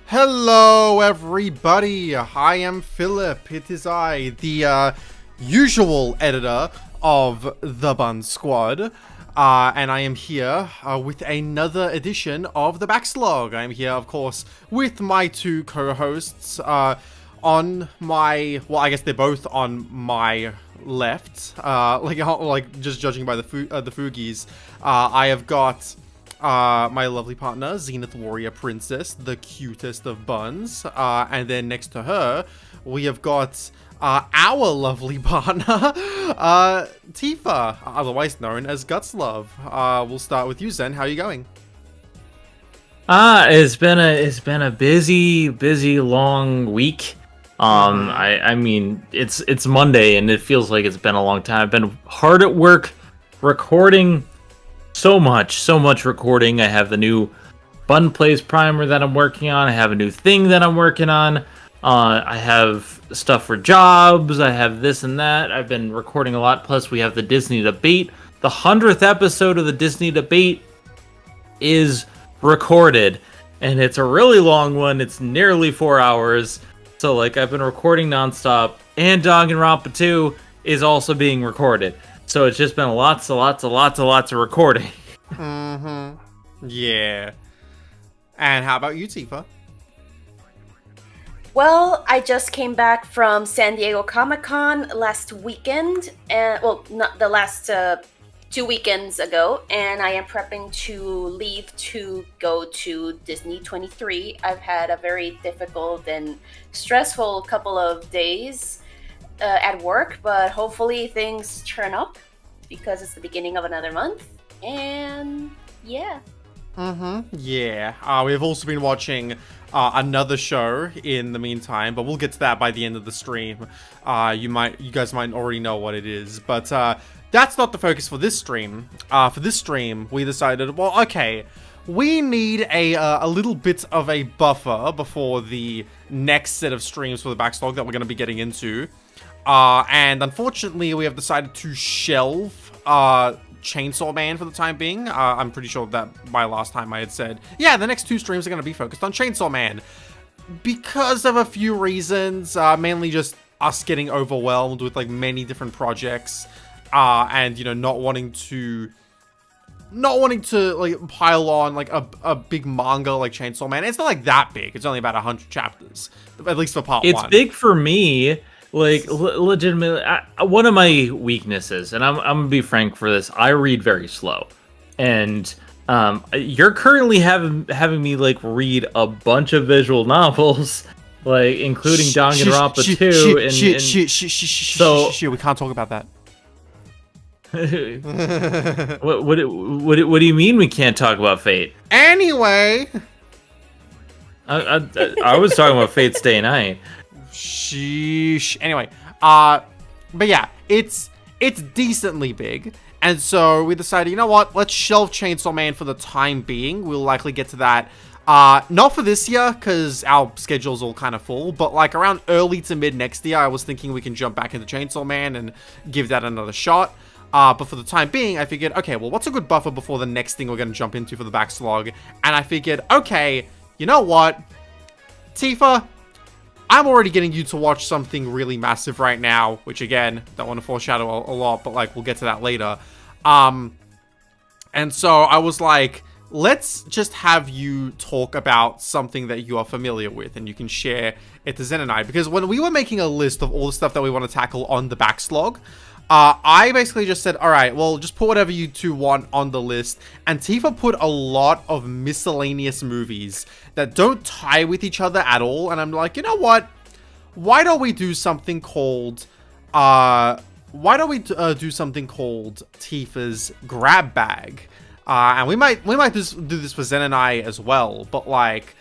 Hello everybody, I am Philip. It is I, the usual editor of the Bun Squad, and I am here with another edition of the Backslog. I am here, of course, with my two co-hosts on my, well, I guess they're both on my left, like just judging by the Fugies. I have got my lovely partner, Zenith Warrior Princess, the cutest of buns. And then next to her, we have got our lovely partner, Tifa, otherwise known as Gutslove. We'll start with you, Zen. How are you going? It's been a busy long week. I mean, it's Monday and it feels like it's been a long time. I've been hard at work recording. So much recording. I have the new Bun Plays primer that I'm working on. I have a new thing that I'm working on. I have stuff for jobs. I have this and that. I've been recording a lot. Plus, we have the Disney debate. The 100th episode of the Disney debate is recorded, and it's a really long one. It's nearly 4 hours. So, like, I've been recording nonstop. And Danganronpa 2 is also being recorded. So it's just been lots of recording. Yeah. And how about you, Tifa? Well, I just came back from San Diego Comic-Con last weekend, and well, not the last 2 weekends ago, and I am prepping to leave to go to Disney 23. I've had a very difficult and stressful couple of days at work, but hopefully things turn up because it's the beginning of another month, and yeah. Yeah. We've also been watching another show in the meantime, but we'll get to that by the end of the stream. You guys might already know what it is, but that's not the focus for this stream. For this stream, we decided, well, okay, we need a little bit of a buffer before the next set of streams for the Backslog that we're going to be getting into. And unfortunately, we have decided to shelve Chainsaw Man for the time being. I'm pretty sure that by last time I had said, yeah, the next 2 streams are going to be focused on Chainsaw Man. Because of a few reasons, mainly just us getting overwhelmed with, like, many different projects. And, you know, not wanting to like pile on like a big manga like Chainsaw Man. It's not like that big. It's only about 100 chapters, at least for part 1. It's big for me. Like, legitimately, one of my weaknesses, and I'm gonna be frank for this, I read very slow. And you're currently having me, like, read a bunch of visual novels, like, including Danganronpa 2, so we can't talk about that. What do you mean we can't talk about Fate? Anyway, I was talking about Fate's Day Night. Sheesh. Anyway, but yeah, it's decently big, and so we decided, you know what, let's shelve Chainsaw Man for the time being. We'll likely get to that, not for this year, because our schedule's all kind of full, but like around early to mid next year, I was thinking we can jump back into Chainsaw Man and give that another shot. But for the time being, I figured, okay, well, what's a good buffer before the next thing we're going to jump into for the Backslog? And I figured, okay, you know what, Tifa, I'm already getting you to watch something really massive right now, which, again, don't want to foreshadow a lot, but, like, we'll get to that later. And so I was like, let's just have you talk about something that you are familiar with, and you can share it to Zen and I. Because when we were making a list of all the stuff that we want to tackle on the Backslog, I basically just said, all right, well, just put whatever you two want on the list. And Tifa put a lot of miscellaneous movies that don't tie with each other at all. And I'm like, you know what? Why don't we do something called, Tifa's grab bag? And we might just do this for Zen and I as well. But like,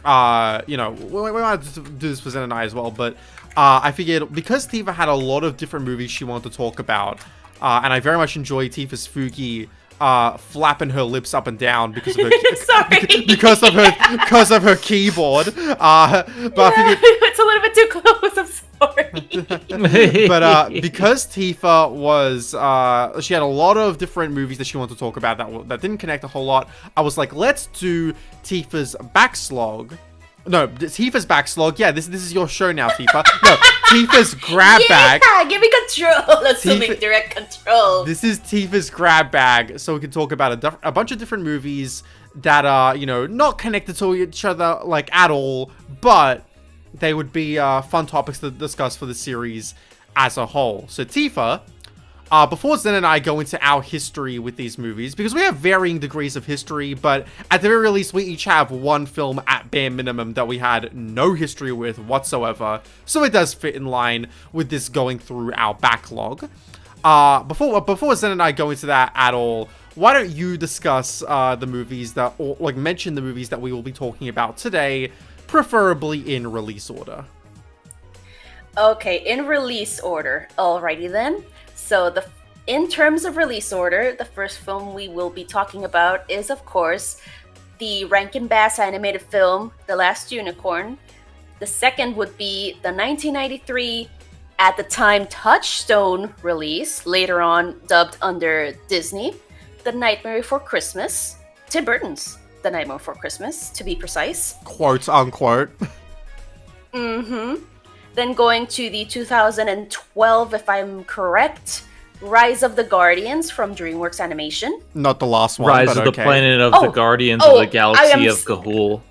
you know, we might do this for Zen and I as well. But I figured because Tifa had a lot of different movies she wanted to talk about, and I very much enjoy Tifa's Fugi flapping her lips up and down because of her because of her keyboard. But yeah, I figured it's a little bit too close. I'm sorry. But because Tifa was she had a lot of different movies that she wanted to talk about that didn't connect a whole lot. I was like, let's do Tifa's Backslog, No, Tifa's Backslog. Yeah, this is your show now, Tifa. No, Tifa's grab bag. Yeah, give me control. Assuming direct control. This is Tifa's grab bag, so we can talk about a bunch of different movies that are, not connected to each other, like, at all, but they would be fun topics to discuss for the series as a whole. So, Tifa, before Zen and I go into our history with these movies, because we have varying degrees of history, but at the very least, we each have one film at bare minimum that we had no history with whatsoever, so it does fit in line with this going through our backlog. Before Zen and I go into that at all, why don't you discuss the movies mention the movies that we will be talking about today, preferably in release order. Okay, in release order. Alrighty then. So in terms of release order, the first film we will be talking about is, of course, the Rankin Bass animated film, The Last Unicorn. The second would be the 1993, at the time, Touchstone release, later on dubbed under Disney, The Nightmare Before Christmas, Tim Burton's The Nightmare Before Christmas, to be precise. Quote, unquote. Mm-hmm. Then going to the 2012, if I'm correct, Rise of the Guardians from DreamWorks Animation. Not the last one, Rise but of the okay. Planet of the Guardians of the Galaxy of Ga'Hoole.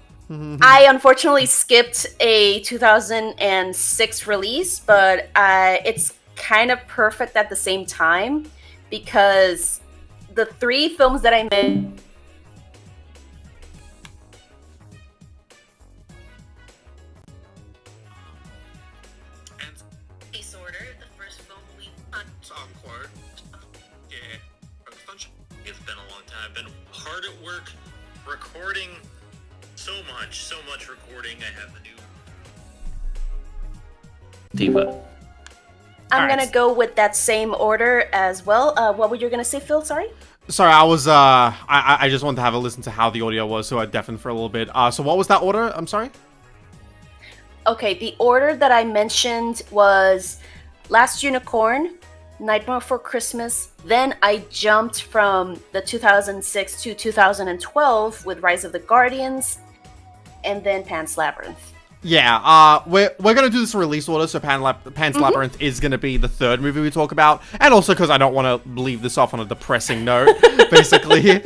I unfortunately skipped a 2006 release, but it's kind of perfect at the same time because the three films that I mentioned. It's been a long time. I've been hard at work recording so much recording. I have the new Tifa. I'm gonna go with that same order as well. What were you gonna say, Phil? Sorry, I was I just wanted to have a listen to how the audio was, so I deafened for a little bit. So what was that order? I'm sorry. Okay, the order that I mentioned was Last Unicorn, Nightmare Before Christmas. Then I jumped from the 2006 to 2012 with Rise of the Guardians, and then Pan's Labyrinth. Yeah, we're gonna do this in release order, so Pan's Labyrinth is gonna be the third movie we talk about, and also because I don't want to leave this off on a depressing note, basically.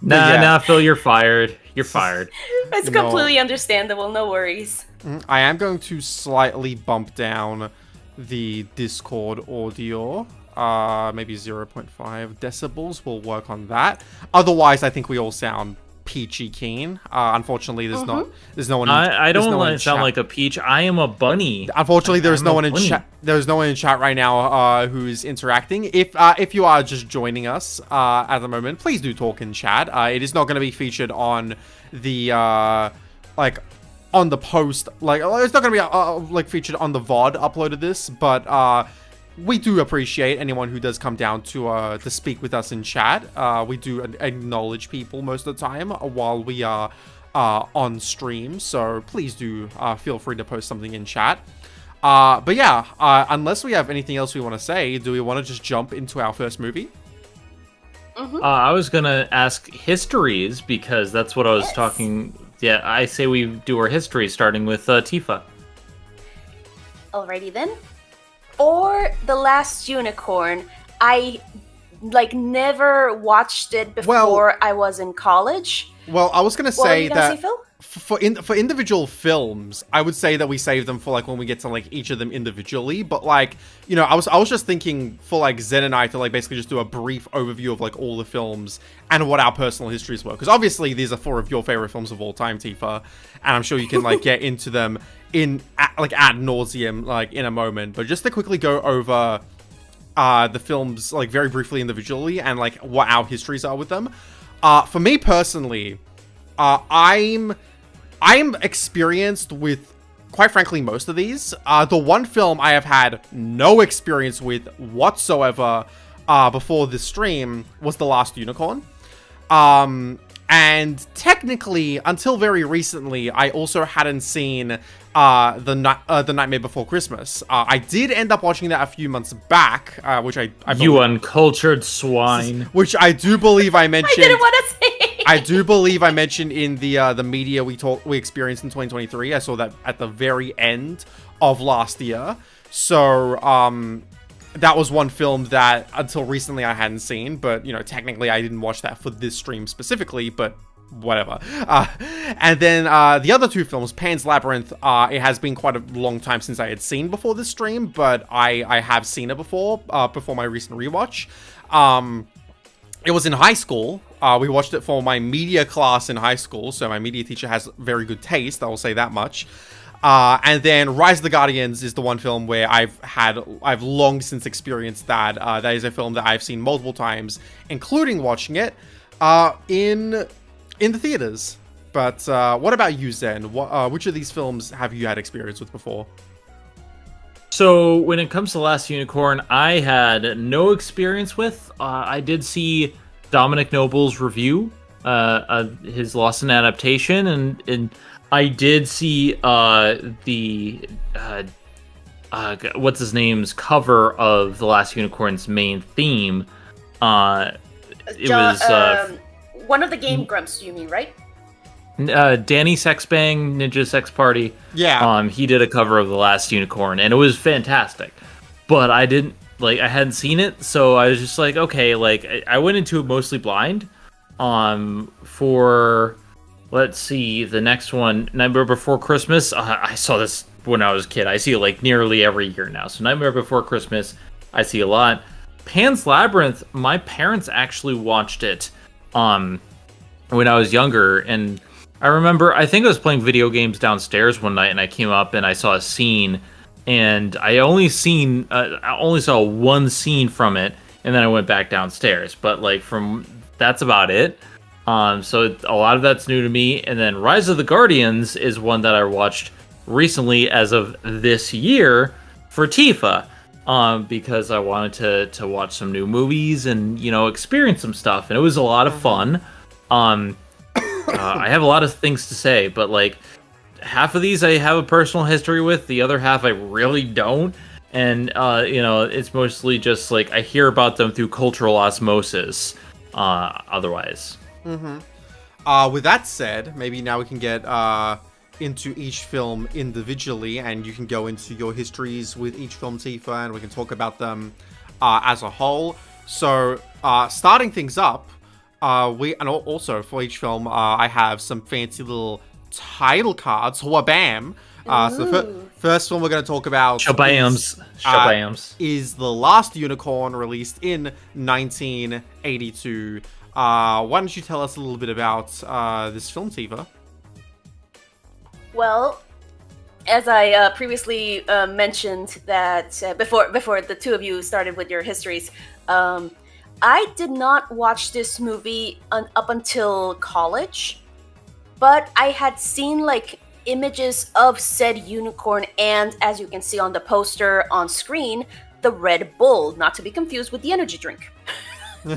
Nah, Phil, you're fired. You're fired. It's completely understandable, no worries. I am going to slightly bump down the Discord audio. Maybe 0.5 decibels. We'll work on that. Otherwise, I think we all sound peachy keen. Unfortunately, there's no one. I don't want to sound like a peach. I am a bunny. Unfortunately, there's no one in chat. There's no one in chat right now who's interacting. If you are just joining us at the moment, please do talk in chat. It is not going to be featured on the on the post. It's not going to be featured on the VOD upload of this, but we do appreciate anyone who does come down to speak with us in chat. We do acknowledge people most of the time while we are on stream, so please do feel free to post something in chat. But yeah, unless we have anything else we want to say, do we want to just jump into our first movie? I was gonna ask histories because that's what I was talking. Yeah, I say we do our history starting with Tifa. Alrighty then. Or The Last Unicorn. I never watched it before I was in college. Well, I was gonna say that Phil? for individual films, I would say that we save them for when we get to each of them individually. But I was just thinking for Zen and I to basically just do a brief overview of all the films and what our personal histories were, because obviously these are 4 of your favorite films of all time, Tifa, and I'm sure you can get into them ad nauseum in a moment. But just to quickly go over the films very briefly individually and what our histories are with them. For me personally, I'm experienced with, quite frankly, most of these. The one film I have had no experience with whatsoever before this stream was The Last Unicorn. And technically, until very recently, I also hadn't seen the Nightmare Before Christmas. I did end up watching that a few months back, which I you uncultured swine. Which I do believe I mentioned. I didn't want to say I do believe I mentioned in the media we experienced in 2023. I saw that at the very end of last year. So that was one film that until recently I hadn't seen, but technically I didn't watch that for this stream specifically, but whatever. And then the other two films, Pan's Labyrinth, it has been quite a long time since I had seen before this stream, but I have seen it before my recent rewatch. It was in high school. We watched it for my media class in high school, so my media teacher has very good taste, I will say that much. And then Rise of the Guardians is the one film where I've long since experienced that. That is a film that I've seen multiple times, including watching it in the theaters. But what about you, Zen? Which of these films have you had experience with before? So when it comes to Last Unicorn, I had no experience with. I did see Dominic Noble's review, his Lost in Adaptation, and I did see the what's his name's cover of The Last Unicorn's main theme. It was one of the Game Grumps, you mean, right? Danny Sexbang, Ninja Sex Party. Yeah. He did a cover of The Last Unicorn, and it was fantastic. But I hadn't seen it, so I was just like, okay, I went into it mostly blind. For, let's see, the next one, Nightmare Before Christmas. I saw this when I was a kid. I see it nearly every year now. So Nightmare Before Christmas, I see a lot. Pan's Labyrinth, my parents actually watched it when I was younger, and I remember, I think I was playing video games downstairs one night, and I came up and I saw a scene, and I only saw one scene from it, and then I went back downstairs. But that's about it. So a lot of that's new to me. And then Rise of the Guardians is one that I watched recently, as of this year, for Tifa, because I wanted to watch some new movies and experience some stuff, and it was a lot of fun. I have a lot of things to say, but half of these I have a personal history with, the other half I really don't. And it's mostly just I hear about them through cultural osmosis. Otherwise. With that said, maybe now we can get into each film individually, and you can go into your histories with each film, Tifa, and we can talk about them as a whole. So starting things up. And also for each film, I have some fancy little title cards. Wabam! So the first film we're going to talk about is The Last Unicorn, released in 1982. Why don't you tell us a little bit about this film, Tifa? Well, as I previously mentioned that before the two of you started with your histories, I did not watch this movie up until college, but I had seen images of said unicorn, and as you can see on the poster on screen, the Red Bull, not to be confused with the energy drink. And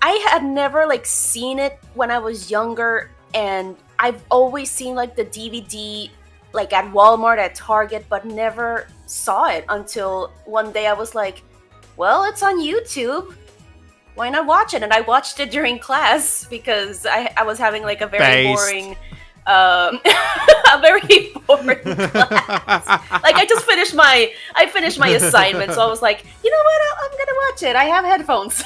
I had never seen it when I was younger, and I've always seen the DVD at Walmart, at Target, but never saw it until one day I was like, well, it's on YouTube. Why not watch it? And I watched it during class because I was having a very boring, a very boring class. I just finished my assignment, so I was like, you know what? I'm gonna watch it. I have headphones.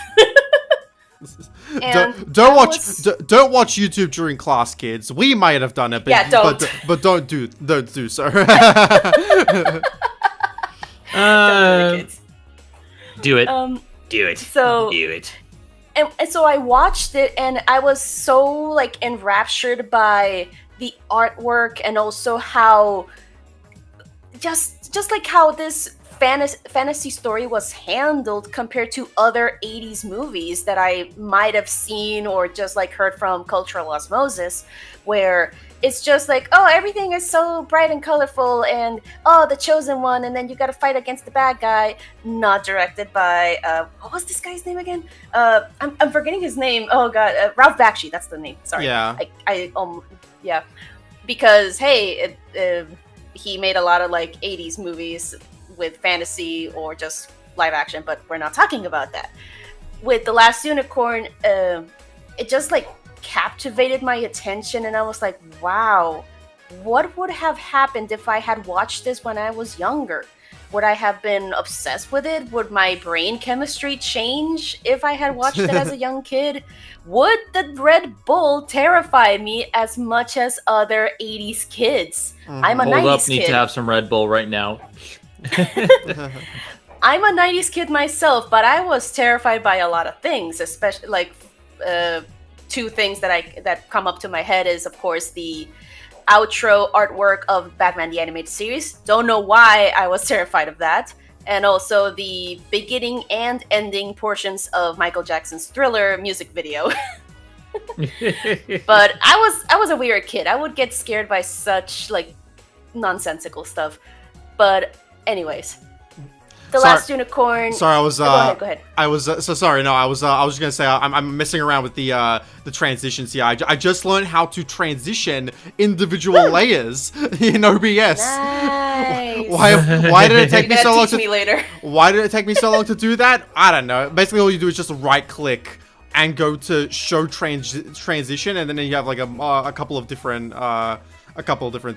Don't watch YouTube during class, kids. We might have done it, but yeah, don't. But don't do so. Do it. Do it. So do it. And so I watched it, and I was so enraptured by the artwork, and also how just how this fantasy story was handled compared to other 80s movies that I might have seen or just heard from cultural osmosis, where it's just oh, everything is so bright and colorful, and the chosen one, and then you gotta fight against the bad guy. Not directed by what was this guy's name again? I'm forgetting his name. Oh god, Ralph Bakshi, that's the name. Sorry. Yeah. Yeah. Because hey, he made a lot of 80s movies with fantasy or just live action, but we're not talking about that. with The Last Unicorn, it just like captivated my attention, and I was like, wow, what would have happened if I had watched this when I was younger? Would I have been obsessed with it? Would my brain chemistry change if I had watched it as a young kid? Would the Red Bull terrify me as much as other 80s kids? I'm a Hold 90s up, need kid. to have some Red Bull right now. I'm a 90s kid myself, but I was terrified by a lot of things, especially like two things that come up to my head is, of course, the outro artwork of Batman the Animated Series. Don't know why I was terrified of that. And also the beginning and ending portions of Michael Jackson's Thriller music video. But I was a weird kid. I would get scared by such like nonsensical stuff. But anyways, The Last Unicorn. Sorry, I was. Go ahead. I was so sorry. No, I was just gonna say I'm messing around with the transitions here. I just learned how to transition individual layers in OBS. Nice. Why did it take me so long? Teach me later. Why did it take me so long to do that? I don't know. Basically, all you do is just right click and go to show transition, and then you have like a couple of different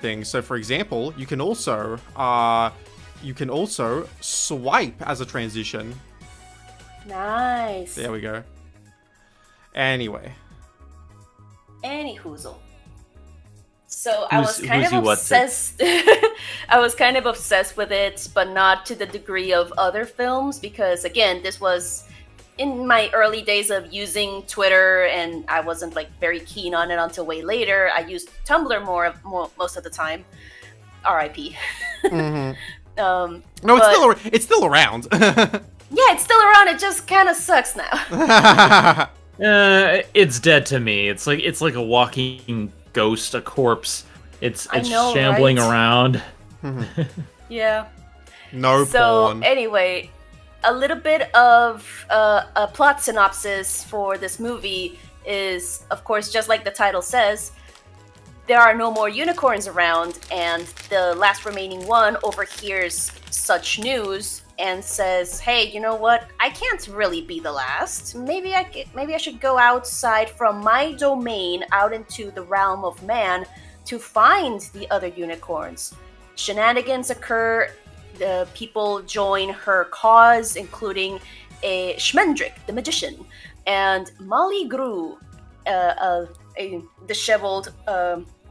things. So, for example, you can also swipe as a transition. Nice. There we go. Anyway. Anyhoozle. So I was kind of who's obsessed. I was kind of obsessed with it, but not to the degree of other films, because again, this was in my early days of using Twitter, and I wasn't like very keen on it until way later. I used Tumblr more most of the time. R.I.P. Mm-hmm. No, it's still around. Yeah, it's still around. It just kind of sucks now. It's dead to me. It's like a walking ghost, a corpse. It's shambling around. Yeah. No porn. So anyway, a little bit of a plot synopsis for this movie is, of course, just like the title says, there are no more unicorns around, and the last remaining one overhears such news and says, hey, you know what? I can't really be the last. Maybe I should go outside from my domain out into the realm of man to find the other unicorns. Shenanigans occur. The people join her cause, including a Schmendrick, the magician, and Molly Gru, a disheveled,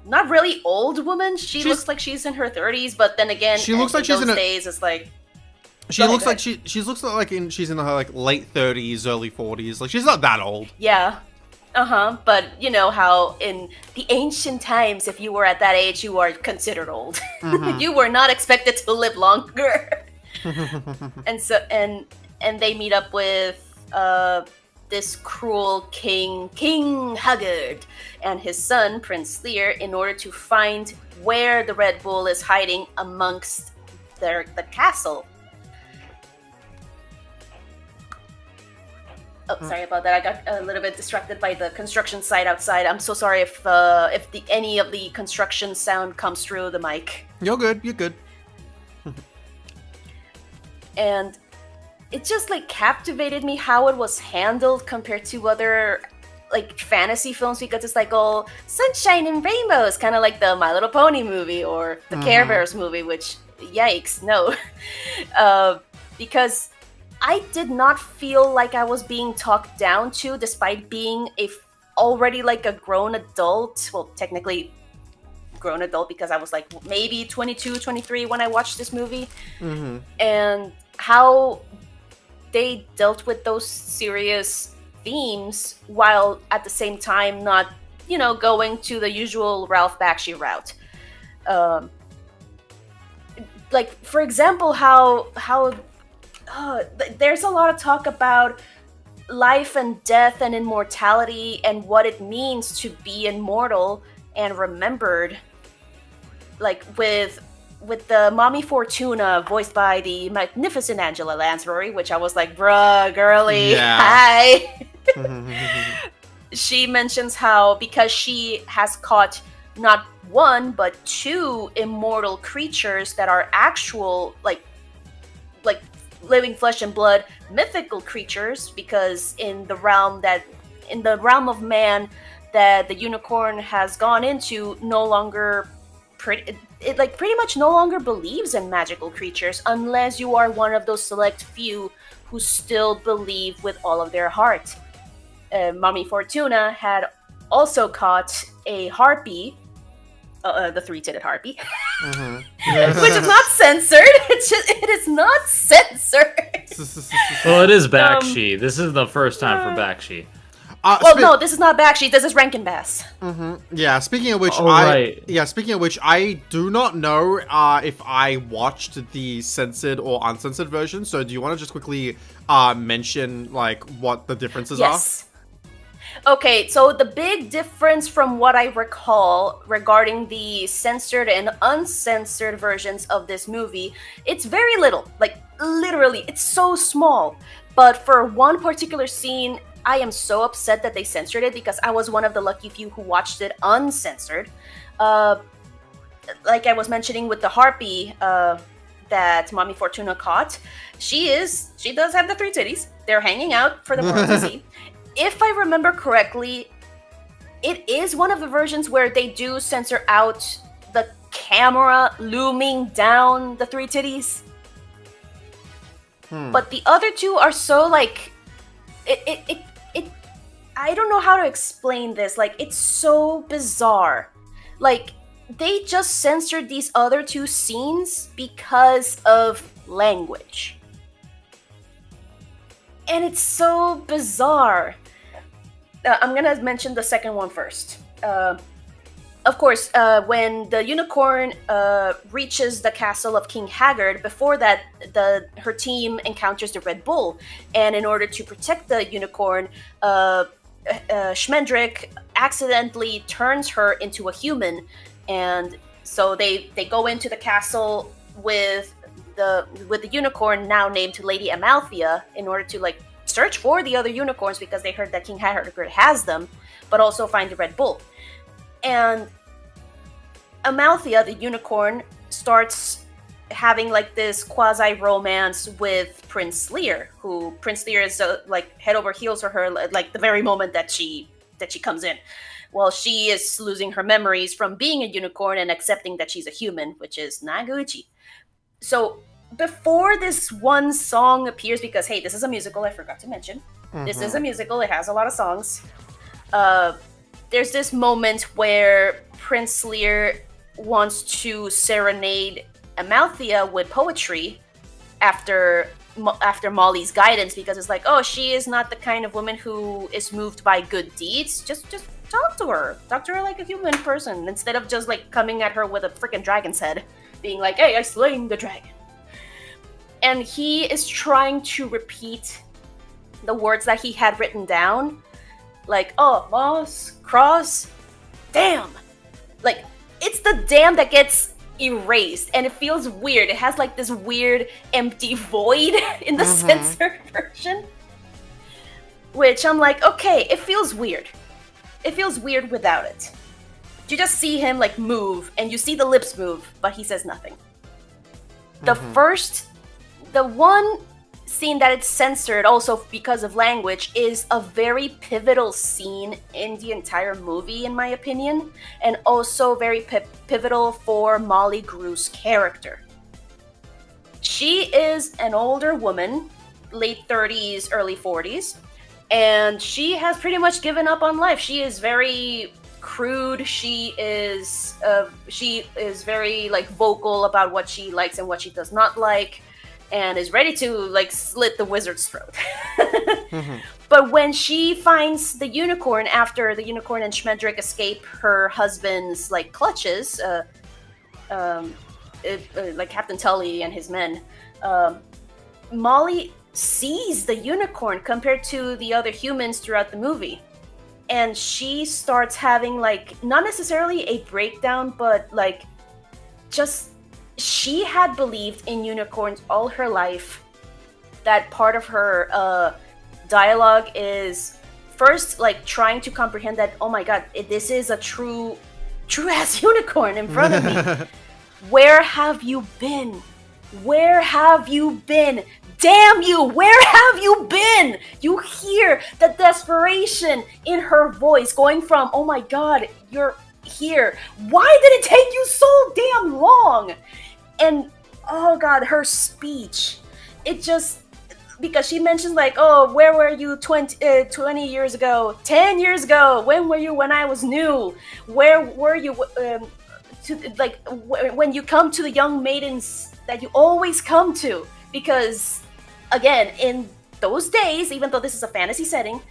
not really old woman. She looks like she's in her 30s, but then again, she looks like she's in days. It's like she looks like she's in her like late 30s, early 40s. Like she's not that old. Yeah. But you know how in the ancient times, if you were at that age, you are considered old. Mm-hmm. You were not expected to live longer. And so and they meet up with this cruel King Haggard, and his son Prince Lear, in order to find where the Red Bull is hiding amongst the castle. Oh, sorry about that. I got a little bit distracted by the construction site outside. I'm so sorry if any of the construction sound comes through the mic. You're good. You're good. And it just like captivated me how it was handled compared to other like fantasy films, because it's like all sunshine and rainbows, kind of like the My Little Pony movie or the Care Bears movie, which yikes, no. Because I did not feel like I was being talked down to, despite being already like a grown adult. Well, technically grown adult, because I was like maybe 22, 23 when I watched this movie. Mm-hmm. And how they dealt with those serious themes while at the same time not, going to the usual Ralph Bakshi route. Like, for example, how there's a lot of talk about life and death and immortality and what it means to be immortal and remembered. Like with the Mommy Fortuna, voiced by the magnificent Angela Lansbury, which I was like, bruh, girly, hi. She mentions how because she has caught not one, but two immortal creatures that are actual, like living flesh and blood mythical creatures, because in the realm of man that the unicorn has gone into, no longer pretty much no longer believes in magical creatures, unless you are one of those select few who still believe with all of their heart. Mommy Fortuna had also caught a harpy, the three-titted harpy, which is not censored. It is not censored. Well, it is Bakshi. This is the first time for Bakshi. No, this is not Bakshi. This is Rankin Bass. Yeah. Speaking of which, Speaking of which, I do not know if I watched the censored or uncensored version. So, do you want to just quickly mention like what the differences are? Okay, so the big difference from what I recall regarding the censored and uncensored versions of this movie, it's very little. Like, literally, it's so small. But for one particular scene, I am so upset that they censored it, because I was one of the lucky few who watched it uncensored. Like I was mentioning with the harpy that Mommy Fortuna caught, she does have the three titties. They're hanging out for the world to see. If I remember correctly, it is one of the versions where they do censor out the camera looming down the three titties. But the other two are so like it I don't know how to explain this. Like, it's so bizarre. Like, they just censored these other two scenes because of language. And it's so bizarre. I'm gonna mention the second one first. Of course, when the unicorn reaches the castle of King Haggard, before that, her team encounters the Red Bull. And in order to protect the unicorn, Schmendrick accidentally turns her into a human. And so they go into the castle with the unicorn, now named Lady Amalthea, in order to like search for the other unicorns, because they heard that King Haggard has them, but also find the Red Bull. And Amalthea, the unicorn, starts having like this quasi-romance with Prince Lear, who Prince Lear is like head over heels for her, like the very moment that she comes in. Well, she is losing her memories from being a unicorn and accepting that she's a human, which is Naguchi. So before this one song appears, because hey, this is a musical, I forgot to mention. This is a musical, it has a lot of songs. There's this moment where Prince Lear wants to serenade Amalthea with poetry after Molly's guidance, because it's like, oh, she is not the kind of woman who is moved by good deeds. Just talk to her like a human person, instead of just like coming at her with a freaking dragon's head, being like, hey, I slain the dragon. And he is trying to repeat the words that he had written down, like, oh, moss, cross, damn. Like, it's the damn that gets erased, and it feels weird. It has like this weird empty void in the censored version, which I'm like, okay, it feels weird. It feels weird without it. You just see him like move, and you see the lips move, but he says nothing. The one scene that it's censored also because of language is a very pivotal scene in the entire movie, in my opinion, and also very pivotal for Molly Gru's character. She is an older woman, late 30s, early 40s, and she has pretty much given up on life. She is very crude. She is very like vocal about what she likes and what she does not like, and is ready to like slit the wizard's throat. But when she finds the unicorn, after the unicorn and Schmendrick escape her husband's like clutches, like Captain Tully and his men, Molly sees the unicorn compared to the other humans throughout the movie. And she starts having like, not necessarily a breakdown, but like just, she had believed in unicorns all her life. That part of her dialogue is first like trying to comprehend that, oh my god, this is a true ass unicorn in front of me. Where have you been? Where have you been? Damn you, where have you been? You hear the desperation in her voice going from, oh my god, you're here. Why did it take you so damn long? And oh god, her speech. It just, because she mentions like, oh, where were you 20 years ago, 10 years ago? When were you when I was new? Where were you when you come to the young maidens that you always come to? Because again, in those days, even though this is a fantasy setting,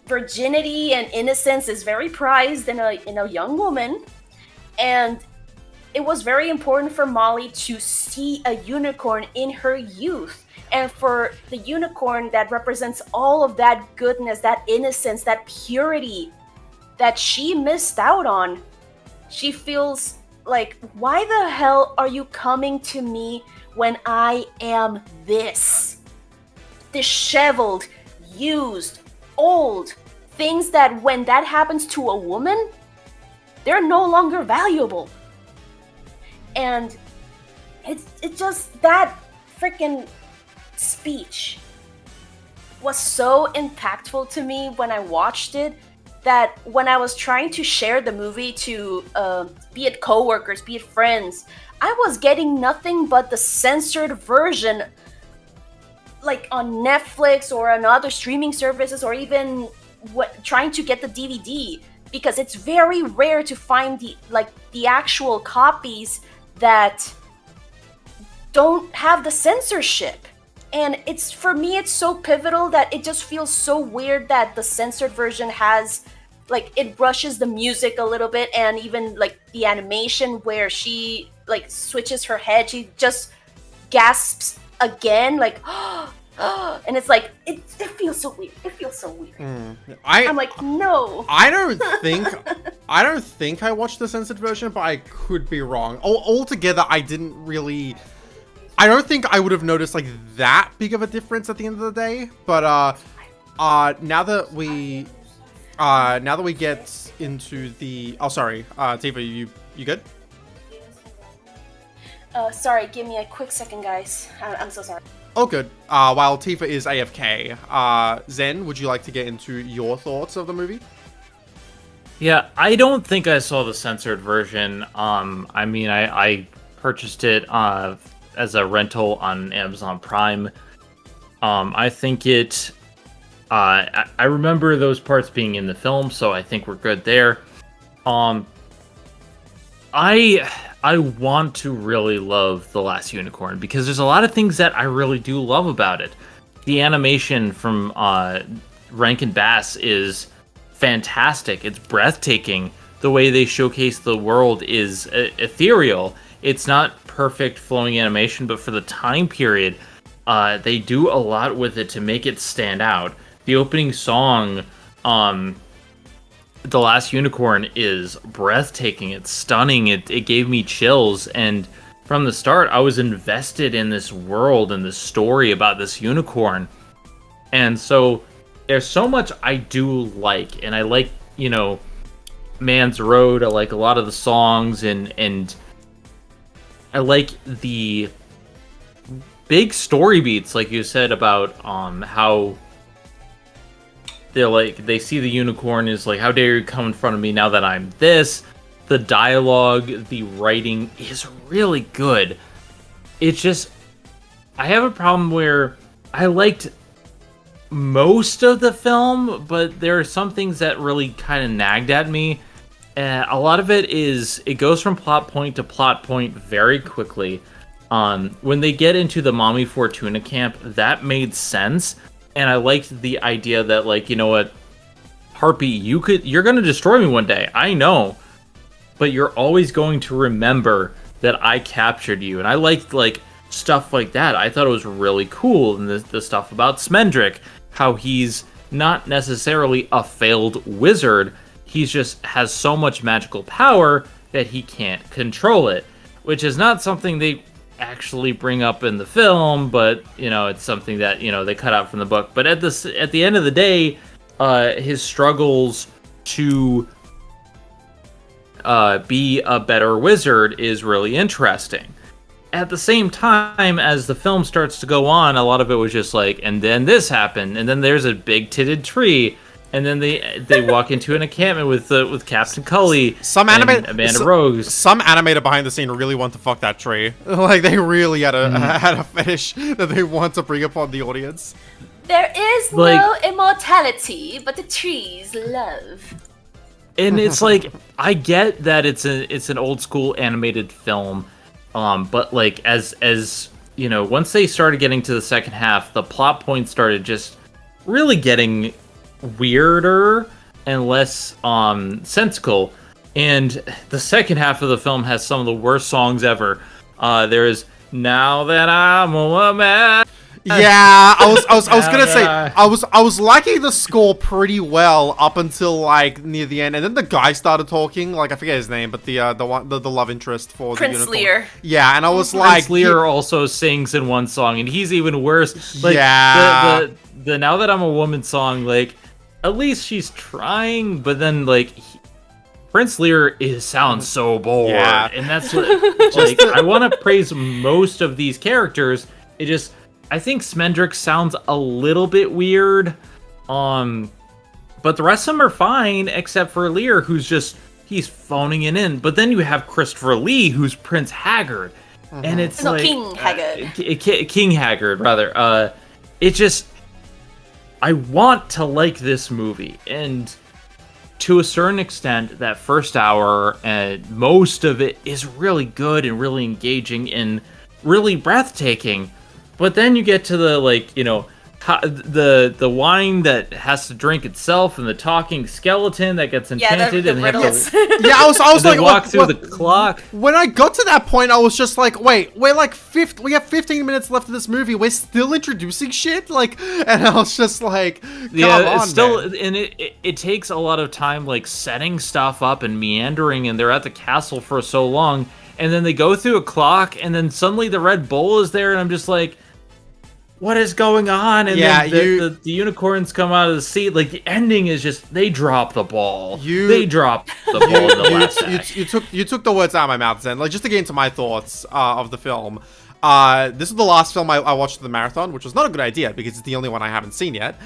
virginity and innocence is very prized in a young woman, and it was very important for Molly to see a unicorn in her youth, and for the unicorn that represents all of that goodness, that innocence, that purity that she missed out on. She feels like, why the hell are you coming to me when I am this? Disheveled, used, old. Things that when that happens to a woman, they're no longer valuable. And it's just that freaking speech was so impactful to me when I watched it, that when I was trying to share the movie to be it coworkers, be it friends, I was getting nothing but the censored version, like on Netflix or on other streaming services, or even trying to get the DVD, because it's very rare to find the actual copies that don't have the censorship. And it's, for me, it's so pivotal that it just feels so weird that the censored version has, like, it rushes the music a little bit, and even like the animation where she like switches her head, she just gasps again, like and it's like it feels so weird. It feels so weird. I'm like, no. I don't think I watched the censored version, but I could be wrong. Altogether, I don't think I would have noticed like that big of a difference at the end of the day. But now that we get into the, Tifa, you good? Sorry, give me a quick second, guys. I'm so sorry. Oh, good. While Tifa is AFK, Zen, would you like to get into your thoughts of the movie? Yeah, I don't think I saw the censored version. I mean, I purchased it as a rental on Amazon Prime. I think it... I remember those parts being in the film, so I think we're good there. I want to really love The Last Unicorn, because there's a lot of things that I really do love about it. The animation from Rankin Bass is fantastic. It's breathtaking. The way they showcase the world is ethereal. It's not perfect flowing animation, but for the time period, they do a lot with it to make it stand out. The opening song, The Last Unicorn, is breathtaking. It's stunning. It gave me chills. And from the start, I was invested in this world and this story about this unicorn. And so there's so much I do like. And I like, Man's Road. I like a lot of the songs. And I like the big story beats, like you said, about how... they see the unicorn is like, how dare you come in front of me now that I'm this? The dialogue, the writing is really good. It's just, I have a problem where I liked most of the film, but there are some things that really kind of nagged at me. A lot of it goes from plot point to plot point very quickly. When they get into the Mommy Fortuna camp, that made sense. And I liked the idea that, like, you know what, Harpy, you're gonna destroy me one day, I know, but you're always going to remember that I captured you. And I liked, like, stuff like that. I thought it was really cool. And the stuff about Smendrick, how he's not necessarily a failed wizard, he's just has so much magical power that he can't control it, which is not something they actually bring up in the film, but it's something that they cut out from the book. But at the end of the day, his struggles to be a better wizard is really interesting. at the same time, as the film starts to go on, a lot of it was just like, and then this happened, and then there's a big titted tree, and then they walk into an encampment with Captain Cully, and Amanda Rose. Some animator behind the scene really want to fuck that tree. Like they really had a fetish that they want to bring upon the audience. There is no immortality, but the trees love. And it's like, I get that it's an old school animated film, but like as you know, once they started getting to the second half, the plot points started just really getting weirder and less sensical. And the second half of the film has some of the worst songs ever. There is Now That I'm a Woman. Yeah, I was gonna say I was liking the score pretty well up until like near the end, and then the guy started talking. Like I forget his name, but the love interest for Prince the unicorn. Lear. Yeah, and I was Prince Lear also sings in one song, and he's even worse. Like, yeah, the Now That I'm a Woman song, like at least she's trying, but then like Prince Lear sounds so bored, and that's what, like I want to praise most of these characters. I think Smendrick sounds a little bit weird, but the rest of them are fine, except for Lear, he's phoning it in. But then you have Christopher Lee, who's Prince Haggard, and it's King Haggard. King Haggard, rather. I want to like this movie, and to a certain extent, that first hour and most of it is really good and really engaging and really breathtaking. But then you get to the, like, you know, the wine that has to drink itself, and the talking skeleton that gets enchanted, and they have to, yeah, I was like, walk through the clock. When I got to that point, I was just like, wait, we have 15 minutes left of this movie. We're still introducing shit, like, and I was just like, come on, it's still, man. and it takes a lot of time, like setting stuff up and meandering, and they're at the castle for so long, and then they go through a clock, and then suddenly the Red Bull is there, and I'm just like, what is going on? And then the unicorns come out of the sea. Like, the ending is just, they drop the ball. They drop the ball in the last act. You took the words out of my mouth, Zen. Like, just to get into my thoughts of the film. This is the last film I watched in the marathon, which was not a good idea because it's the only one I haven't seen yet.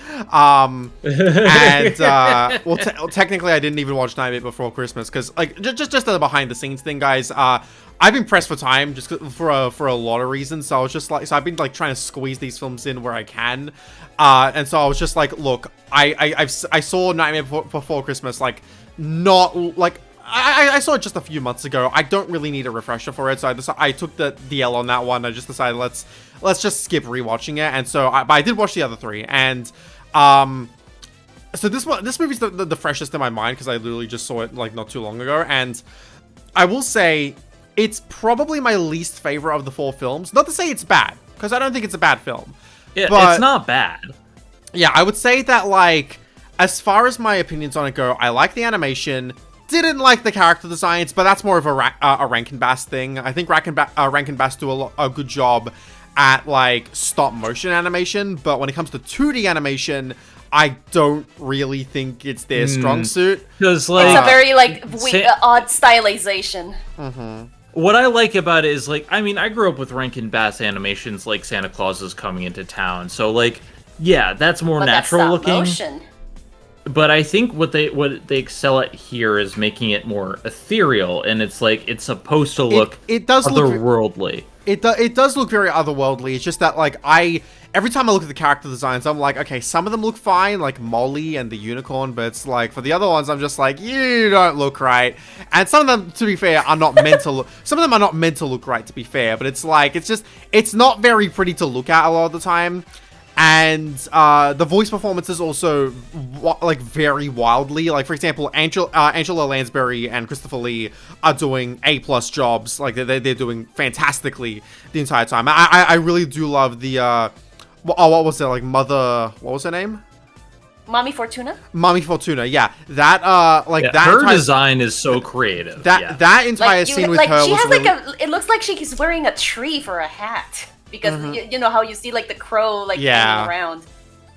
Technically, I didn't even watch Nightmare Before Christmas because, like, just a behind the scenes thing, guys. I've been pressed for time just for a lot of reasons. So I was just like, I've been like trying to squeeze these films in where I can, and so I was just like, look, I saw Nightmare Before Christmas, like, not like. I saw it just a few months ago. I don't really need a refresher for it, so I took the L on that one. I just decided let's just skip rewatching it, and so but I did watch the other three, and so this movie's the freshest in my mind because I literally just saw it like not too long ago, and I will say it's probably my least favorite of the four films. Not to say it's bad, because I don't think it's a bad film. But it's not bad. Yeah, I would say that, like, as far as my opinions on it go, I like the animation. Didn't like the character designs, but that's more of a Rankin Bass thing. I think Rankin Bass do a good job at, like, stop motion animation, but when it comes to 2D animation, I don't really think it's their strong suit. Because, like, it's a very, like, odd stylization. What I like about it is, like, I mean, I grew up with Rankin Bass animations like Santa Claus is Coming into Town, so, like, yeah, that's more natural looking. Motion. But I think what they excel at here is making it more ethereal, and it's like it's supposed to look otherworldly. It does look very otherworldly. It's just that, like, every time I look at the character designs, I'm like, okay, some of them look fine, like Molly and the unicorn, but it's like for the other ones, I'm just like, you don't look right. And some of them, to be fair, are not meant to look. Some of them are not meant to look right, to be fair. But it's like it's not very pretty to look at a lot of the time. And the voice performances also, like, very wildly. Like, for example, Angela Lansbury and Christopher Lee are doing A+ jobs. Like, they're doing fantastically the entire time. I really do love the, what was it? Like, Mother, what was her name? Mommy Fortuna? Mommy Fortuna, yeah. That, her design is so creative. That entire scene with her she was has, really... it looks like she's wearing a tree for a hat. Because you know how you see, like, the crow, like, hanging around.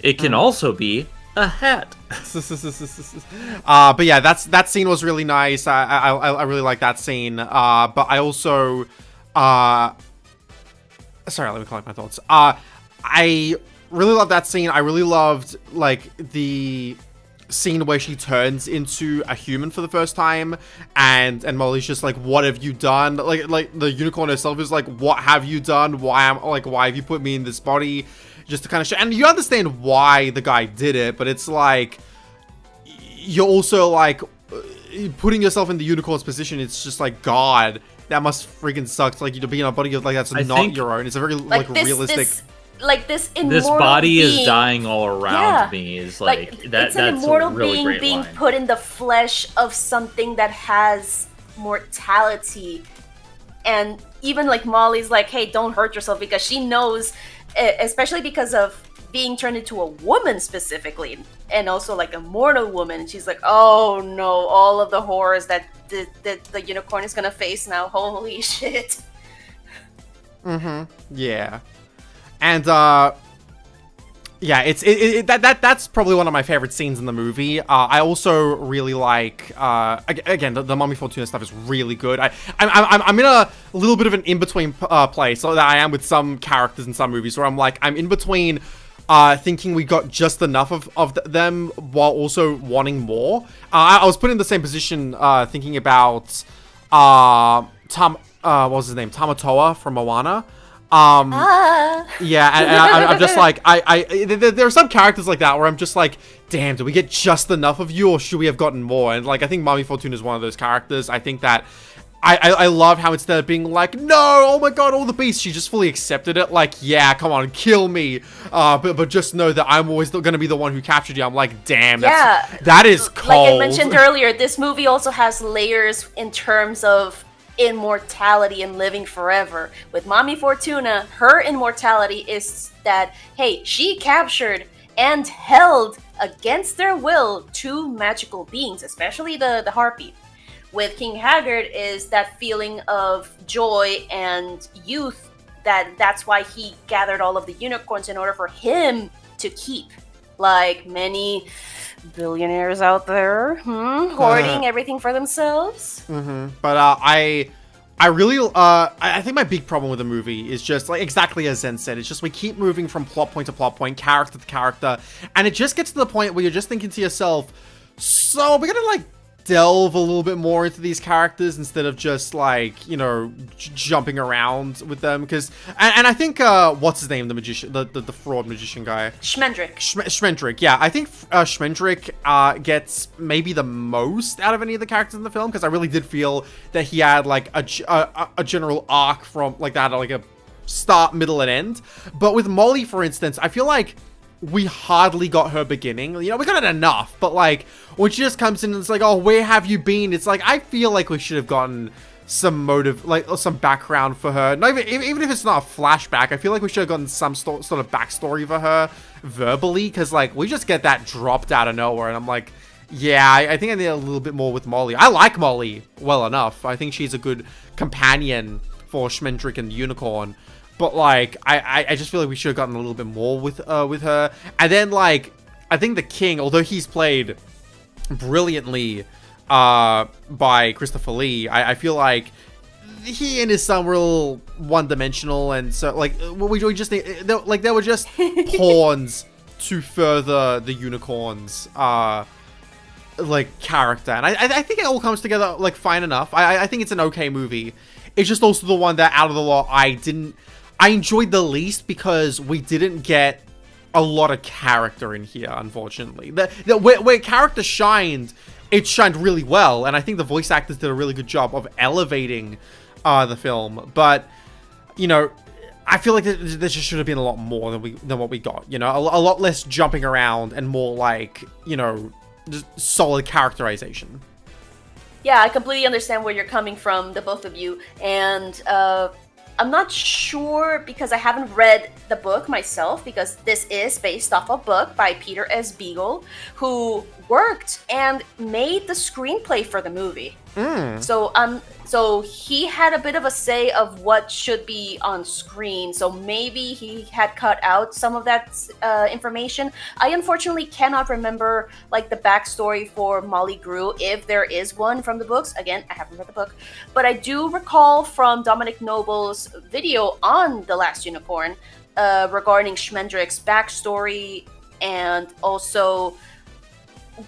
It can also be a hat. But yeah, that scene was really nice. I really like that scene. But I also sorry, let me collect my thoughts. I really loved that scene. I really loved like the scene where she turns into a human for the first time, and Molly's just like, what have you done? Like the unicorn herself is like, what have you done? Why have you put me in this body? Just to kind of show, and you understand why the guy did it, but it's like, you're also like putting yourself in the unicorn's position. It's just like, God, that must freaking suck. Like, you to be in a body of like that's not your own. It's a very like realistic. This immortal this body being, is dying all around me is like that. It's an that's immortal a really being great being line. put in the flesh of something that has mortality, and even like Molly's like, hey, don't hurt yourself, because she knows, especially because of being turned into a woman specifically, and also like a mortal woman. And she's like, oh no, all of the horrors that the unicorn is gonna face now. Holy shit. Yeah. And yeah, that's probably one of my favorite scenes in the movie. I also really like again the Mummy Fortuna stuff is really good. I'm in a little bit of an in between place, so that I am with some characters in some movies where I'm like, I'm in between thinking we got just enough of them while also wanting more. I was put in the same position thinking about what was his name, Tamatoa from Moana. Yeah, and I'm just like, there are some characters like that where I'm just like, damn, did we get just enough of you, or should we have gotten more? And like, I think Mummy Fortuna is one of those characters. I think that I love how instead of being like, no, oh my god, all the beasts, she just fully accepted it. Like, yeah, come on, kill me. But just know that I'm always going to be the one who captured you. I'm like, damn, that is cold. Like I mentioned earlier, this movie also has layers in terms of immortality and living forever. With Mami Fortuna, her immortality is that, hey, she captured and held against their will two magical beings, especially the harpy. With King Haggard is that feeling of joy and youth, that's why he gathered all of the unicorns in order for him to keep. Like many billionaires out there, hoarding everything for themselves. But I really, I think my big problem with the movie is just like exactly as Zen said. It's just we keep moving from plot point to plot point, character to character, and it just gets to the point where you're just thinking to yourself, so we're gonna like delve a little bit more into these characters instead of just like, you know, jumping around with them. Because and I think what's his name, the magician, the fraud magician guy, Schmendrick. Yeah, I think Schmendrick gets maybe the most out of any of the characters in the film, because I really did feel that he had like a general arc from like that, like a start, middle, and end. But with Molly, for instance, I feel like we hardly got her beginning. You know, we got it enough, but like when she just comes in and it's like, oh, where have you been? It's like, I feel like we should have gotten some motive, like some background for her. Not even if it's not a flashback, I feel like we should have gotten some sort of backstory for her verbally, because like we just get that dropped out of nowhere, and I'm like, yeah, I think I need a little bit more with Molly. I like Molly well enough. I think she's a good companion for Schmendrick and the Unicorn. But like, I just feel like we should have gotten a little bit more with her. And then like, I think the king, although he's played brilliantly by Christopher Lee, I feel like he is some real one-dimensional, and so like we just need, like they were just pawns to further the unicorns like character. And I think it all comes together like fine enough. I think it's an okay movie. It's just also the one that out of the lot I enjoyed the least, because we didn't get a lot of character in here, unfortunately. Where character shined, it shined really well, and I think the voice actors did a really good job of elevating the film. But, you know, I feel like there just should have been a lot more than what we got. You know, a lot less jumping around and more like, you know, just solid characterization. Yeah, I completely understand where you're coming from, the both of you, and I'm not sure, because I haven't read the book myself, because this is based off a book by Peter S. Beagle, who worked and made the screenplay for the movie. So So he had a bit of a say of what should be on screen. So maybe he had cut out some of that information. I unfortunately cannot remember like the backstory for Molly Grew, if there is one from the books. Again, I haven't read the book, but I do recall from Dominic Noble's video on The Last Unicorn regarding Schmendrick's backstory and also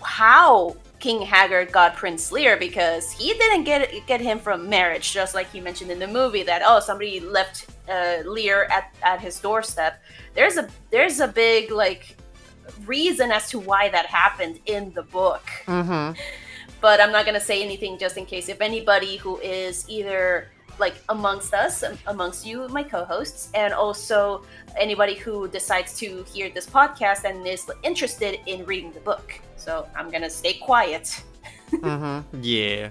how King Haggard got Prince Lear, because he didn't get him from marriage, just like he mentioned in the movie that somebody left Lear at his doorstep. There's a big like reason as to why that happened in the book. Mm-hmm. But I'm not gonna say anything just in case if anybody who is either like amongst us, amongst you, my co-hosts, and also anybody who decides to hear this podcast and is interested in reading the book. So I'm gonna stay quiet. Mm-hmm. Yeah.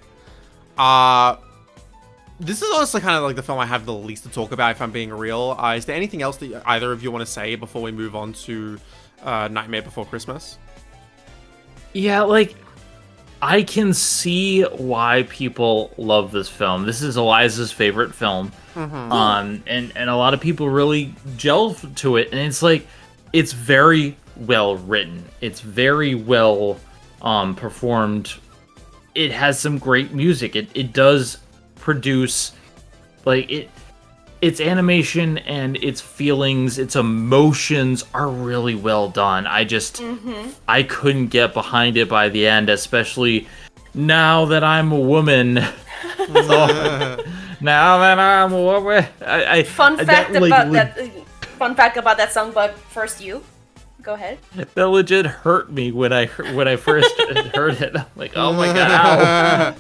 This is honestly kind of like the film I have the least to talk about, if I'm being real. Is there anything else that either of you want to say before we move on to Nightmare Before Christmas? Yeah, like, I can see why people love this film. This is Eliza's favorite film. Mm-hmm. And a lot of people really gel to it. And it's like, it's very well written. It's very well performed. It has some great music. It does produce, like, its animation and its feelings, its emotions are really well done. I couldn't get behind it by the end, especially now that I'm a woman. Now that I'm a woman. Fun fact about that song, but first you. Go ahead. That legit hurt me when I first heard it. I'm like, oh my god. Ow.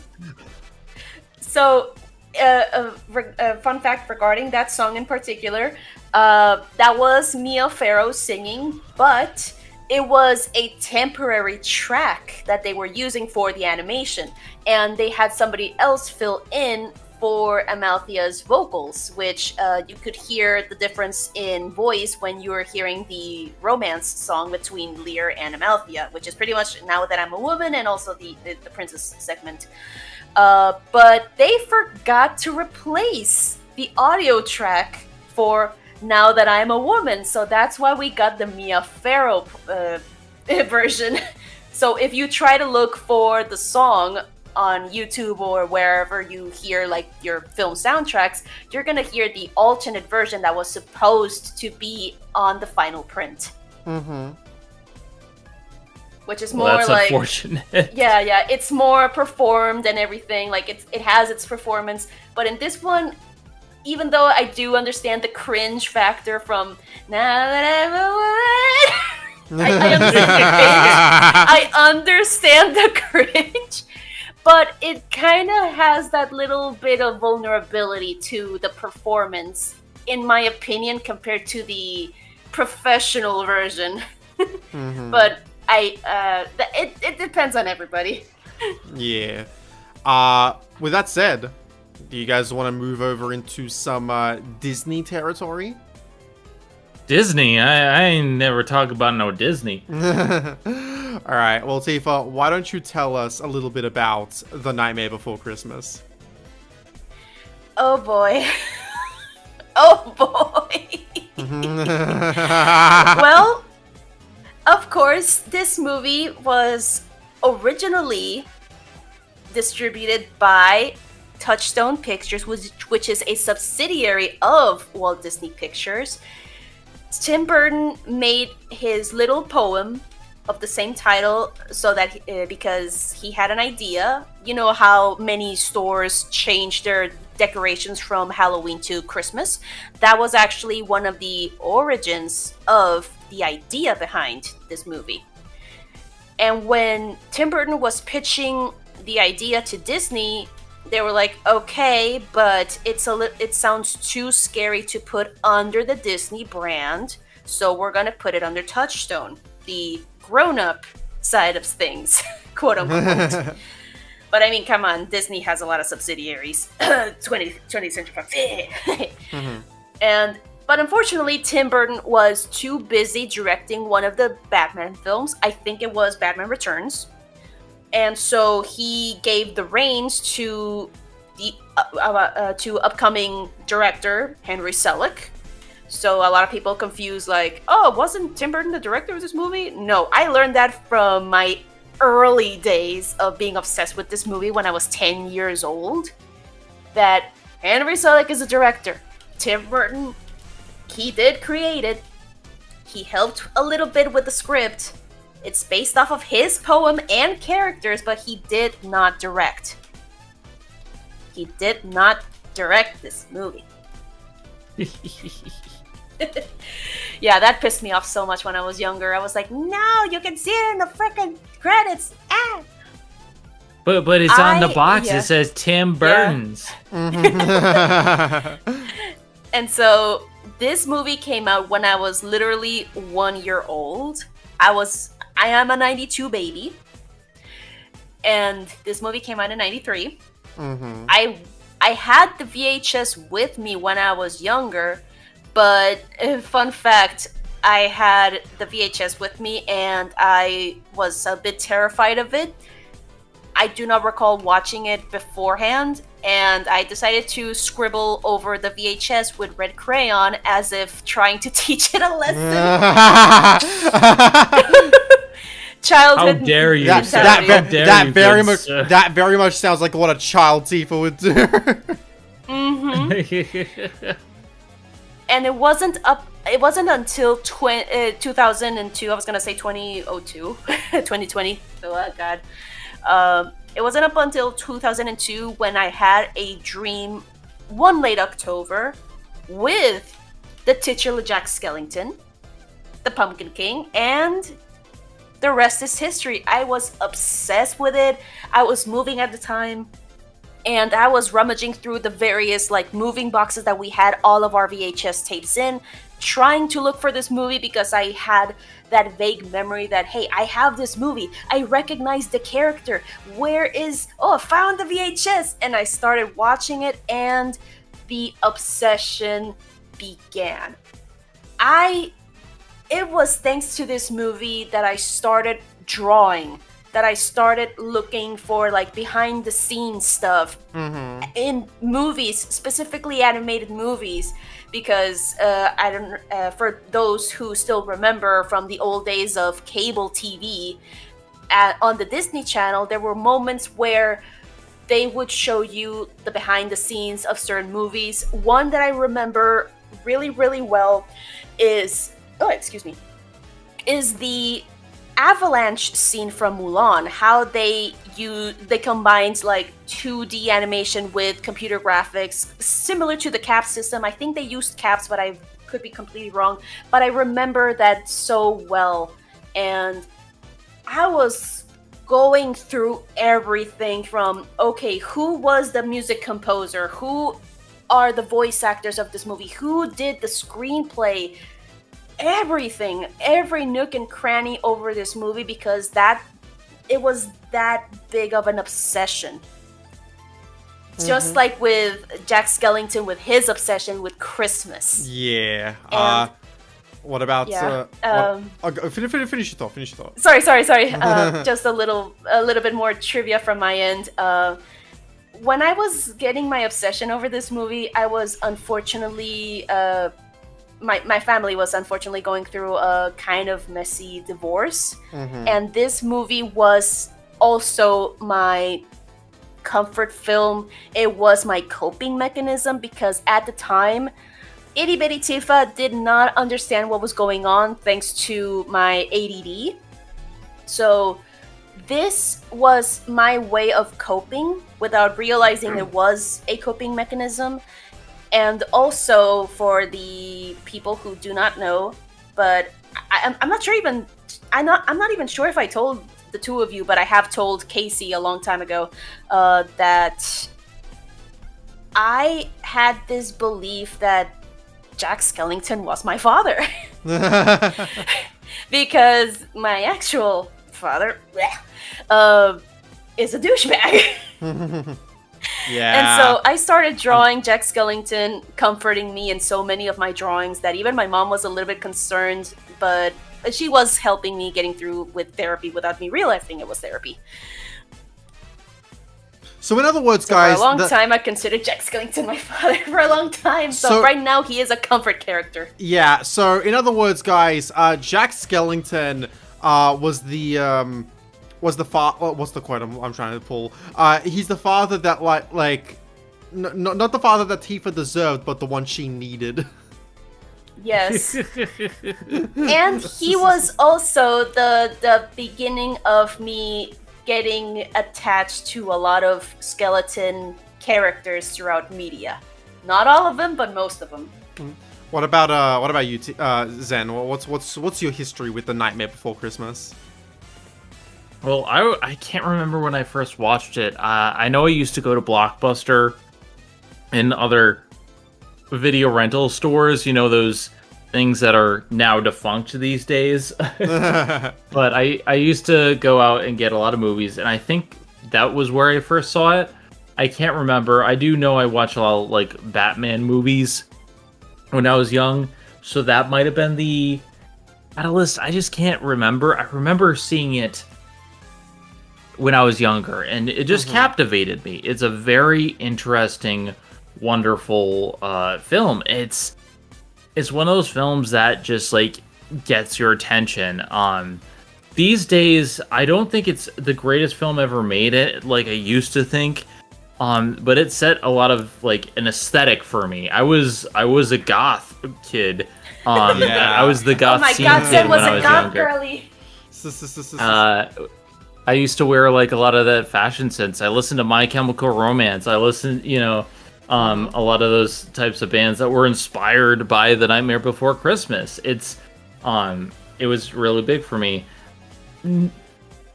So, a fun fact regarding that song in particular, that was Mia Farrow singing, but it was a temporary track that they were using for the animation, and they had somebody else fill in for Amalthea's vocals, which you could hear the difference in voice when you were hearing the romance song between Lear and Amalthea, which is pretty much Now That I'm a Woman and also the princess segment. But they forgot to replace the audio track for Now That I'm a Woman, so that's why we got the Mia Farrow version. So if you try to look for the song on YouTube or wherever you hear like your film soundtracks, you're gonna hear the alternate version that was supposed to be on the final print. Mm-hmm. Which is more that's like unfortunate. yeah, it's more performed and everything. Like it has its performance, but in this one, even though I do understand the cringe factor from Now That I'm a Woman, I understand the cringe, but it kind of has that little bit of vulnerability to the performance, in my opinion, compared to the professional version. Mm-hmm. But it depends on everybody. Yeah. With that said, do you guys want to move over into some Disney territory? Disney? I ain't never talk about no Disney. All right. Well, Tifa, why don't you tell us a little bit about The Nightmare Before Christmas? Oh boy. Oh boy. Well, of course, this movie was originally distributed by Touchstone Pictures, which is a subsidiary of Walt Disney Pictures. Tim Burton made his little poem of the same title so that because he had an idea. You know how many stores change their decorations from Halloween to Christmas? That was actually one of the origins of the idea behind this movie. And when Tim Burton was pitching the idea to Disney, they were like, okay, but it sounds too scary to put under the Disney brand, so we're gonna put it under Touchstone, the grown-up side of things, quote unquote. But I mean, come on, Disney has a lot of subsidiaries. 20th Century Fox. But unfortunately, Tim Burton was too busy directing one of the Batman films. I think it was Batman Returns. And so he gave the reins to to upcoming director Henry Selick. So a lot of people confuse like, oh, wasn't Tim Burton the director of this movie? No, I learned that from my early days of being obsessed with this movie when I was 10 years old. That Henry Selick is a director. Tim Burton, he did create it. He helped a little bit with the script. It's based off of his poem and characters, but he did not direct. He did not direct this movie. Yeah, that pissed me off so much when I was younger. I was like, no, you can see it in the freaking credits. Ah! But it's on the box. It says Tim Burton's. Yeah. And so this movie came out when I was literally 1 year old. I am a 92 baby. And this movie came out in 93. Mm-hmm. I had the VHS with me when I was younger, but fun fact, I had the VHS with me and I was a bit terrified of it. I do not recall watching it beforehand, and I decided to scribble over the VHS with red crayon as if trying to teach it a lesson. Childhood. How dare you? That very much sounds like what a child Tifa would do. Mm-hmm. And it wasn't until 2002. I was gonna say 2002, 2020. Oh god. It wasn't up until 2002 when I had a dream one late October with the titular Jack Skellington, the Pumpkin King, and the rest is history. I was obsessed with it. I was moving at the time, and I was rummaging through the various like moving boxes that we had all of our VHS tapes in, trying to look for this movie because I had that vague memory that, hey, I have this movie. I recognize the character. I found the VHS. And I started watching it and the obsession began. It was thanks to this movie that I started drawing, that I started looking for like behind the scenes stuff in movies, specifically animated movies, because for those who still remember from the old days of cable TV, on the Disney Channel, there were moments where they would show you the behind the scenes of certain movies. One that I remember really, really well is the avalanche scene from Mulan. How they combined like 2D animation with computer graphics, similar to the cap system. I think they used caps, but I could be completely wrong. But I remember that so well, and I was going through everything from, okay, who was the music composer? Who are the voice actors of this movie? Who did the screenplay? Everything, every nook and cranny over this movie, because it was that big of an obsession. Just like with Jack Skellington with his obsession with Christmas. Yeah. And what about? Yeah. Finish your thought. Sorry. Just a little bit more trivia from my end. When I was getting my obsession over this movie, I was unfortunately. My family was unfortunately going through a kind of messy divorce, and this movie was also my comfort film. It was my coping mechanism, because at the time, itty bitty Tifa did not understand what was going on thanks to my ADD. So this was my way of coping without realizing it was a coping mechanism. And also, for the people who do not know, but I'm not sure even, I'm not even sure if I told the two of you, but I have told Casey a long time ago that I had this belief that Jack Skellington was my father. Because my actual father is a douchebag. Yeah. And so I started drawing Jack Skellington, comforting me in so many of my drawings that even my mom was a little bit concerned, but she was helping me getting through with therapy without me realizing it was therapy. So in other words, So guys, for a long time, I considered Jack Skellington my father for a long time. So right now, he is a comfort character. Yeah. So in other words, guys, Jack Skellington was the what's the quote I'm trying to pull? He's the father that not the father that Tifa deserved, but the one she needed. Yes. And he was also the beginning of me getting attached to a lot of skeleton characters throughout media. Not all of them, but most of them. What about you, Zen? What's your history with The Nightmare Before Christmas? Well, I can't remember when I first watched it. I know I used to go to Blockbuster and other video rental stores, those things that are now defunct these days. But I used to go out and get a lot of movies, and I think that was where I first saw it. I can't remember. I do know I watched a lot of Batman movies when I was young, so that might have been the catalyst. I just can't remember. I remember seeing it when I was younger, and it just captivated me. It's a very interesting, wonderful film. It's one of those films that just gets your attention. These days, I don't think it's the greatest film ever made, I used to think. But it set a lot of an aesthetic for me. I was a goth kid. Yeah. I was the goth scene God, kid Zen when was I a was goth younger. girly. I used to wear a lot of that fashion sense. I listened to My Chemical Romance. I listened, a lot of those types of bands that were inspired by The Nightmare Before Christmas. It was really big for me.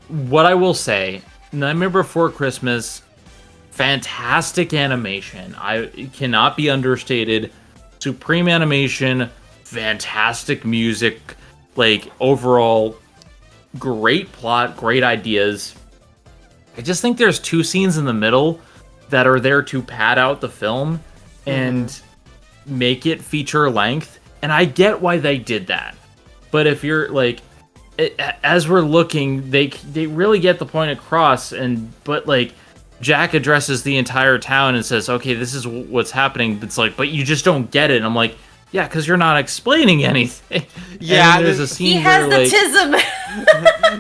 What I will say, Nightmare Before Christmas, fantastic animation. I cannot be understated. Supreme animation, fantastic music, overall great plot, great ideas. I just think there's two scenes in the middle that are there to pad out the film and make it feature length, and I get why they did that. But if you're as we're looking, they really get the point across, but Jack addresses the entire town and says, okay, this is what's happening. It's but you just don't get it. And I'm like, yeah, because you're not explaining anything. Yeah, and there's a scene He has where, the tism.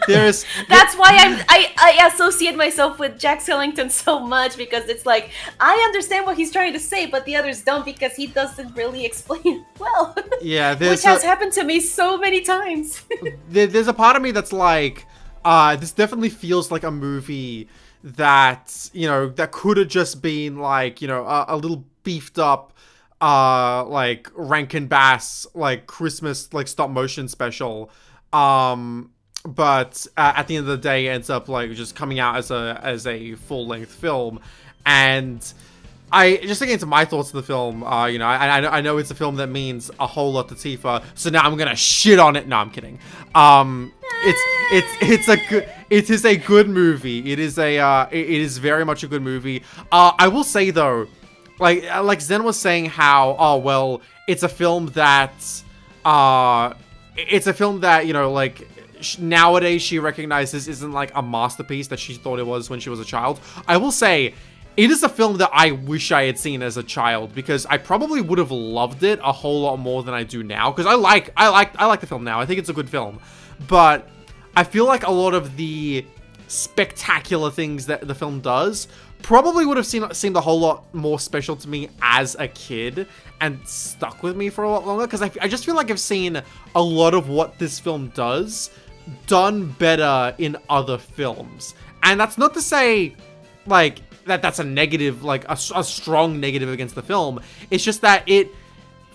There's That's why I associate myself with Jack Skellington so much, because it's I understand what he's trying to say, but the others don't, because he doesn't really explain well. Yeah, which has happened to me so many times. There's a part of me that's this definitely feels like a movie that that could have just been a little beefed up Rankin Bass Christmas stop motion special, but at the end of the day ends up just coming out as a full-length film. And I just getting into my thoughts of the film, I know it's a film that means a whole lot to Tifa, so now I'm gonna shit on it. No, I'm kidding. It is a good movie. It is very much a good movie. I will say though, like Zen was saying how, it's a film that nowadays she recognizes isn't a masterpiece that she thought it was when she was a child. I will say it is a film that I wish I had seen as a child, because I probably would have loved it a whole lot more than I do now, because I like the film now. I think it's a good film, but I feel like a lot of the spectacular things that the film does probably would have seemed a whole lot more special to me as a kid and stuck with me for a lot longer, because I just feel like I've seen a lot of what this film does done better in other films. And that's not to say that's a negative, a strong negative against the film. It's just that it,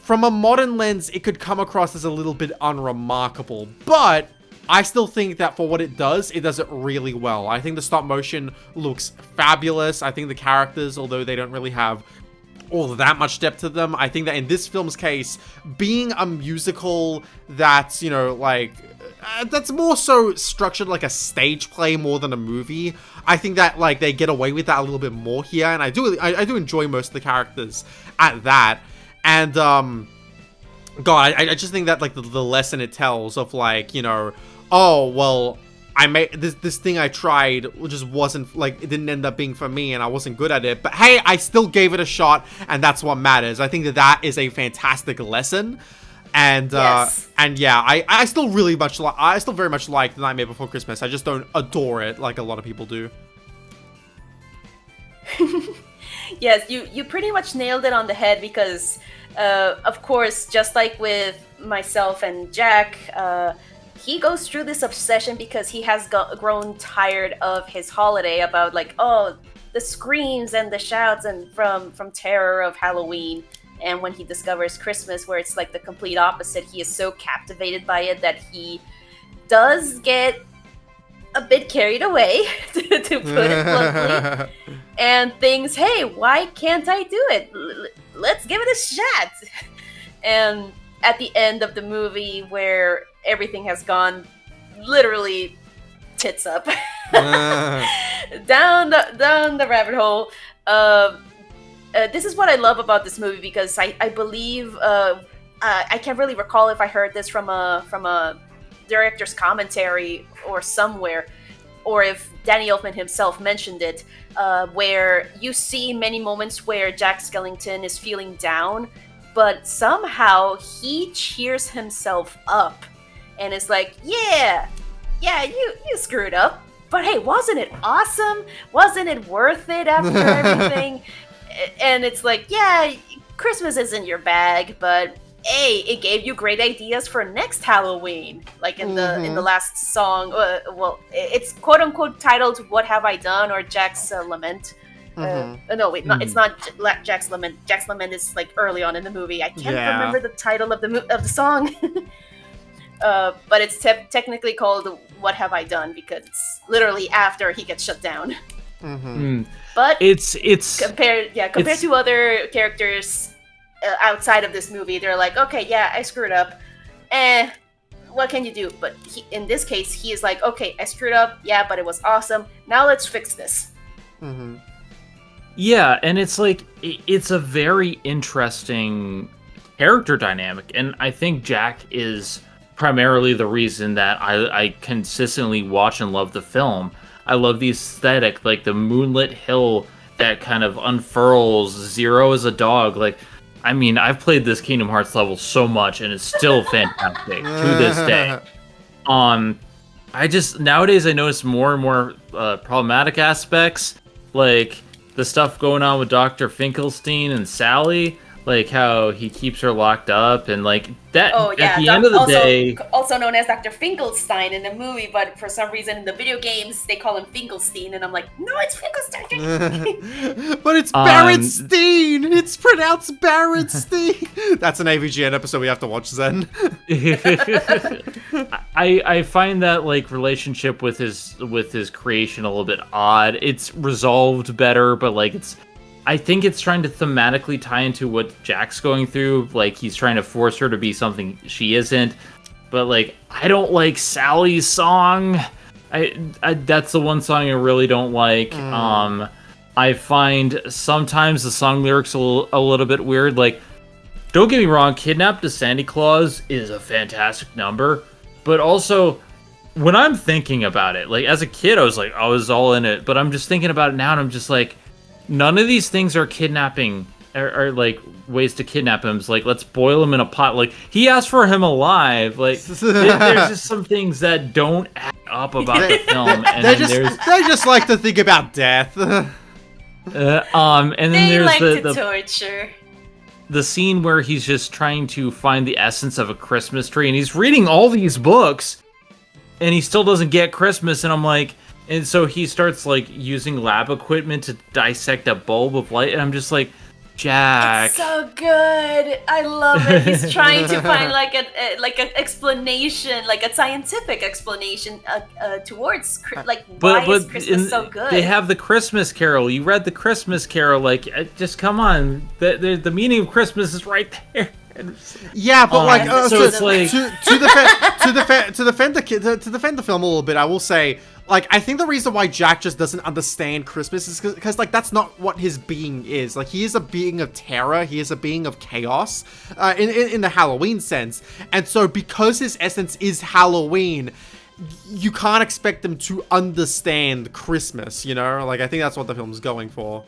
from a modern lens, it could come across as a little bit unremarkable, but I still think that for what it does it really well. I think the stop motion looks fabulous. I think the characters, although they don't really have all that much depth to them, I think that in this film's case, being a musical that's, that's more so structured like a stage play more than a movie, I think that, they get away with that a little bit more here, and I do enjoy most of the characters at that. And, God, I just think that, the lesson it tells of, I made this thing I tried just wasn't like, it didn't end up being for me, and I wasn't good at it. But hey, I still gave it a shot, and that's what matters. I think that is a fantastic lesson. And Yes. and yeah, I still very much like The Nightmare Before Christmas. I just don't adore it like a lot of people do. Yes, you pretty much nailed it on the head because, of course, just like with myself and Jack, he goes through this obsession because he has grown tired of his holiday about like, oh, the screams and the shouts and from terror of Halloween. And when he discovers Christmas, where it's like the complete opposite, he is so captivated by it that he does get a bit carried away, to put it bluntly, and thinks, hey, why can't I do it? Let's give it a shot. And at the end of the movie, where everything has gone literally tits up, down the rabbit hole, this is what I love about this movie, because I believe, I can't really recall if I heard this from a director's commentary or somewhere, or if Danny Elfman himself mentioned it, where you see many moments where Jack Skellington is feeling down, but somehow he cheers himself up and is like, yeah, you screwed up, but hey, wasn't it awesome? Wasn't it worth it after everything? And it's like, yeah, Christmas isn't your bag, but hey, it gave you great ideas for next Halloween. Like in the last song, well, it's quote unquote titled "What Have I Done?" or Jack's Lament. No, wait, it's not Jack's Lament. Jack's Lament is like early on in the movie. I can't remember the title of the song. But it's technically called "What Have I Done?" because it's literally after he gets shut down. But it's compared to other characters outside of this movie, they're like, okay, yeah, I screwed up. What can you do? But in this case, he is like, okay, I screwed up. Yeah, but it was awesome. Now let's fix this. Yeah, and it's like, it's a very interesting character dynamic, and I think Jack is primarily the reason that I consistently watch and love the film. I love the aesthetic, like the moonlit hill that kind of unfurls, Zero as a dog. Like, I mean, I've played this Kingdom Hearts level so much, and it's still fantastic to this day. Nowadays I notice more and more problematic aspects, like the stuff going on with Dr. Finkelstein and Sally, like how he keeps her locked up, and like that. Oh yeah, at the end of the day, also known as Dr. Finkelstein in the movie, but for some reason in the video games they call him Finkelstein, and I'm like, no, it's Finkelstein. But it's Berenstain. It's pronounced Berenstain. That's an AVGN episode we have to watch, Zen. I find that like relationship with his creation a little bit odd. It's resolved better, but like I think it's trying to thematically tie into what Jack's going through. Like, he's trying to force her to be something she isn't. But, like, I don't like Sally's song. That's the one song I really don't like. I find sometimes the song lyrics a little bit weird. Like, don't get me wrong, Kidnapped to Santa Claus is a fantastic number. But also, when I'm thinking about it, like, as a kid, I was all in it. But I'm just thinking about it now, and I'm just like, none of these things are kidnapping, or like ways to kidnap him. It's like, let's boil him in a pot. Like, he asked for him alive. Like, there's just some things that don't add up about the film. And they just like to think about death. And then they there's like the to torture. The scene where he's just trying to find the essence of a Christmas tree, and he's reading all these books, and he still doesn't get Christmas. And I'm like. And so he starts, like, using lab equipment to dissect a bulb of light, and I'm just like, Jack. It's so good. I love it. He's trying to find, like, an explanation, like a scientific explanation towards, like, why is Christmas so good? They have the Christmas Carol. You read the Christmas Carol. Like, just come on. The meaning of Christmas is right there. Yeah, but like, so it's like to defend the film a little bit, I will say, like, I think the reason why Jack just doesn't understand Christmas is because like, that's not what his being is. Like, he is a being of terror. He is a being of chaos, in the Halloween sense. And so because his essence is Halloween, you can't expect them to understand Christmas, you know? Like, I think that's what the film's going for.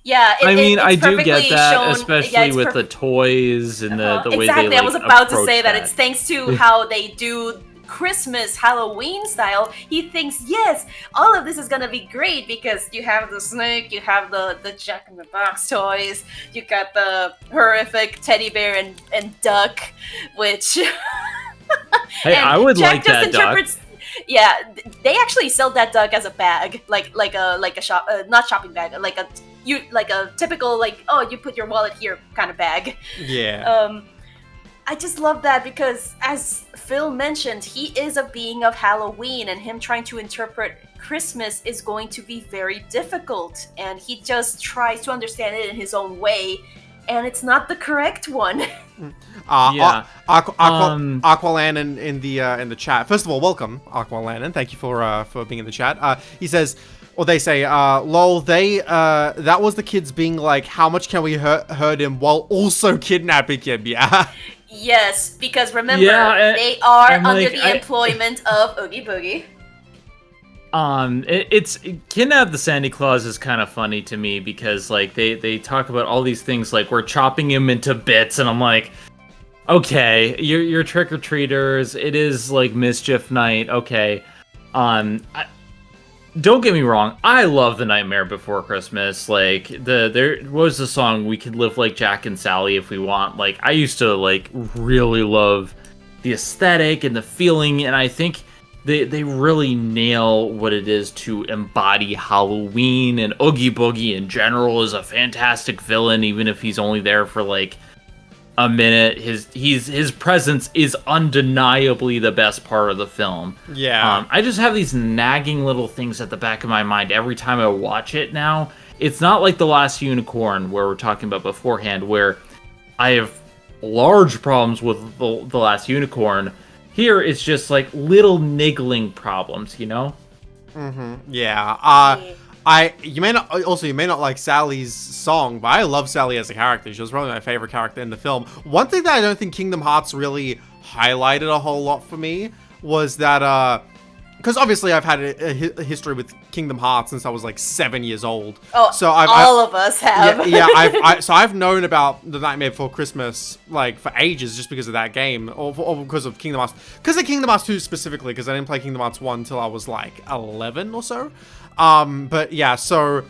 Yeah, I do get that, shown, especially with the toys and the way exactly. they, like, I was about to say that. that. It's thanks to how they do Christmas, Halloween style. He thinks, yes, all of this is gonna be great because you have the snake, you have the Jack in the Box toys, you got the horrific teddy bear and duck, which Hey, I would Jack like that duck. Yeah, they actually sell that duck as a bag, like a shop, not shopping bag, like a typical, like, oh, you put your wallet here kind of bag. Yeah. I just love that because, as Phil mentioned, he is a being of Halloween, and him trying to interpret Christmas is going to be very difficult, and he just tries to understand it in his own way, and it's not the correct one. Yeah. Aqualan in the chat. First of all, welcome, Aqualan, and thank you for being in the chat. He says, or they say, lol, that was the kids being like, how much can we hurt him while also kidnapping him? Yeah. Yes, because remember, they are under the employment of Oogie Boogie. It's Kidnap the Santa Claus is kind of funny to me because, like, they talk about all these things like we're chopping him into bits, and I'm like, okay, you're trick-or-treaters, it is like mischief night, okay. Don't get me wrong, I love The Nightmare Before Christmas. Like, there was the song We Could Live Like Jack and Sally If We Want. Like, I used to, like, really love the aesthetic and the feeling, and I think they really nail what it is to embody Halloween, and Oogie Boogie in general is a fantastic villain, even if he's only there for, like, a minute. His presence is undeniably the best part of the film. Yeah. I just have these nagging little things at the back of my mind every time I watch it now. It's not like The Last Unicorn, where we're talking about beforehand, where I have large problems with the Last Unicorn. Here it's just like little niggling problems, you know? Mm-hmm. Yeah. You may not like Sally's song, but I love Sally as a character. She was probably my favorite character in the film. One thing that I don't think Kingdom Hearts really highlighted a whole lot for me was that, because obviously I've had a history with Kingdom Hearts since I was like 7 years old. Oh, so all of us have. Yeah, I've known about The Nightmare Before Christmas like for ages just because of that game, or because of Kingdom Hearts. Because of Kingdom Hearts 2 specifically, because I didn't play Kingdom Hearts 1 until I was like 11 or so. But yeah, so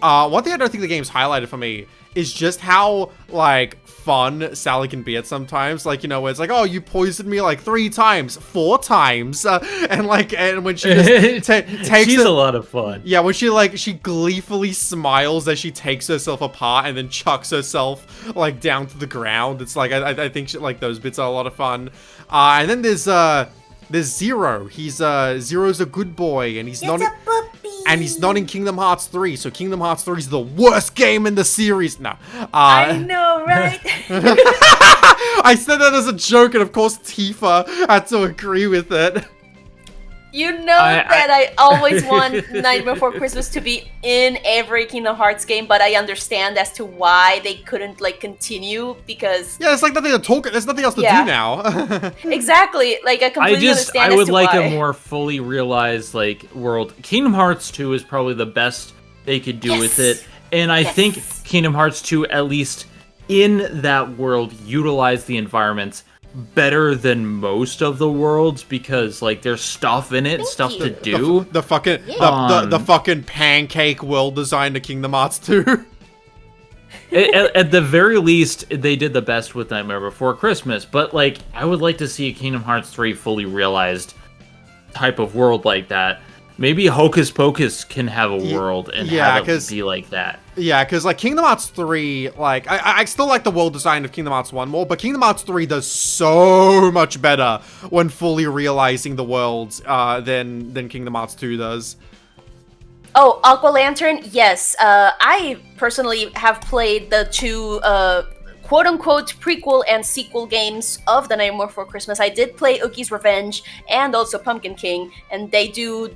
one thing I don't think the game's highlighted for me is just how, like, fun Sally can be at sometimes. Like, you know, where it's like, oh, you poisoned me like 3 times, 4 times, and when she just takes she's a lot of fun. Yeah, when she gleefully smiles as she takes herself apart and then chucks herself like down to the ground. It's like I think like those bits are a lot of fun. And then there's Zero. Zero's a good boy, and he's not. And he's not in Kingdom Hearts 3, so Kingdom Hearts 3 is the worst game in the series. No. I know, right? I said that as a joke, and of course Tifa had to agree with it. You know that I always want Night Before Christmas to be in every Kingdom Hearts game, but I understand as to why they couldn't, like, continue, because... Yeah, it's like nothing to talk... There's nothing else to do now. Exactly. Like, I completely understand I would like why. a more fully realized, like, world. Kingdom Hearts 2 is probably the best they could do with it. And I think Kingdom Hearts 2, at least in that world, utilized the environments better than most of the worlds, because, like, there's stuff in it, to do. The fucking pancake world design to Kingdom Hearts 2. At the very least, they did the best with Nightmare Before Christmas, but, like, I would like to see a Kingdom Hearts 3 fully realized type of world like that. Maybe Hocus Pocus can have a world and have it be like that. Yeah, because, like, Kingdom Hearts 3, like, I still like the world design of Kingdom Hearts 1 more, but Kingdom Hearts 3 does so much better when fully realizing the worlds than Kingdom Hearts 2 does. Oh, Aqua Lantern, yes. I personally have played the 2 quote-unquote prequel and sequel games of The Nightmare Before Christmas. I did play Oogie's Revenge and also Pumpkin King, and they do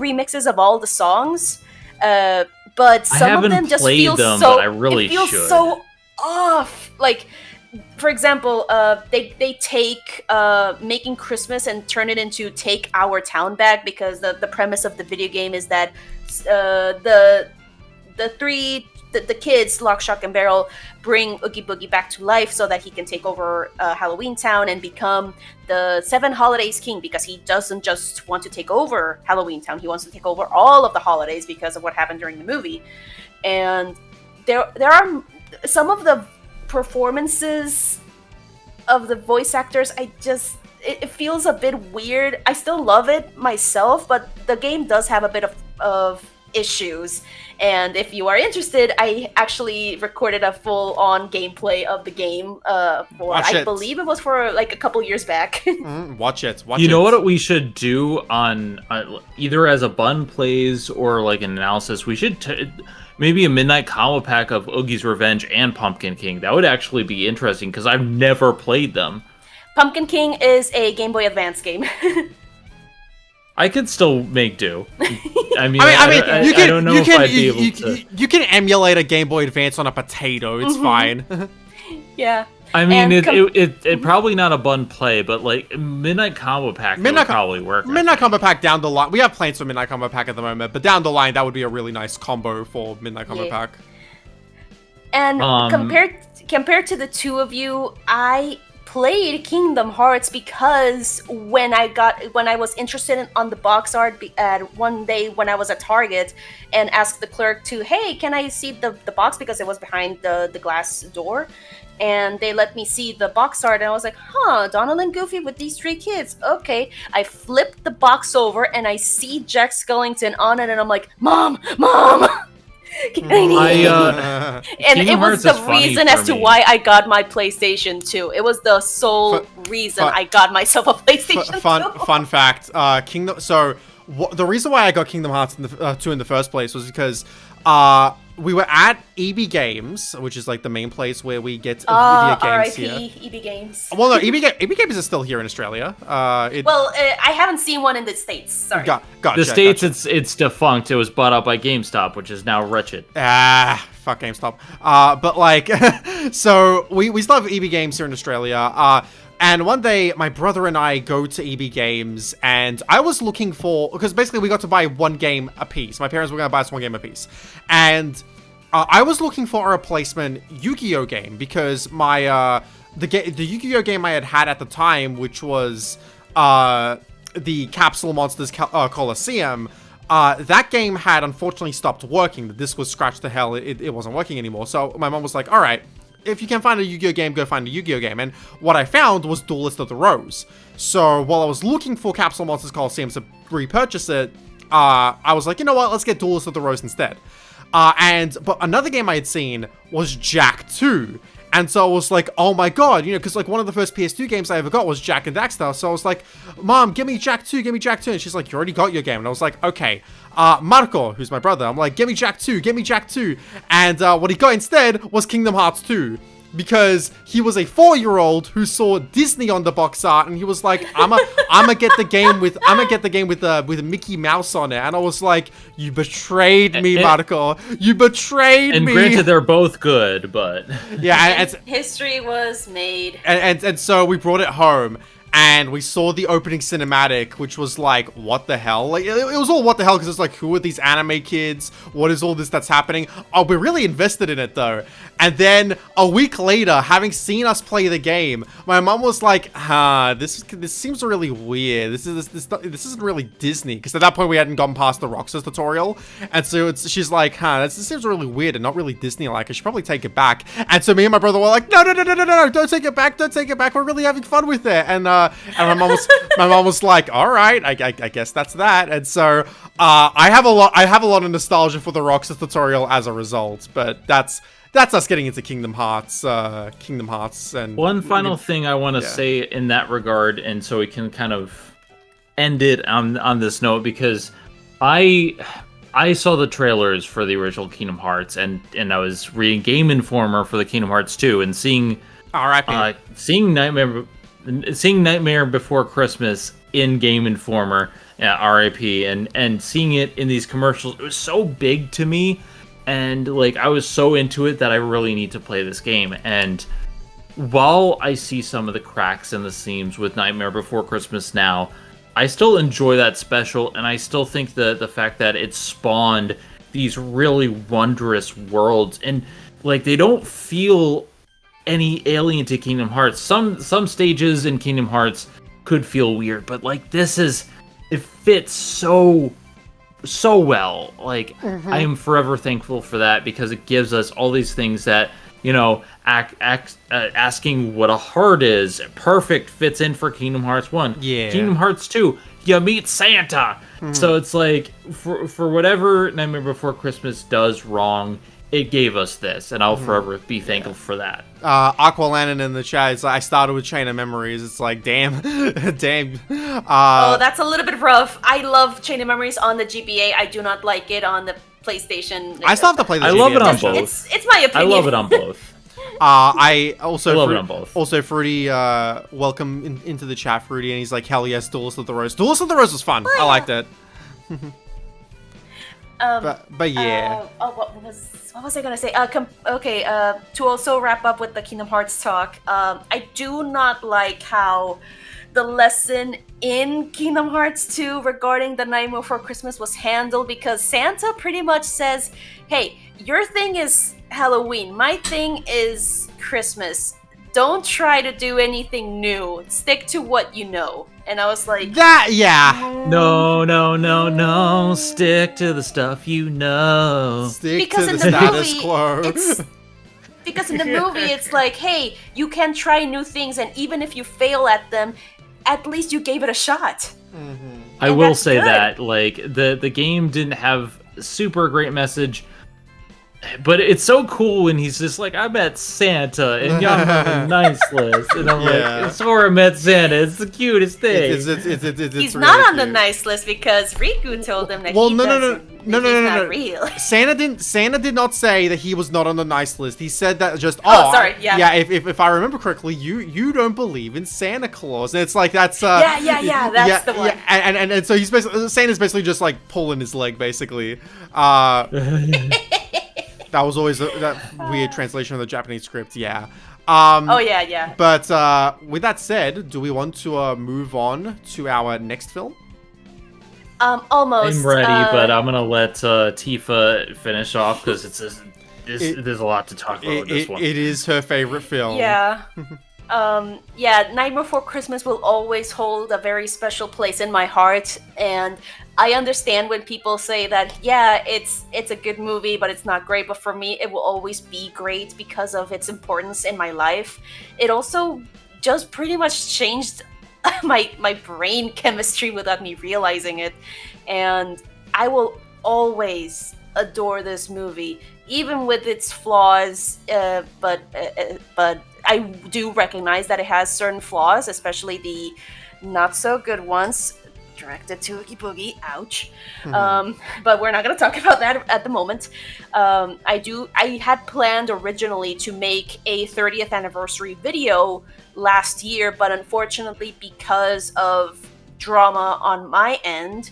remixes of all the songs, but some of them just feel so... but I really it feels should. so off. Like, for example, they take making Christmas and turn it into Take Our Town Back, because the premise of the video game is that the kids, Lock, Shock, and Barrel, bring Oogie Boogie back to life so that he can take over Halloween Town and become the 7 Holidays King, because he doesn't just want to take over Halloween Town, he wants to take over all of the holidays because of what happened during the movie. And there are some of the performances of the voice actors, it feels a bit weird. I still love it myself, but the game does have a bit of issues. And if you are interested, I actually recorded a full-on gameplay of the game I believe it was for like a couple years back. Watch it. You know what we should do on either as a Bun Plays or like an analysis? We should maybe a midnight combo pack of Oogie's Revenge and Pumpkin King. That would actually be interesting because I've never played them. Pumpkin King is a Game Boy Advance game. I could still make do. I mean, I don't know if I'd be able to. You can emulate a Game Boy Advance on a potato. It's fine. Yeah. I mean, it probably not a Bun Play, but like Midnight Combo Pack would probably work. Midnight Combo Pack down the line. We have plans for Midnight Combo Pack at the moment, but down the line, that would be a really nice combo for Midnight Combo Pack. And compared to the two of you, I played Kingdom Hearts because when I was interested on the box art one day when I was at Target and asked the clerk to, hey, can I see the box, because it was behind the glass door, and they let me see the box art, and I was like, Donald and Goofy with these 3 kids, okay. I flipped the box over and I see Jack Skellington on it, and I'm like, Mom! And it was the reason as to why I got my PlayStation 2. It was the sole reason I got myself a PlayStation 2. Fun fact, Kingdom. So the reason why I got Kingdom Hearts 2 in the first place was because we were at EB Games, which is like the main place where we get video games here. EB Games. Well, no, EB Games is still here in Australia. I haven't seen one in the States. Sorry. Gotcha. The States, it's defunct. It was bought up by GameStop, which is now wretched. Fuck GameStop. But like, so we still have EB Games here in Australia. And one day, my brother and I go to EB Games, and I was looking for, because basically we got to buy one game a piece. My parents were going to buy us one game a piece. And I was looking for a replacement Yu-Gi-Oh game, because my the Yu-Gi-Oh game I had at the time, which was the Capsule Monsters Coliseum, that game had unfortunately stopped working. The disc was scratched to hell. It wasn't working anymore. So my mom was like, all right, if you can find a Yu-Gi-Oh game, go find a Yu-Gi-Oh game. And what I found was Duelist of the Rose. So while I was looking for Capsule Monsters Coliseum to repurchase it, I was like, you know what, let's get Duelist of the Rose instead. But another game I had seen was Jak 2. And so I was like, oh my god, because like one of the first PS2 games I ever got was Jak and Daxter. So I was like, Mom, give me Jak 2, give me Jak 2. And she's like, you already got your game. And I was like, okay. Marco, who's my brother, I'm like, give me Jak 2, give me Jak 2. And what he got instead was Kingdom Hearts 2. Because he was a 4-year-old who saw Disney on the box art, and he was like, "I'm gonna get the game with a Mickey Mouse on it." And I was like, "You betrayed me, Marco. You betrayed me." And granted, they're both good, but yeah, history was made. And so we brought it home. And we saw the opening cinematic, which was like, what the hell? Like, it was all what the hell, because it's like, who are these anime kids? What is all this that's happening? Oh, we're really invested in it, though. And then, a week later, having seen us play the game, my mom was like, this seems really weird. This isn't really Disney. Because at that point, we hadn't gone past the Roxas tutorial. And so she's like, this seems really weird and not really Disney-like. I should probably take it back. And so me and my brother were like, no, don't take it back, don't take it back. We're really having fun with it. And my mom was like, all right, I guess that's that. And so I have a lot of nostalgia for the Roxas tutorial as a result, but that's us getting into Kingdom Hearts. And one final thing I want to say in that regard, and so we can kind of end it on this note, because I saw the trailers for the original Kingdom Hearts, and I was reading Game Informer for the Kingdom Hearts 2, and seeing seeing Nightmare Before Christmas in Game Informer, RIP, and seeing it in these commercials, it was so big to me, and like I was so into it that I really need to play this game. And while I see some of the cracks in the seams with Nightmare Before Christmas now, I still enjoy that special, and I still think the fact that it spawned these really wondrous worlds, and like they don't feel any alien to Kingdom Hearts. Some stages in Kingdom Hearts could feel weird, but like it fits so well. Like I am forever thankful for that, because it gives us all these things that, you know, asking what a heart is, perfect fits in for Kingdom Hearts 1. Yeah. Kingdom Hearts 2, you meet Santa. So it's like, for whatever Nightmare Before Christmas does wrong, it gave us this, and I'll forever be thankful for that. Aqualanin in the chat is like, I started with Chain of Memories. It's like, damn. Damn. Oh, that's a little bit rough. I love Chain of Memories on the GBA. I do not like it on the PlayStation. I still have to play the I GBA love it on version. both. It's my I opinion. love it on both. I also I love it on both. Also, Fruity, welcome into the chat, Fruity, and he's like, hell yes, Duelist of the Rose. Duelist of the Rose was fun. I liked it. But yeah. What was I gonna say? To also wrap up with the Kingdom Hearts talk, I do not like how the lesson in Kingdom Hearts 2 regarding the Nightmare Before Christmas was handled, because Santa pretty much says, hey, your thing is Halloween, my thing is Christmas. Don't try to do anything new. Stick to what you know. And I was like... No. Stick to the stuff you know. Stick to the status quo. Because in the movie, it's like, hey, you can try new things, and even if you fail at them, at least you gave it a shot. I will say that, like, the game didn't have super great message, but it's so cool when he's just like, I met Santa, and y'all have a nice list. And I'm like, Sora met Santa. It's the cutest thing. He's not on the nice list because Riku told him that he's not real. Santa did not say that he was not on the nice list. He said that just, if I remember correctly, you don't believe in Santa Claus. And it's like, that's... that's the one. Yeah, and so he's basically, Santa's basically just like pulling his leg, basically. That was always that weird translation of the Japanese script, yeah. But with that said, do we want to move on to our next film? Almost. I'm ready, but I'm gonna let Tifa finish off, because there's a lot to talk about with this one. It is her favorite film. Yeah. Nightmare Before Christmas will always hold a very special place in my heart, and I understand when people say that, it's a good movie, but it's not great, but for me, it will always be great because of its importance in my life. It also just pretty much changed my brain chemistry without me realizing it, and I will always adore this movie, even with its flaws, but I do recognize that it has certain flaws, especially the not so good ones. Directed to Oogie Boogie, ouch. But we're not going to talk about that at the moment. I had planned originally to make a 30th anniversary video last year, but unfortunately, because of drama on my end,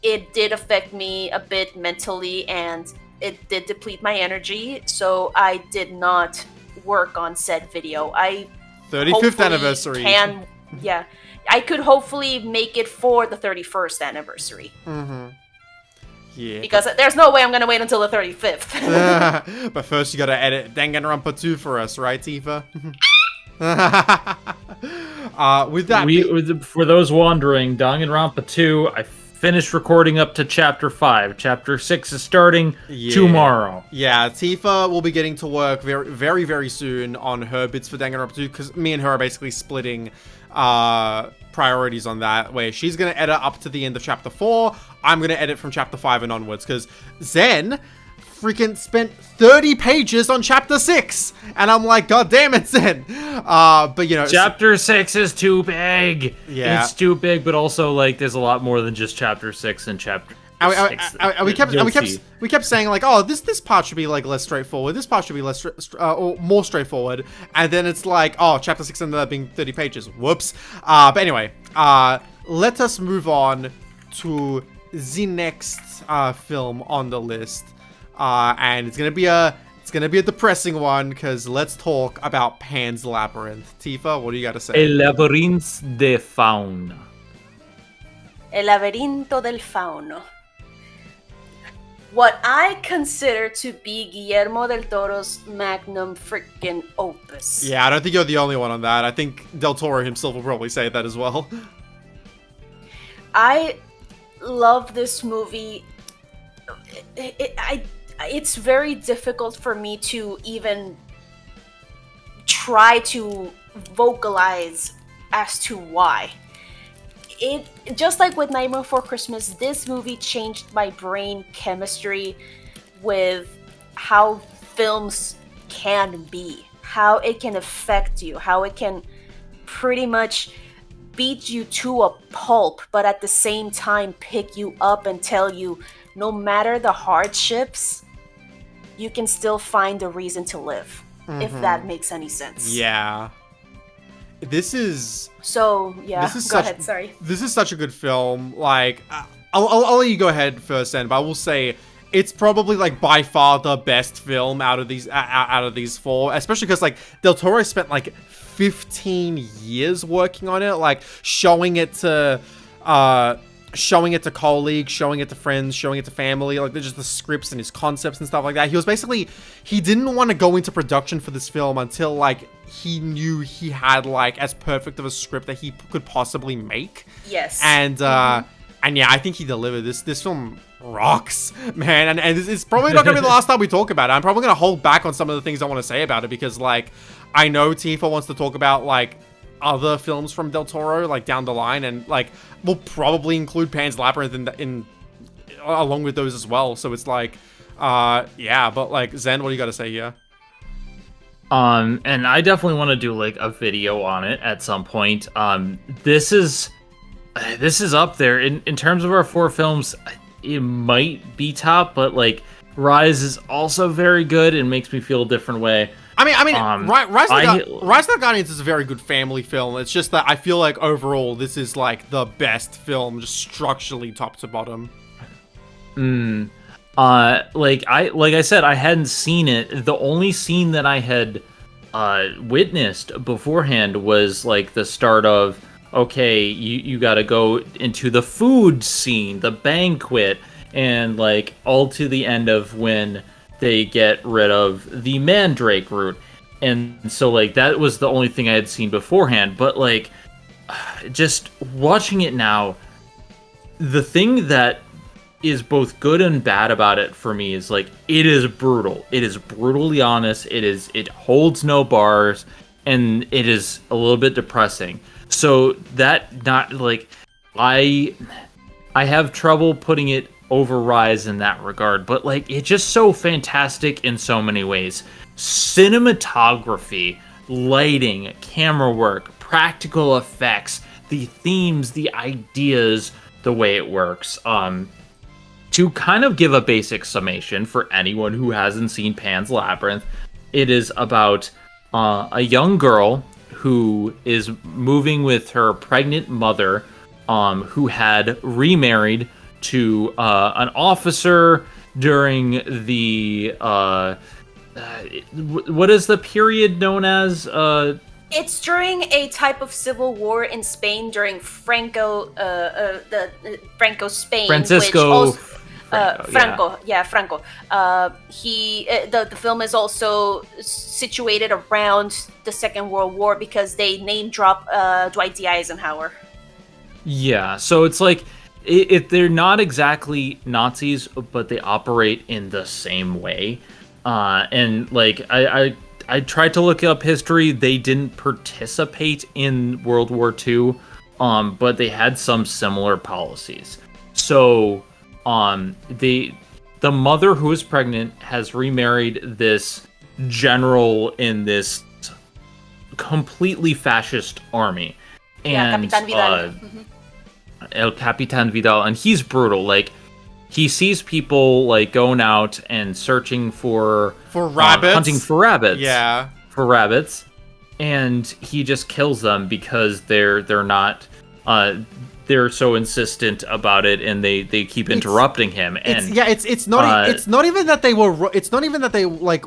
it did affect me a bit mentally, and it did deplete my energy, so I did not work on said video. 35th anniversary. I could hopefully make it for the 31st anniversary. Yeah. Because there's no way I'm going to wait until the 35th. But first you gotta edit Danganronpa 2 for us, right, Tifa? With that... For those wondering, Danganronpa 2, I finished recording up to Chapter 5. Chapter 6 is starting tomorrow. Yeah, Tifa will be getting to work very, very, very soon on her bits for Danganronpa 2, because me and her are basically splitting priorities on that, where she's gonna edit up to the end of Chapter 4, I'm gonna edit from Chapter 5 and onwards, because Zen freaking spent 30 pages on Chapter 6, and I'm like, god damn it, Zen. But you know, Chapter 6 is too big. Yeah, it's too big, but also like there's a lot more than just Chapter 6 and Chapter. We kept saying like, oh, this part should be like less straightforward. This part should be less or more straightforward. And then it's like, oh, Chapter 6 ended up being 30 pages. Whoops. But anyway, let us move on to the next film on the list. And it's gonna be a It's gonna be a depressing one, because let's talk about Pan's Labyrinth. Tifa, what do you got to say? El Labyrinth de Fauna. El laberinto del fauno. What I consider to be Guillermo del Toro's magnum freaking opus. Yeah, I don't think you're the only one on that. I think Del Toro himself will probably say that as well. I love this movie. It's very difficult for me to even try to vocalize as to why. It just like with Nightmare Before Christmas, this movie changed my brain chemistry with how films can be, how it can affect you, how it can pretty much beat you to a pulp, but at the same time pick you up and tell you no matter the hardships, you can still find a reason to live, if that makes any sense. Yeah. This is... So, yeah, go ahead, sorry. This is such a good film. Like, I'll let you go ahead first, then, but I will say it's probably, like, by far the best film out of these four, especially because, like, Del Toro spent, like, 15 years working on it, like, showing it to colleagues, showing it to friends, showing it to family, like just the scripts and his concepts and stuff like that. He didn't want to go into production for this film until like he knew he had like as perfect of a script that he could possibly make. Yes. And yeah, I think he delivered. This film rocks, man. And it's probably not gonna be the last time we talk about it. I'm probably gonna hold back on some of the things I want to say about it because like I know Tifa wants to talk about like other films from Del Toro like down the line, and like we'll probably include Pan's Labyrinth in along with those as well. So it's like yeah, but like Zen, what do you got to say here? And I definitely want to do like a video on it at some point. This is up there in terms of our four films. It might be top, but like Rise is also very good and makes me feel a different way. I mean, Rise of the Guardians is a very good family film. It's just that I feel like overall this is like the best film, just structurally top to bottom. Like I said, I hadn't seen it. The only scene that I had witnessed beforehand was like the start of, okay, you got to go into the food scene, the banquet, and like all to the end of when they get rid of the mandrake root. And so like that was the only thing I had seen beforehand, but like just watching it now, the thing that is both good and bad about it for me is like it is brutal. It is brutally honest. It holds no bars, and it is a little bit depressing. So that not like I have trouble putting it over Rise in that regard, but like it's just so fantastic in so many ways. Cinematography, lighting, camera work, practical effects, the themes, the ideas, the way it works. To kind of give a basic summation for anyone who hasn't seen Pan's Labyrinth, it is about a young girl who is moving with her pregnant mother, who had remarried to an officer during the what is the period known as? It's during a type of civil war in Spain during Franco Spain. Francisco. Franco. The film is also situated around the Second World War because they name drop Dwight D. Eisenhower. Yeah, so it's like if they're not exactly Nazis, but they operate in the same way. And like I tried to look up history. They didn't participate in World War II, but they had some similar policies. So the mother who is pregnant has remarried this general in this completely fascist army. And Capitan Vidal. El Capitan Vidal, and he's brutal. Like he sees people like going out and searching for rabbits, hunting for rabbits. Yeah, for rabbits, and he just kills them because they're not. They're so insistent about it, and they keep interrupting him. And it's not even that they were. It's not even that they like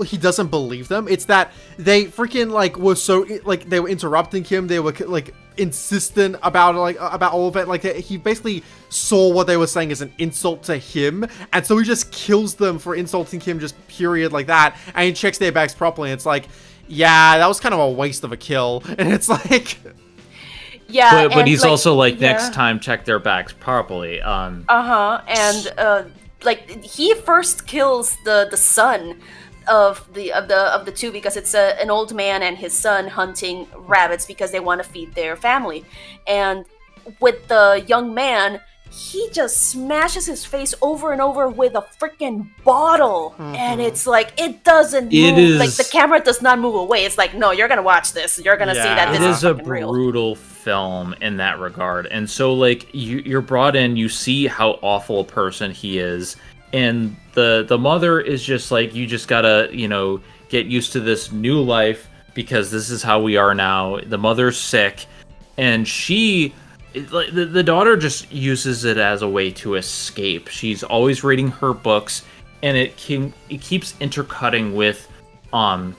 he doesn't believe them. It's that they freaking like were so like they were interrupting him. They were like insistent about about all of it. Like he basically saw what they were saying as an insult to him, and so he just kills them for insulting him, just period, like that. And he checks their bags properly. And it's like, yeah, that was kind of a waste of a kill. And it's like, yeah, but he's like, also like, yeah. next time check their bags properly. And like he first kills the son of the two, because it's an old man and his son hunting rabbits because they want to feed their family. And with the young man, he just smashes his face over and over with a freaking bottle. And it's like, it doesn't move. Like, the camera does not move away. It's like, no, you're gonna watch this. You're gonna see that this is fucking real. It is a brutal film in that regard. And so, like, you're brought in, you see how awful a person he is. And the mother is just like, you just gotta, you know, get used to this new life because this is how we are now. The mother's sick, and the daughter just uses it as a way to escape. She's always reading her books, and it keeps intercutting with the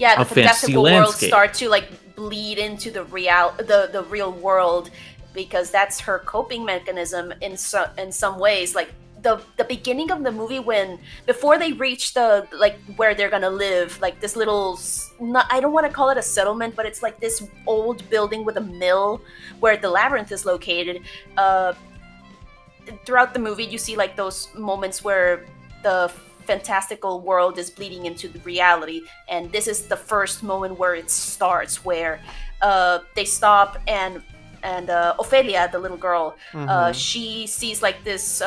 a fantasy world landscape. Start to like bleed into the real world, because that's her coping mechanism in some ways. Like the beginning of the movie, before they reach the like where they're gonna live, like this little, I don't want to call it a settlement, but it's like this old building with a mill where the Labyrinth is located. Throughout the movie, you see like those moments where the fantastical world is bleeding into the reality, and this is the first moment where it starts, where they stop, and Ophelia, the little girl, she sees like this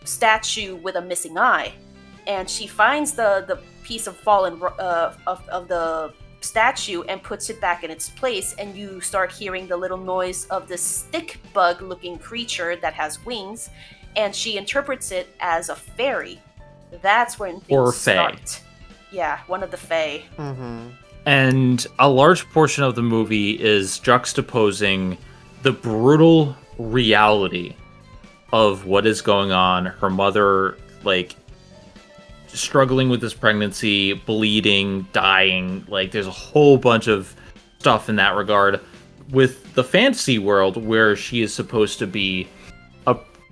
statue with a missing eye, and she finds the piece of fallen of the statue and puts it back in its place, and you start hearing the little noise of this stick bug looking creature that has wings, and she interprets it as a fairy. That's when things start. Yeah, one of the fae. And a large portion of the movie is juxtaposing the brutal reality of what is going on. Her mother, like, struggling with this pregnancy, bleeding, dying. Like, there's a whole bunch of stuff in that regard. With the fantasy world, where she is supposed to be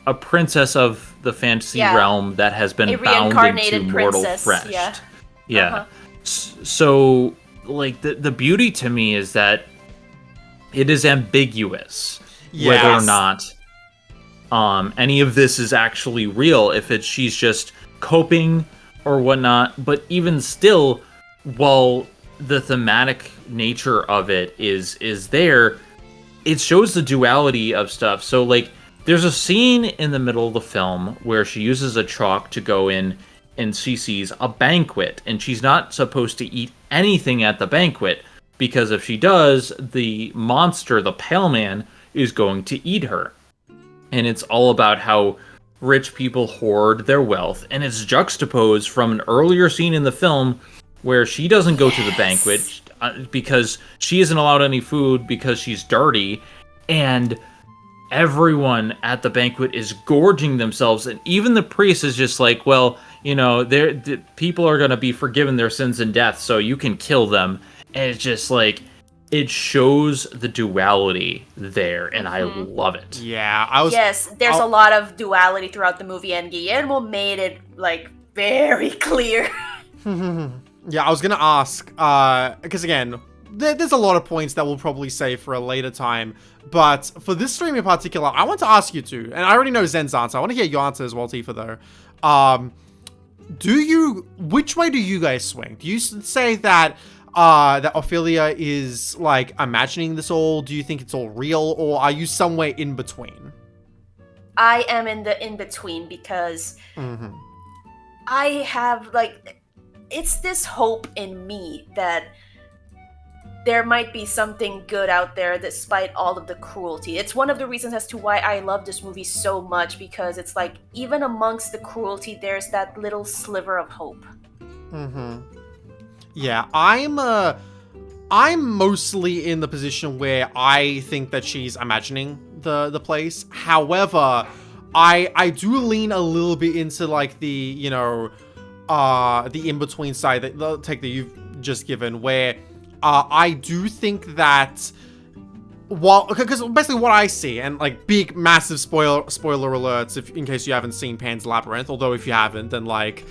a princess of the fantasy realm that has been bound into mortal flesh. So, like, the beauty to me is that it is ambiguous whether or not any of this is actually real, if she's just coping or whatnot. But even still, while the thematic nature of it is there, it shows the duality of stuff. So, like, there's a scene in the middle of the film where she uses a chalk to go in, and she sees a banquet, and she's not supposed to eat anything at the banquet, because if she does, the monster, the Pale Man, is going to eat her. And it's all about how rich people hoard their wealth, and it's juxtaposed from an earlier scene in the film where she doesn't go to the banquet because she isn't allowed any food because she's dirty, and everyone at the banquet is gorging themselves, and even the priest is just like, well, you know, the people are going to be forgiven their sins and death, so you can kill them. And it's just like, it shows the duality there, and I love it. Yeah, Yes, there's a lot of duality throughout the movie, and Guillermo made it, like, very clear. Yeah, I was gonna ask, because again, there's a lot of points that we'll probably save for a later time, but for this stream in particular, I want to ask you two, and I already know Zen's answer. I want to hear your answer as well, Tifa, though. Which way do you guys swing? Do you say that Ophelia is, like, imagining this all? Do you think it's all real, or are you somewhere in between? I am in the in-between, because I have, like, it's this hope in me that there might be something good out there despite all of the cruelty. It's one of the reasons as to why I love this movie so much, because it's like, even amongst the cruelty, there's that little sliver of hope. Yeah, I'm mostly in the position where I think that she's imagining the place. However, I do lean a little bit into, like, the, you know, the in-between side, the take that you've just given, where I do think that because basically what I see, and like big massive spoiler alerts if in case you haven't seen Pan's Labyrinth, although if you haven't, then like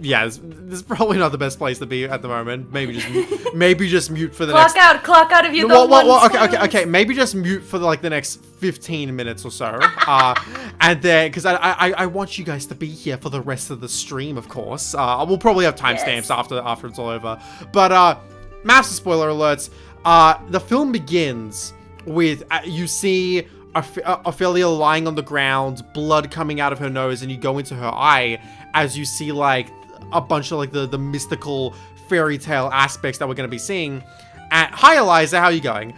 yeah, this is probably not the best place to be at the moment. Maybe just mute for the clock out if you don't want okay, maybe just mute for like the next 15 minutes or so, and then because I want you guys to be here for the rest of the stream, of course. We'll probably have timestamps after it's all over, but massive spoiler alerts. The film begins with you see Ophelia lying on the ground, blood coming out of her nose, and you go into her eye as you see like a bunch of like the mystical fairy tale aspects that we're going to be seeing. Hi Eliza, how are you going?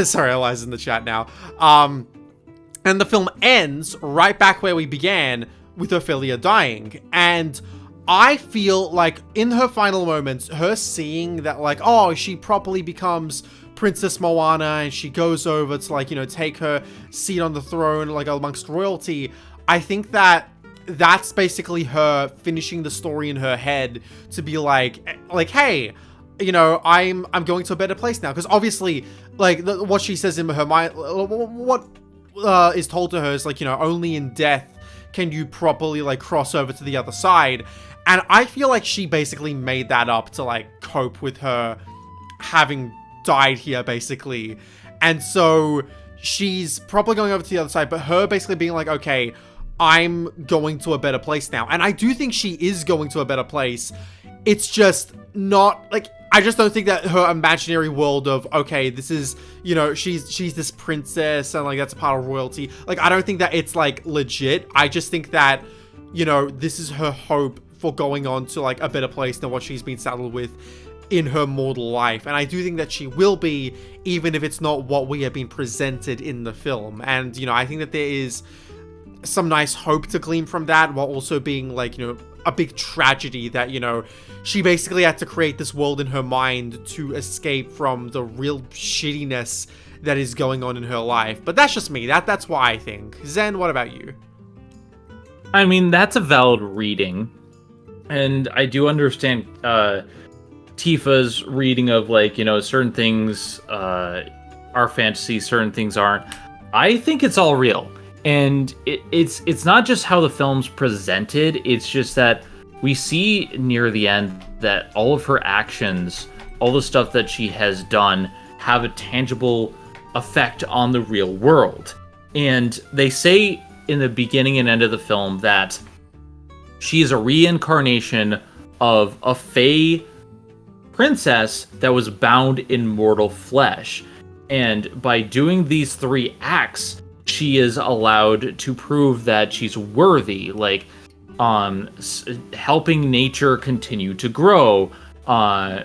Sorry, Eliza's in the chat now. And the film ends right back where we began, with Ophelia dying. And I feel like in her final moments, her seeing that like, oh, she properly becomes Princess Moana and she goes over to like, you know, take her seat on the throne like amongst royalty. I think that that's basically her finishing the story in her head to be like, hey, you know, I'm going to a better place now. Because obviously, like, what she says in her mind, what is told to her is like, you know, only in death can you properly like cross over to the other side. And I feel like she basically made that up to like cope with her having died here basically. And so she's probably going over to the other side, but her basically being like, okay, I'm going to a better place now. And I do think she is going to a better place. It's just not like, I just don't think that her imaginary world of, okay, this is, you know, she's this princess and like that's a part of royalty. Like, I don't think that it's like legit. I just think that, you know, this is her hope for going on to like a better place than what she's been saddled with in her mortal life. And I do think that she will be, even if it's not what we have been presented in the film. And, you know, I think that there is some nice hope to glean from that, while also being like, you know, a big tragedy that, you know, she basically had to create this world in her mind to escape from the real shittiness that is going on in her life. But that's just me. That's why I think. Zen, what about you? I mean, that's a valid reading. And I do understand Tifa's reading of like, you know, certain things are fantasy, certain things aren't. I think it's all real. And it's not just how the film's presented, it's just that we see near the end that all of her actions, all the stuff that she has done, have a tangible effect on the real world. And they say in the beginning and end of the film that she is a reincarnation of a Fae princess that was bound in mortal flesh. And by doing these 3 acts, she is allowed to prove that she's worthy, like helping nature continue to grow,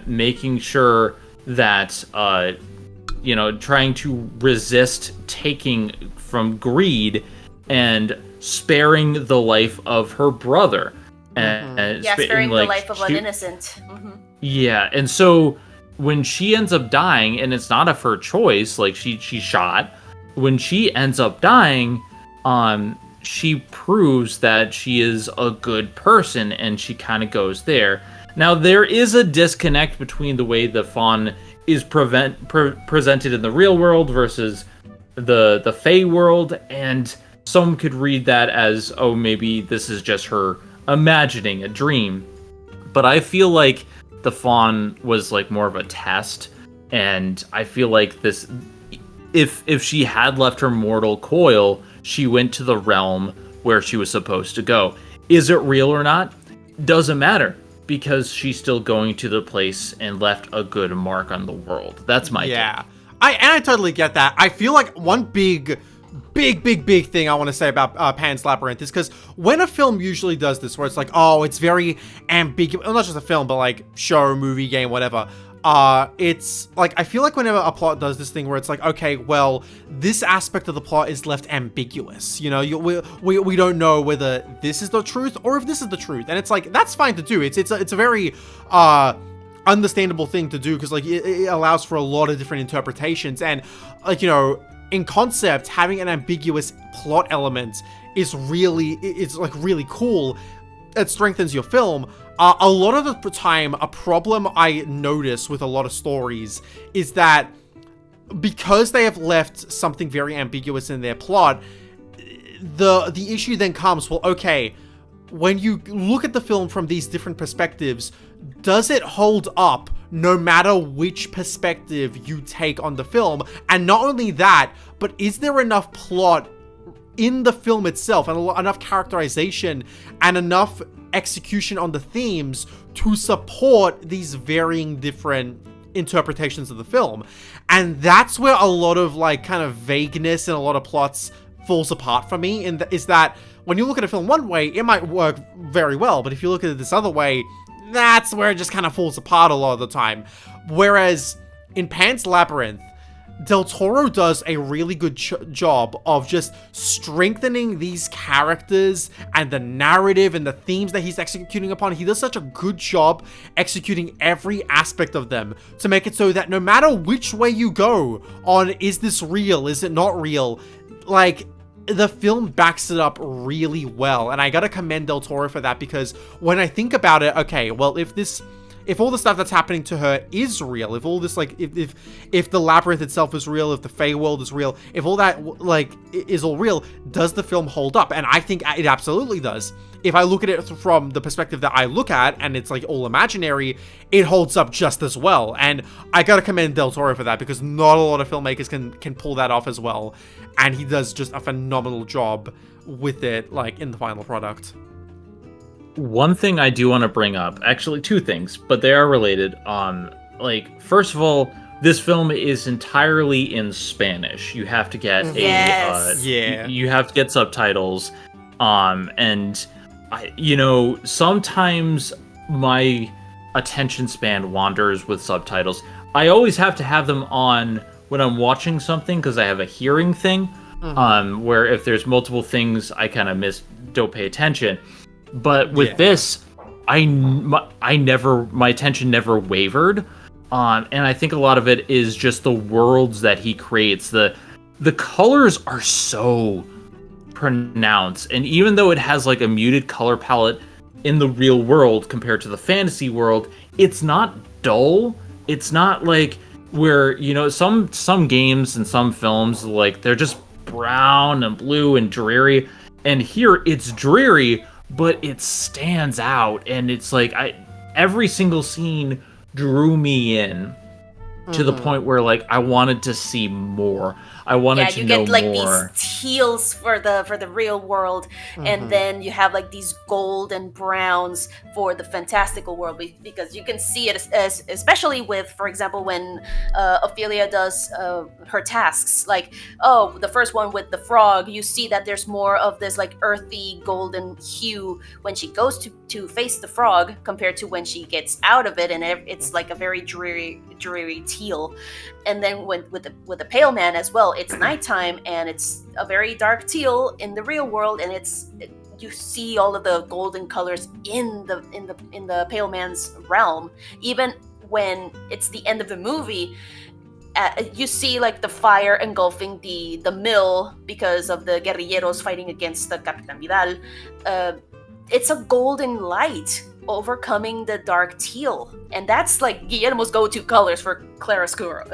making sure that you know, trying to resist taking from greed, and sparing the life of her brother. And sparing the life of an innocent. Yeah, and so when she ends up dying, and it's not of her choice, like she's shot. When she ends up dying, she proves that she is a good person, and she kind of goes there. Now, there is a disconnect between the way the Fawn is presented in the real world versus the Fae world, and some could read that as, oh, maybe this is just her imagining a dream. But I feel like the Fawn was like more of a test, and I feel like this, if she had left her mortal coil, she went to the realm where she was supposed to go. Is it real or not? Doesn't matter, because she's still going to the place and left a good mark on the world. That's my take. I totally get that. I feel like one big thing I want to say about Pan's Labyrinth is because when a film usually does this, where it's like, oh, it's very ambiguous, well, not just a film, but like show, movie, game, whatever. It's like, I feel like whenever a plot does this thing where it's like, okay, well, this aspect of the plot is left ambiguous. You know, we don't know whether this is the truth or if this is the truth, and it's like, that's fine to do. It's a very understandable thing to do, because like it allows for a lot of different interpretations, and like, you know, in concept, having an ambiguous plot element is really, it's like really cool, it strengthens your film. A lot of the time, a problem I notice with a lot of stories is that because they have left something very ambiguous in their plot, the issue then comes, well, okay, when you look at the film from these different perspectives, does it hold up no matter which perspective you take on the film? And not only that, but is there enough plot in the film itself, and enough characterization and enough execution on the themes to support these varying different interpretations of the film? And that's where a lot of like kind of vagueness and a lot of plots falls apart for me, is that when you look at a film one way, it might work very well, but if you look at it this other way, that's where it just kind of falls apart a lot of the time. Whereas in Pan's Labyrinth, Del Toro does a really good job of just strengthening these characters and the narrative and the themes that he's executing upon. He does such a good job executing every aspect of them to make it so that no matter which way you go on, is this real, is it not real, like, the film backs it up really well. And I gotta commend Del Toro for that, because when I think about it, okay, well, if all the stuff that's happening to her is real, if all this, like, if the labyrinth itself is real, if the Feywild is real, if all that, like, is all real, does the film hold up? And I think it absolutely does. If I look at it from the perspective that I look at, and it's, like, all imaginary, it holds up just as well. And I gotta commend Del Toro for that, because not a lot of filmmakers can pull that off as well. And he does just a phenomenal job with it, like, in the final product. One thing I do want to bring up, actually two things, but they are related. Like, first of all, this film is entirely in Spanish. You have to get you have to get subtitles. And sometimes my attention span wanders with subtitles. I always have to have them on when I'm watching something because I have a hearing thing, where if there's multiple things I kind of don't pay attention. But with this, my attention never wavered, and I think a lot of it is just the worlds that he creates. The colors are so pronounced, and even though it has like a muted color palette in the real world compared to the fantasy world, it's not dull. It's not like where some games and some films, like, they're just brown and blue and dreary, and here it's dreary, but it stands out, and it's like every single scene drew me in to the point where, like, I wanted to see more. I wanted to know more. Yeah, you get like these teals for the real world, and then you have like these gold and browns for the fantastical world, because you can see it as especially with, for example, when Ophelia does her tasks. Like, the first one with the frog, you see that there's more of this like earthy golden hue when she goes to face the frog compared to when she gets out of it, and it's like a very dreary teal. And then with the pale man as well, it's nighttime and it's a very dark teal in the real world, and you see all of the golden colors in the pale man's realm. Even when it's the end of the movie, you see like the fire engulfing the mill because of the guerrilleros fighting against the Capitan Vidal. It's a golden light overcoming the dark teal, and that's like Guillermo's go-to colors for chiaroscuro.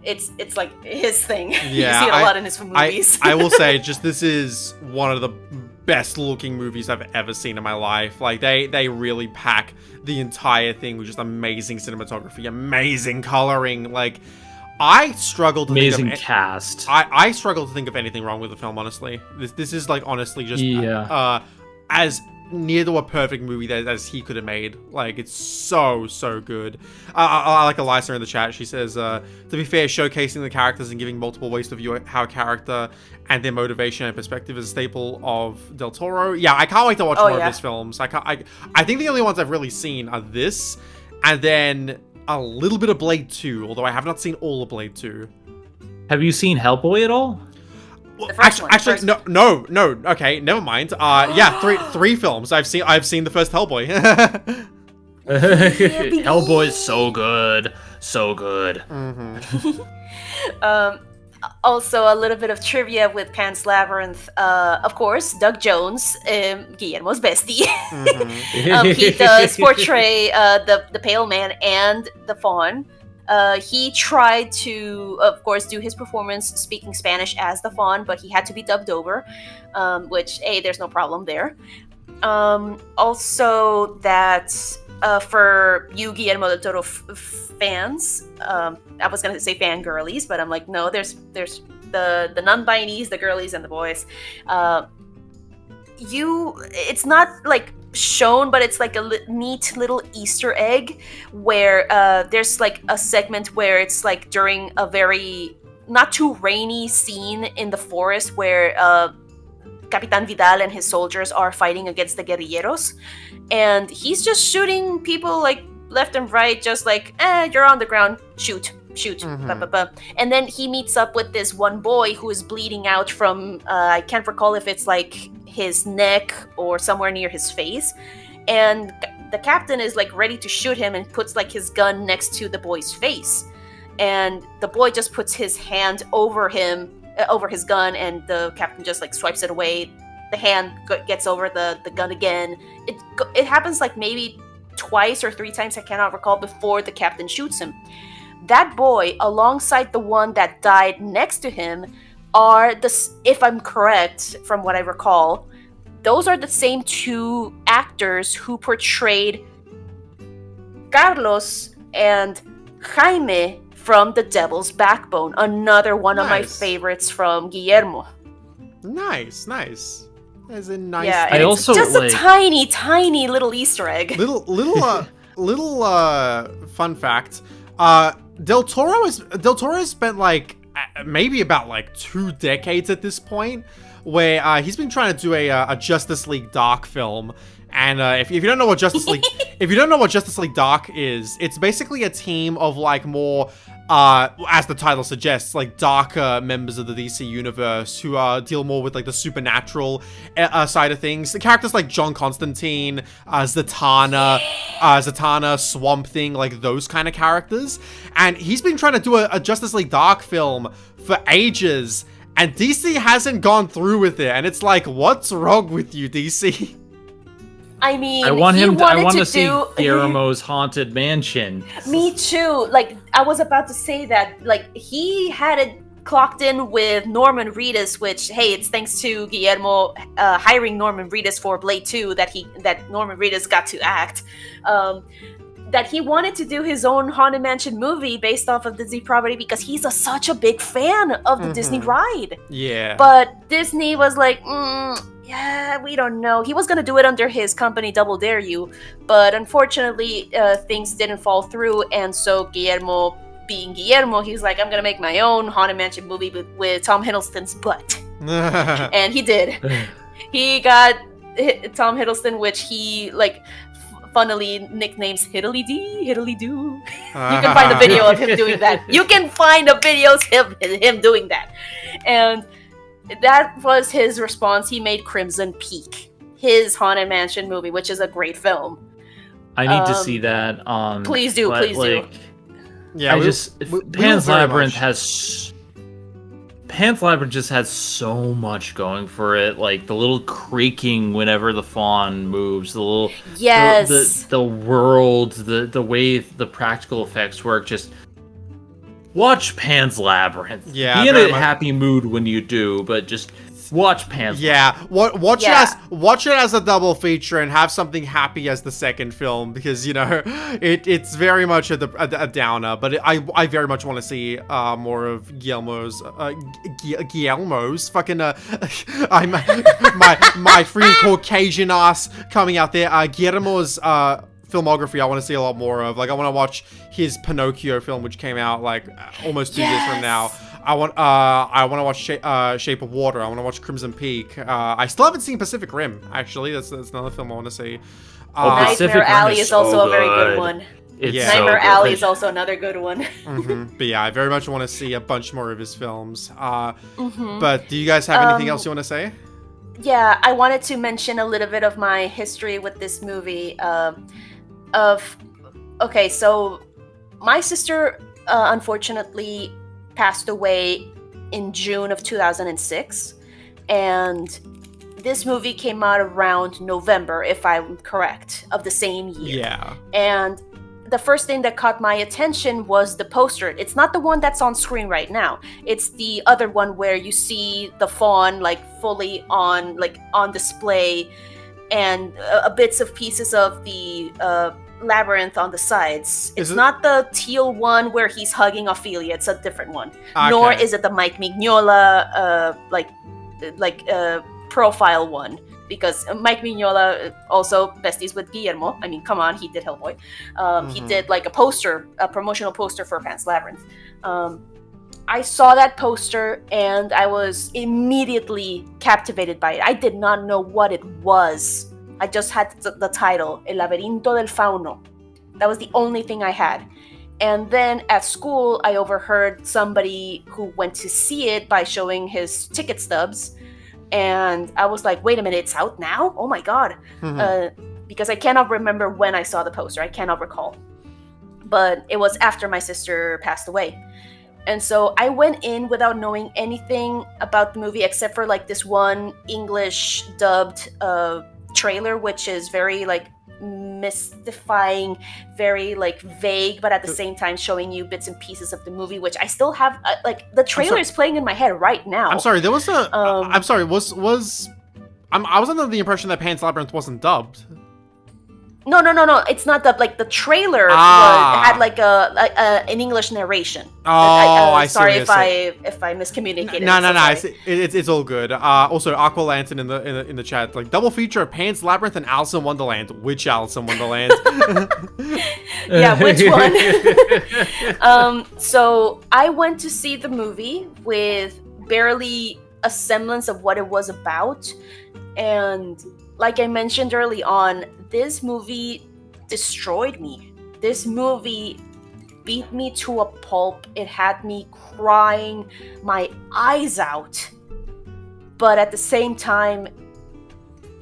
It's like his thing. Yeah, you see it a lot in his movies. I will say, just this is one of the best looking movies I've ever seen in my life. Like, they really pack the entire thing with just amazing cinematography, amazing coloring. Like, I struggle to amazing cast. I struggle to think of anything wrong with the film, honestly. This is like, honestly, just as near to a perfect movie as he could have made. Like, it's so good. I like Elisa in the chat. She says, to be fair, showcasing the characters and giving multiple ways to view how a character and their motivation and perspective is a staple of Del Toro. Yeah, I can't wait to watch more of his films. I think the only ones I've really seen are this, and then a little bit of Blade 2, although I have not seen all of Blade 2. Have you seen Hellboy at all? Well, actually, no. Okay, never mind. Three films. I've seen the first Hellboy. Hellboy is so good. Also, a little bit of trivia with Pan's Labyrinth. Of course, Doug Jones, Guillermo's bestie. He does portray the Pale Man and the Fawn. He tried to, of course, do his performance speaking Spanish as the Fawn, but he had to be dubbed over, which, there's no problem there. Also, that for you Guillermo del Toro fans, I was gonna say fangirlies, but I'm like, no, there's the non-binies, the girlies, and the boys. It's not like shown, but it's like a neat little Easter egg where there's like a segment where it's like during a very not too rainy scene in the forest where Capitan Vidal and his soldiers are fighting against the guerrilleros, and he's just shooting people like left and right, just like, you're on the ground, shoot. And then he meets up with this one boy who is bleeding out from, I can't recall if it's like his neck or somewhere near his face, and the captain is like ready to shoot him and puts like his gun next to the boy's face, and the boy just puts his hand over his gun, and the captain just like swipes it away. The hand gets over the gun again. It happens like maybe twice or three times, I cannot recall, before the captain shoots him. That boy, alongside the one that died next to him, are if I'm correct from what I recall, those are the same two actors who portrayed Carlos and Jaime from The Devil's Backbone, another one of my favorites from Guillermo. Nice. As in nice. Yeah, I also just a tiny little Easter egg. Little fun fact. Del Toro has spent like maybe about like 2 decades at this point, where he's been trying to do a Justice League Dark film. And if you don't know what Justice League Dark is, it's basically a team of like more, as the title suggests, like darker members of the DC universe who deal more with like the supernatural side of things. The characters like John Constantine, Zatanna, Swamp Thing, like those kind of characters. And he's been trying to do a Justice League Dark film for ages, and DC hasn't gone through with it. And it's like, what's wrong with you, DC? I mean, I want to see Guillermo's Haunted Mansion. Me too. Like, I was about to say that. Like, he had it clocked in with Norman Reedus, which, hey, it's thanks to Guillermo hiring Norman Reedus for Blade 2 that Norman Reedus got to act. That he wanted to do his own Haunted Mansion movie based off of Disney property because he's such a big fan of the Disney ride. Yeah. But Disney was like, yeah, we don't know. He was going to do it under his company, Double Dare You, but unfortunately, things didn't fall through, and so Guillermo, being Guillermo, he's like, I'm going to make my own Haunted Mansion movie with Tom Hiddleston's butt. And he did. He got Tom Hiddleston, which he, like, funnily nicknames Hiddly-Dee, Hiddly-Doo. You can find a video of him doing that. You can find a video of him doing that. And that was his response. He made Crimson Peak, his Haunted Mansion movie, which is a great film. I need to see that. Please do. Yeah, Pan's Labyrinth just has so much going for it. Like the little creaking whenever the fawn moves, the little the world, the way the practical effects work. Just watch Pan's Labyrinth. Yeah, be in a happy mood when you do, but just watch Pan's Labyrinth. Watch it as a double feature and have something happy as the second film, because it's very much a downer. But I very much want to see more of Guillermo's fucking I'm my free Caucasian ass coming out there. Guillermo's filmography I want to see a lot more of. Like, I want to watch his Pinocchio film, which came out like almost 2 years from now. I want to watch Shape of Water. I want to watch Crimson Peak. I still haven't seen Pacific Rim, actually. That's another film I want to see. Nightmare Alley is also a very good one. Nightmare Alley is also another good one. But yeah, I very much want to see a bunch more of his films. But do you guys have anything else you want to say? Yeah, I wanted to mention a little bit of my history with this movie. So my sister unfortunately passed away in June of 2006, and this movie came out around November, if I'm correct, of the same year. Yeah. And the first thing that caught my attention was the poster. It's not the one that's on screen right now. It's the other one where you see the fawn like fully on display, and bits of pieces of the labyrinth on the sides. It's not the teal one where he's hugging Ophelia. It's a different one. Okay. Nor is it the Mike Mignola profile one, because Mike Mignola also besties with Guillermo. I mean, come on, he did Hellboy. He did like a promotional poster for Pan's Labyrinth. I saw that poster and I was immediately captivated by it. I did not know what it was. I just had the title, El Laberinto del Fauno. That was the only thing I had. And then at school, I overheard somebody who went to see it by showing his ticket stubs. And I was like, wait a minute, it's out now? Oh my God. Because I cannot remember when I saw the poster. I cannot recall. But it was after my sister passed away. And so I went in without knowing anything about the movie except for like this one English dubbed trailer, which is very like mystifying, very like vague, but at the same time showing you bits and pieces of the movie, which I still have like the trailer is playing in my head right now. I'm sorry, there was a I'm sorry, I was under the impression that Pan's Labyrinth wasn't dubbed. No. It's not dubbed. Like the trailer had like an English narration. I see. Sorry if I miscommunicated. No. It's all good. Also, Aqua Lantern in the chat, like double feature of Pan's Labyrinth and Alice in Wonderland. Which Alice in Wonderland? Yeah, which one? So I went to see the movie with barely a semblance of what it was about, and like I mentioned early on, this movie destroyed me. This movie beat me to a pulp. It had me crying my eyes out. But at the same time,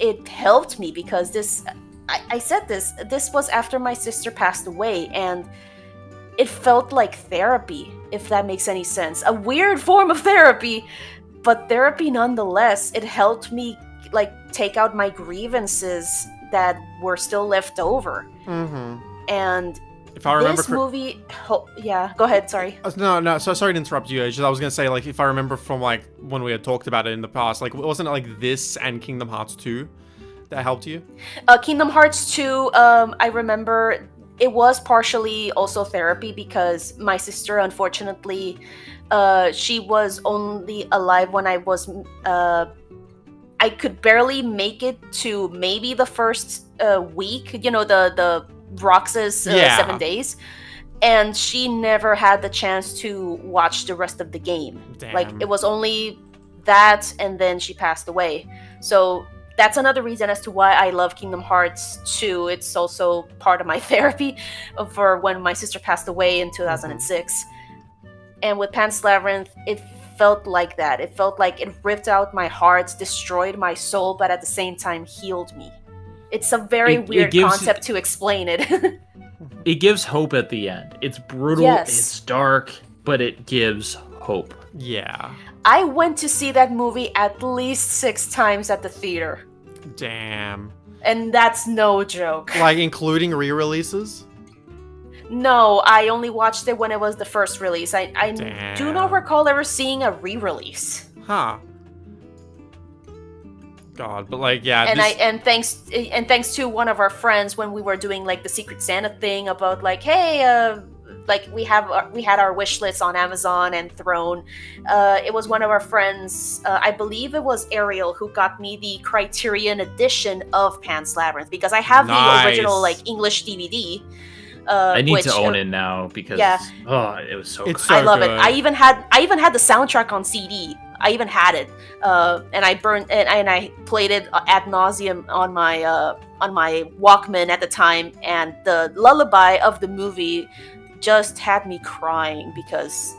it helped me because I said this was after my sister passed away, and it felt like therapy, if that makes any sense. A weird form of therapy, but therapy nonetheless. It helped me like take out my grievances that were still left over. And if I remember this movie, yeah, go ahead. Sorry. No. So sorry to interrupt you. I was gonna say, like, if I remember from like when we had talked about it in the past, like, wasn't it like this and Kingdom Hearts 2 that helped you? Kingdom Hearts 2. I remember it was partially also therapy because my sister, unfortunately, she was only alive when I was. I could barely make it to maybe the first week, you know, the Roxas 7 days. And she never had the chance to watch the rest of the game. Damn. Like, it was only that, and then she passed away. So that's another reason as to why I love Kingdom Hearts 2. It's also part of my therapy for when my sister passed away in 2006. And with Pan's Labyrinth, it felt like that. It felt like it ripped out my heart, destroyed my soul, but at the same time healed me. It's a very weird concept to explain it. It gives hope at the end. It's brutal, it's dark, but it gives hope. Yeah. I went to see that movie at least 6 times at the theater. Damn. And that's no joke. Like, including re-releases? No, I only watched it when it was the first release. I do not recall ever seeing a re-release. Huh. God, but like, yeah. And thanks to one of our friends when we were doing like the Secret Santa thing about like, hey, like we had our wish list on Amazon and Throne. It was one of our friends, I believe it was Ariel, who got me the Criterion edition of Pan's Labyrinth because I have the original like English DVD. I need to own it now because it was so good. I love it. I even had the soundtrack on CD. I even had it, and I burned and I played it ad nauseum on my Walkman at the time. And the lullaby of the movie just had me crying because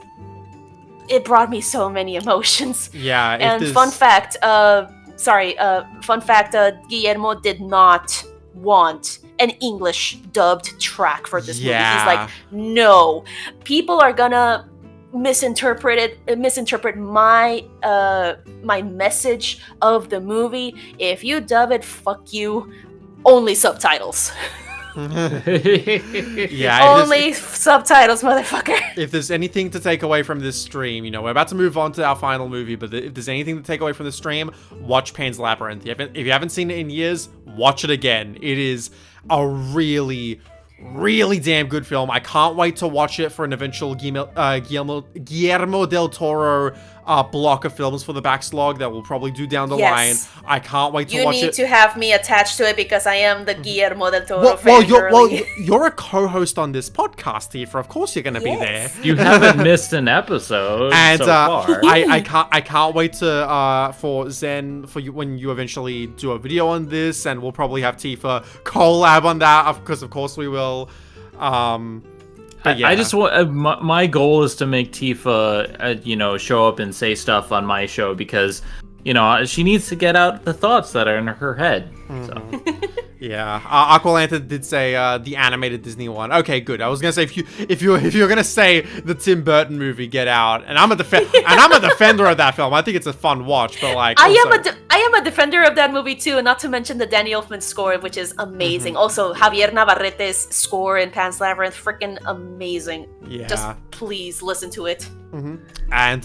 it brought me so many emotions. Yeah. And fun fact, Guillermo did not want an English dubbed track for this movie. He's like, no, people are gonna misinterpret my my message of the movie. If you dub it, fuck you. Only subtitles. Yeah. Only subtitles, motherfucker. If there's anything to take away from this stream, you know, we're about to move on to our final movie, but if there's anything to take away from the stream, watch Pan's Labyrinth. If you haven't seen it in years, watch it again. It is a really, really damn good film. I can't wait to watch it for an eventual Guillermo del Toro block of films for the Backslog that we'll probably do down the line. I can't wait to watch it. You need to have me attached to it because I am the Guillermo del Toro fan. You're a co-host on this podcast, Tifa. Of course you're going to be there. You haven't missed an episode and, so far. I can't wait to for Zen for you when you eventually do a video on this, and we'll probably have Tifa collab on that because of course we will. Yeah. I just want my goal is to make Tifa, show up and say stuff on my show because, she needs to get out the thoughts that are in her head. So. Yeah, Aqualanta did say the animated Disney one. Okay, good. I was gonna say if you're gonna say the Tim Burton movie, Get Out, and I'm a defender of that film. I think it's a fun watch, but like I am a defender of that movie too, and not to mention the Danny Elfman score, which is amazing. Also, Javier Navarrete's score in Pan's Labyrinth, freaking amazing. Yeah. Just please listen to it. And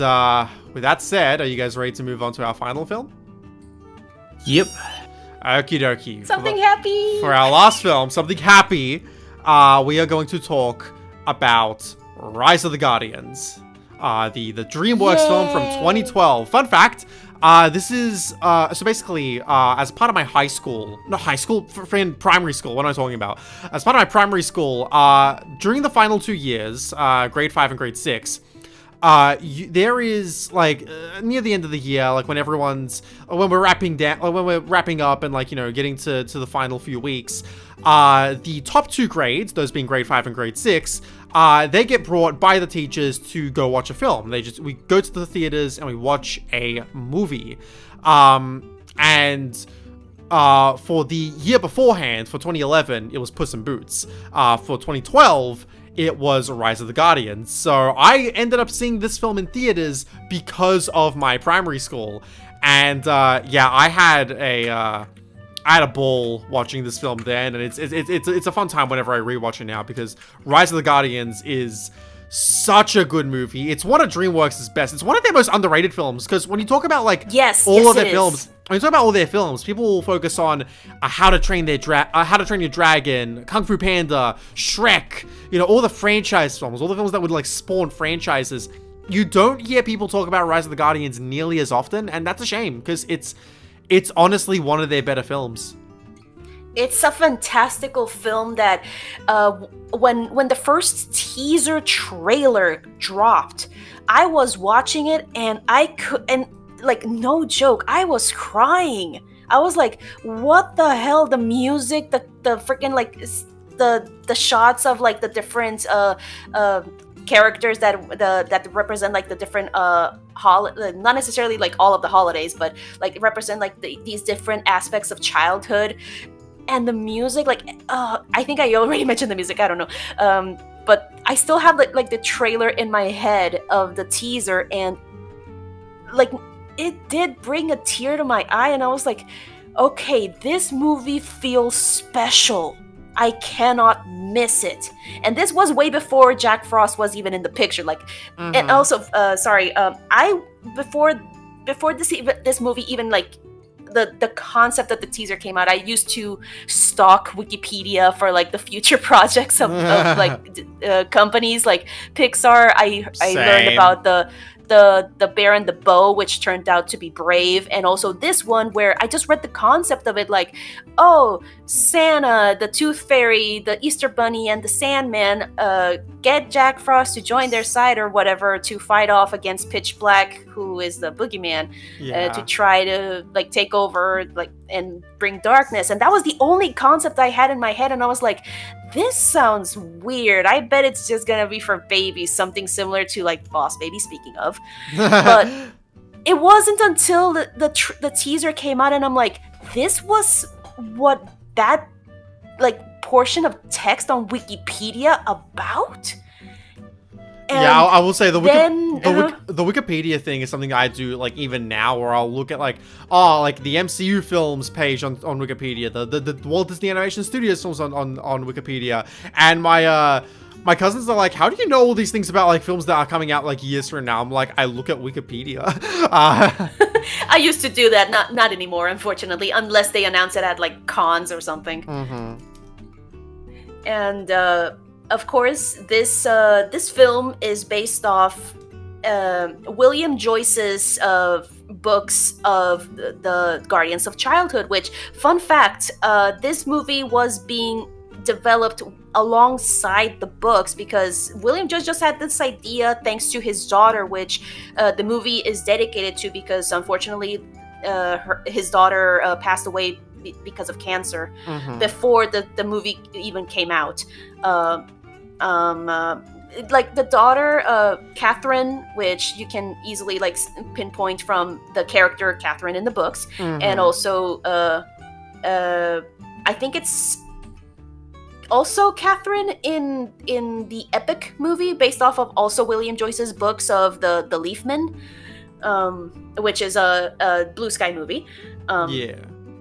with that said, are you guys ready to move on to our final film? Yep. Okie dokie. Something happy. For our last film, something happy, we are going to talk about Rise of the Guardians, the DreamWorks film from 2012. Fun fact, this is, so basically, as part of my primary school, what am I talking about? As part of my primary school, during the final 2 years, grade 5 and grade 6, there is like near the end of the year, like when we're wrapping up and like, getting to the final few weeks, the top 2 grades, those being grade 5 and grade 6, they get brought by the teachers to go watch a film. We go to the theaters and we watch a movie. And for the year beforehand, for 2011, it was Puss in Boots. For 2012, it was Rise of the Guardians. So I ended up seeing this film in theaters because of my primary school. And yeah, I had a ball watching this film then, and it's a fun time whenever I rewatch it now because Rise of the Guardians is such a good movie. It's one of DreamWorks' best. It's one of their most underrated films because when you talk about like all of their films, when you talk about all their films, people will focus on How to Train Your Dragon, Kung Fu Panda, Shrek, all the franchise films, all the films that would like spawn franchises. You don't hear people talk about Rise of the Guardians nearly as often, and that's a shame because it's honestly one of their better films. It's a fantastical film that when the first teaser trailer dropped, I was watching it and like no joke, I was crying. I was like, what the hell? The music, the freaking like the shots of like the different characters that represent like the different not necessarily like all of the holidays, but like represent like these different aspects of childhood. And the music, like I think I already mentioned the music, I don't know, but I still have like the trailer in my head of the teaser, and like it did bring a tear to my eye, and I was like, okay, this movie feels special. I cannot miss it. And this was way before Jack Frost was even in the picture. Like, and also, I before this movie even like the concept of the teaser came out, I used to stalk Wikipedia for like the future projects of like companies like Pixar. I learned about the Bear and the Bow, which turned out to be Brave, and also this one where I just read the concept of it, like, oh, Santa, the Tooth Fairy, the Easter Bunny, and the Sandman get Jack Frost to join their side or whatever to fight off against Pitch Black, who is the boogeyman, to try to like take over like and bring darkness. And that was the only concept I had in my head, and I was like, this sounds weird. I bet it's just gonna be for babies, something similar to like Boss Baby, speaking of. But it wasn't until the teaser came out, and I'm like, this was what that like portion of text on Wikipedia about? Yeah, I will say the then, the Wikipedia thing is something I do like even now, where I'll look at like the MCU films page on Wikipedia, the Walt Disney Animation Studios films on Wikipedia, and my cousins are like, how do you know all these things about like films that are coming out like years from now? I'm like, I look at Wikipedia. I used to do that, not anymore, unfortunately, unless they announce it at like cons or something. Mm-hmm. And of course, this film is based off William Joyce's books of the Guardians of Childhood. Which, fun fact, this movie was being developed alongside the books because William Joyce just had this idea thanks to his daughter, which the movie is dedicated to, because unfortunately his daughter passed away because of cancer before the movie even came out. Like the daughter, Catherine, which you can easily like pinpoint from the character Catherine in the books, and also I think it's also Catherine in the Epic movie, based off of also William Joyce's books of the Leafman, which is a Blue Sky movie. Yeah.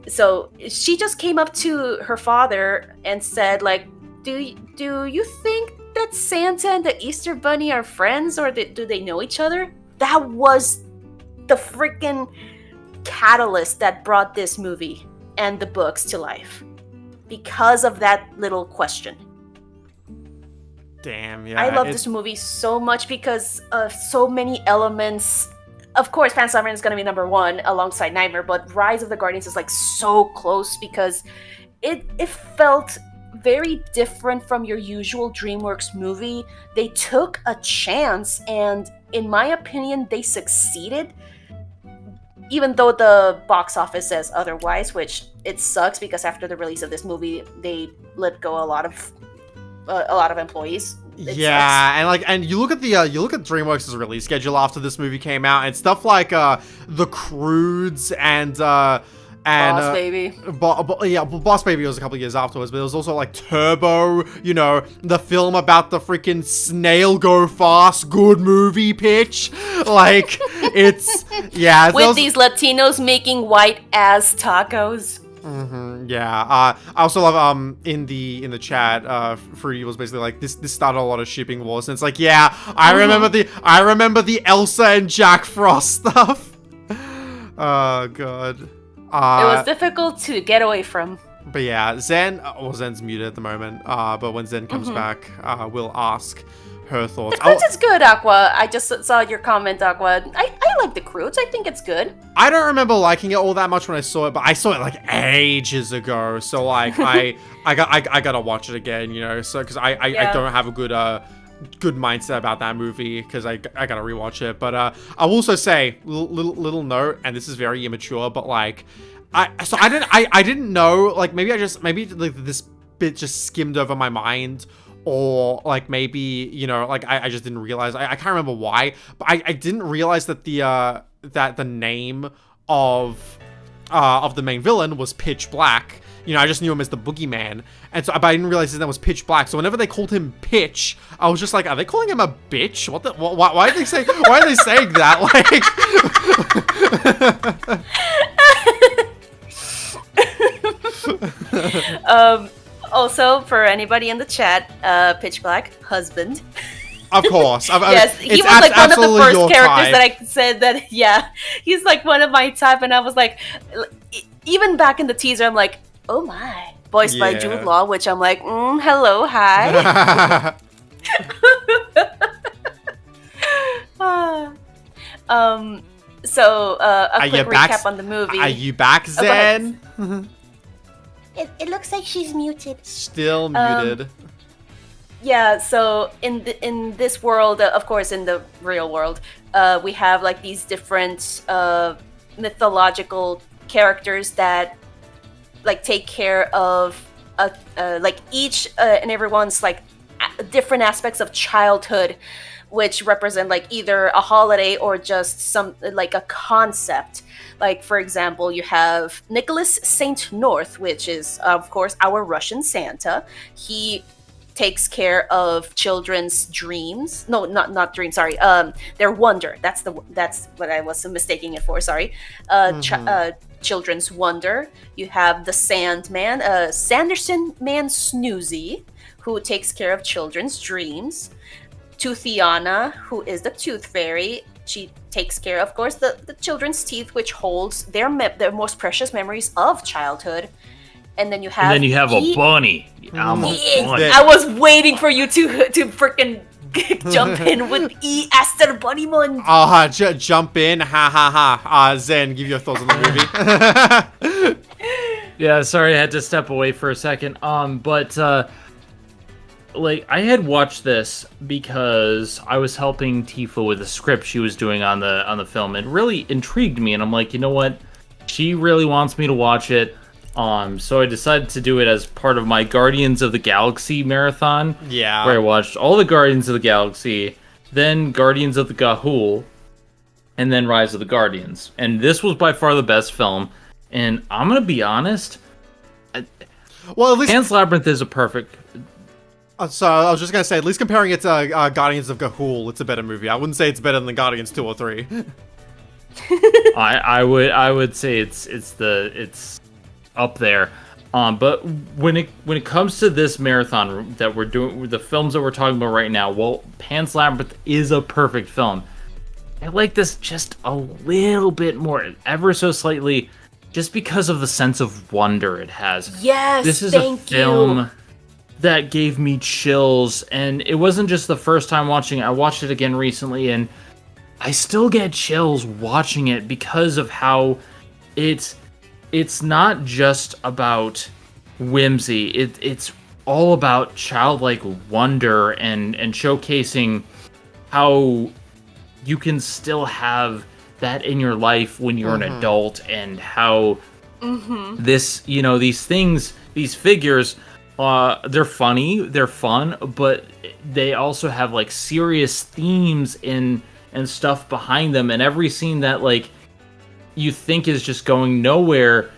So she just came up to her father and said, like, do you think that Santa and the Easter Bunny are friends, or do they know each other? That was the freaking catalyst that brought this movie and the books to life. Because of that little question. Damn, yeah. I love this movie so much because of so many elements. Of course, Pan's Labyrinth is going to be number one alongside Nightmare, but Rise of the Guardians is like so close because it felt very different from your usual DreamWorks movie. They took a chance, and in my opinion, they succeeded. Even though the box office says otherwise, which it sucks because after the release of this movie, they let go a lot of employees. It sucks. and you look at DreamWorks' release schedule after this movie came out, and stuff like The Croods and Boss Baby. Boss Baby was a couple of years afterwards, but there was also like Turbo, you know, the film about the freaking snail go fast, good movie pitch. Like, it's, yeah. With these Latinos making white ass tacos. Yeah. I also love in the chat, Fruity was basically like, this started a lot of shipping wars, and it's like, yeah, I remember the Elsa and Jack Frost stuff. Oh god. It was difficult to get away from. But yeah, Zen's muted at the moment. But when Zen comes back, we'll ask her thoughts. The Croods is good, Aqua. I just saw your comment, Aqua. I like the Croods. I think it's good. I don't remember liking it all that much when I saw it, but I saw it like ages ago. So like I gotta watch it again, you know. So because I don't have a good mindset about that movie because I gotta rewatch it. But I will also say little note, and this is very immature, but like I didn't know, like maybe like this bit just skimmed over my mind, or like maybe, you know, like I just didn't realize. I can't remember why, but I didn't realize that the name of the main villain was Pitch Black. You know, I just knew him as the Boogeyman, and so, but I didn't realize his name was Pitch Black. So whenever they called him Pitch, I was just like, "Are they calling him a bitch? What the? Why are they saying? Why are they saying that?" Like, also for anybody in the chat, Pitch Black husband. Of course. Yes, he was like one of the first characters that I said that. Yeah, he's like one of my type, and I was like, even back in the teaser, I'm like, oh my, voiced by Jude Law, which I'm like, hello, hi. So a quick recap on the movie. Are you back, Zen? It looks like she's muted. Still muted. Yeah, so in this world, of course, in the real world, we have like these different mythological characters that like take care of like each and everyone's like different aspects of childhood, which represent like either a holiday or just some like a concept. Like, for example, you have Nicholas Saint North, which is of course our Russian Santa. He takes care of children's dreams. No, not dreams. Sorry, their wonder. That's what I was mistaking it for. Sorry, children's wonder. You have the Sandman, Sanderson Man Snoozy, who takes care of children's dreams. Toothiana, who is the Tooth Fairy. She takes care, of course, the children's teeth, which holds their most precious memories of childhood. And then you have a bunny. I'm a bunny. I was waiting for you to freaking jump in with Aster Bunnymon. Jump in, ha ha ha. Zen, give your thoughts on the movie. Yeah, sorry, I had to step away for a second. Like, I had watched this because I was helping Tifa with a script she was doing on the film. It really intrigued me, and I'm like, you know what? She really wants me to watch it. So I decided to do it as part of my Guardians of the Galaxy marathon. Yeah. Where I watched all the Guardians of the Galaxy, then Guardians of the Gahul, and then Rise of the Guardians. And this was by far the best film. And I'm gonna be honest. Well, at least Pan's Labyrinth is a perfect. So I was just gonna say, at least comparing it to Guardians of Gahul, it's a better movie. I wouldn't say it's better than Guardians 2 or 3. I would say it's up there. But when it comes to this marathon that we're doing, the films that we're talking about right now, well, Pan's Labyrinth is a perfect film. I like this just a little bit more, ever so slightly, just because of the sense of wonder it has. Yes, this is a film that gave me chills, and it wasn't just the first time watching it. I watched it again recently, and I still get chills watching it because of how it's not just about whimsy. It's all about childlike wonder and showcasing how you can still have that in your life when you're an adult, and how these figures, they're funny, they're fun, but they also have like serious themes and stuff behind them, and every scene that like you think is just going nowhere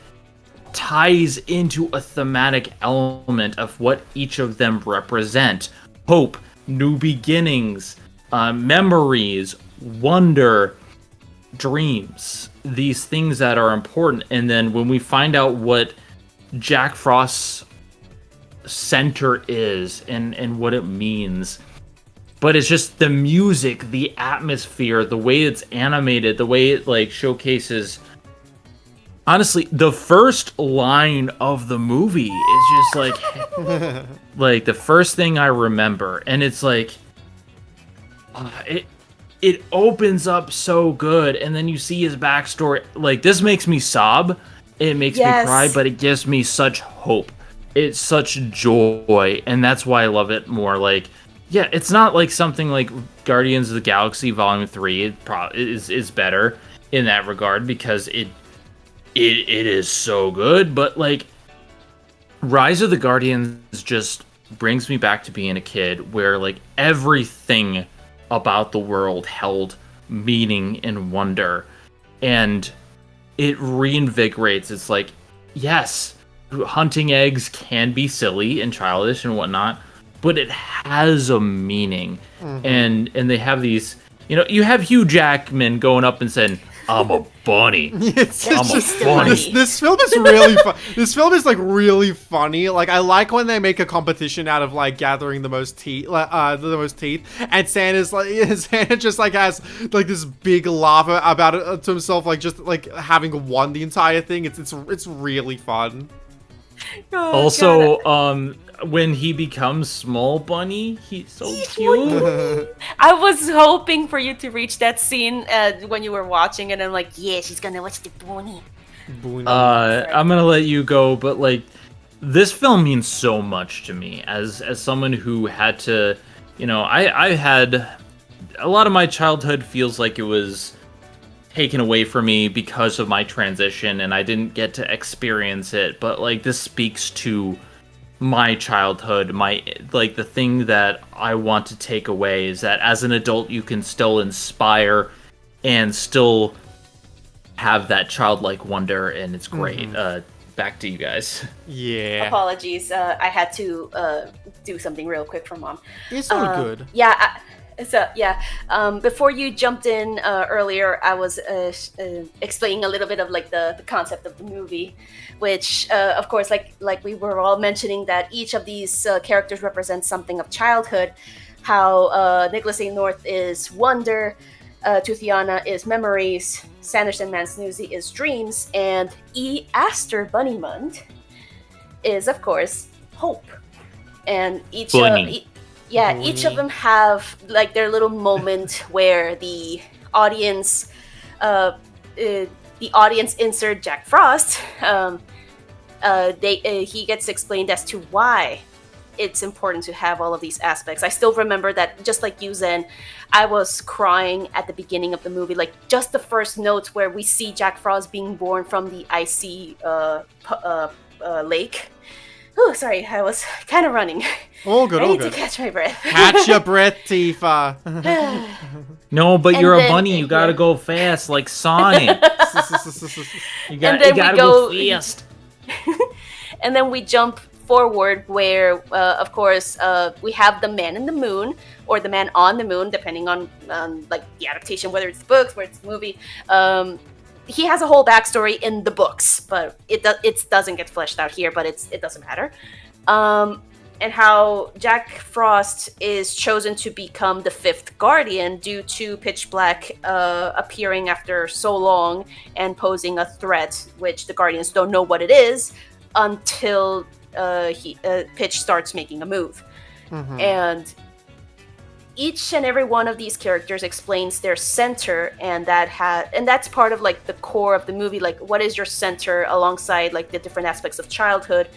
ties into a thematic element of what each of them represent: hope, new beginnings, memories, wonder, dreams, these things that are important. And then when we find out what Jack Frost's center is and what it means, but it's just the music, the atmosphere, the way it's animated, the way it like showcases. Honestly, the first line of the movie is just like like the first thing I remember, and it's like it opens up so good, and then you see his backstory. Like, this makes me sob, it makes me cry, but it gives me such hope. It's such joy, and that's why I love it more. Like, yeah, it's not like something like Guardians of the Galaxy Volume 3 is better in that regard, because it is so good, but like Rise of the Guardians just brings me back to being a kid, where like everything about the world held meaning and wonder, and it reinvigorates. It's like, yes, hunting eggs can be silly and childish and whatnot, but it has a meaning. And they have these, you have Hugh Jackman going up and saying, "I'm a bunny." I'm a bunny. This film is really fun. This film is like really funny. Like, I like when they make a competition out of like gathering the most teeth, and Santa just like has like this big laugh about it to himself, like just like having won the entire thing. It's really fun. Oh, also, when he becomes Small Bunny, he's so cute. I was hoping for you to reach that scene when you were watching it. I'm like, yeah, she's gonna watch the bunny. I'm gonna let you go, but like, this film means so much to me as someone who had to, I had a lot of my childhood feels like it was taken away from me because of my transition, and I didn't get to experience it. But like, this speaks to my childhood. The thing that I want to take away is that as an adult you can still inspire and still have that childlike wonder, and it's great. Back to you guys. Yeah. Apologies, I had to do something real quick for Mom. It's all good. Yeah. Before you jumped in earlier, I was explaining a little bit of like the concept of the movie, which of course, like we were all mentioning, that each of these characters represents something of childhood. How Nicholas A. North is wonder, Tuthiana is memories, Sanderson Mansnoozy is dreams, and E. Aster Bunnymund is, of course, hope. And each of them have like their little moment where the audience insert Jack Frost. He gets explained as to why it's important to have all of these aspects. I still remember that, just like you, Zen, I was crying at the beginning of the movie, like just the first notes where we see Jack Frost being born from the icy lake. Oh, sorry, I was kind of running. All good, I all need good. to catch my breath. Catch your breath, Tifa. No, but And you're then- a bunny. You gotta go fast, like Sonic. You then gotta go we fast. And then we jump forward where, of course, we have the Man in the Moon, or the Man on the Moon, depending on like the adaptation, whether it's the books, whether it's the movie. He has a whole backstory in the books, but it doesn't get fleshed out here, but it doesn't matter. And how Jack Frost is chosen to become the fifth Guardian due to Pitch Black appearing after so long and posing a threat, which the Guardians don't know what it is until Pitch starts making a move. Mhm. And each and every one of these characters explains their center, and that's part of like the core of the movie. Like, what is your center, alongside like the different aspects of childhood.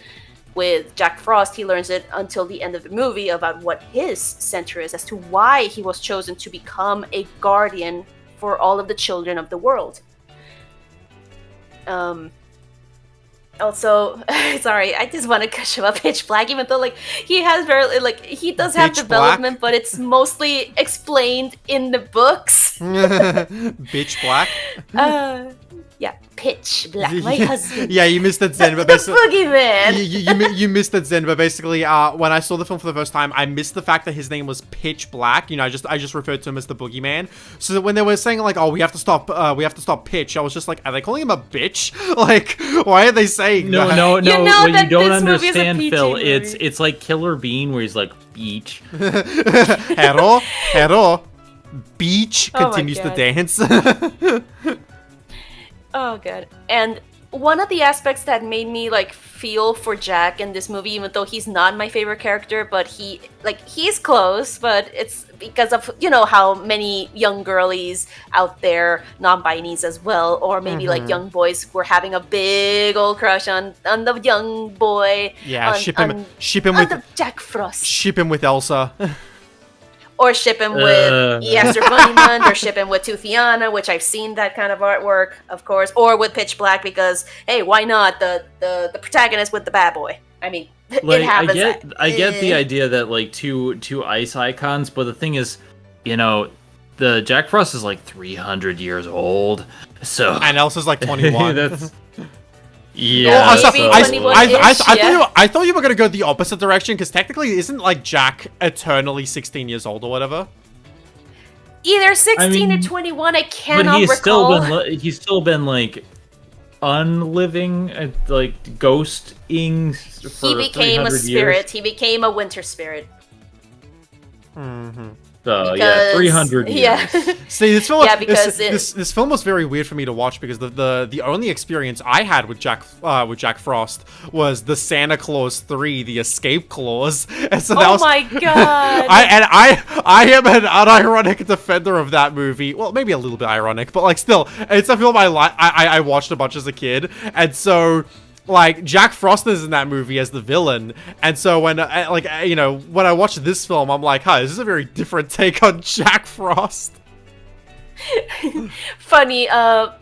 With Jack Frost, he learns it until the end of the movie about what his center is, as to why he was chosen to become a guardian for all of the children of the world. Also, sorry, I just want to gush about Pitch Black, even though like he has he does have Pitch development, but it's mostly explained in the books. Bitch Black. Yeah, Pitch Black, my husband. Yeah, you missed that, Zen, but The basically... boogeyman. You missed that, Zen, but basically, when I saw the film for the first time, I missed the fact that his name was Pitch Black. You know, I just referred to him as the boogeyman. So that when they were saying like, "Oh, we have to stop Pitch," I was just like, "Are they calling him a bitch? Like, why are they saying No, that?" no. You know What that you don't this movie is a understand, PG Phil, movie. it's like Killer Bean, where he's like beach. Hero, Beach Oh my continues to God. dance. Oh, good. And one of the aspects that made me like feel for Jack in this movie, even though he's not my favorite character, but he's close, but it's because of, you know, how many young girlies out there, non-binies as well, or maybe like young boys were having a big old crush on the young boy. Yeah, ship him on with the Jack Frost. ship him with Elsa. Or ship him with Esther Bunnymund, or ship him with Tuthiana, which I've seen that kind of artwork, of course, or with Pitch Black, because hey, why not the protagonist with the bad boy? I mean, Like, it happens. I get the idea that like two ice icons, but the thing is, you know, the Jack Frost is like 300 years old, so And Elsa's like 21. that's Oh, yeah. Maybe so- 21-ish, yeah. I thought you were gonna go the opposite direction, because technically, isn't like Jack eternally 16 years old or whatever? Either 16 or mean, 21, I but cannot he's recall. he's still been like unliving, like ghosting. He became a 300 spirit. Years. He became a winter spirit. Mm-hmm. So yeah, 300 years. Yeah. See, this film, Yeah, because this film was very weird for me to watch, because the only experience I had with Jack Frost was the Santa Claus 3, the Escape Clause, and so that Oh was. my god. I am an unironic defender of that movie. Well, maybe a little bit ironic, but like still, it's a film I watched a bunch as a kid, and so. Like, Jack Frost is in that movie as the villain, and so when, you know, when I watched this film, I'm like, this is a very different take on Jack Frost. Funny,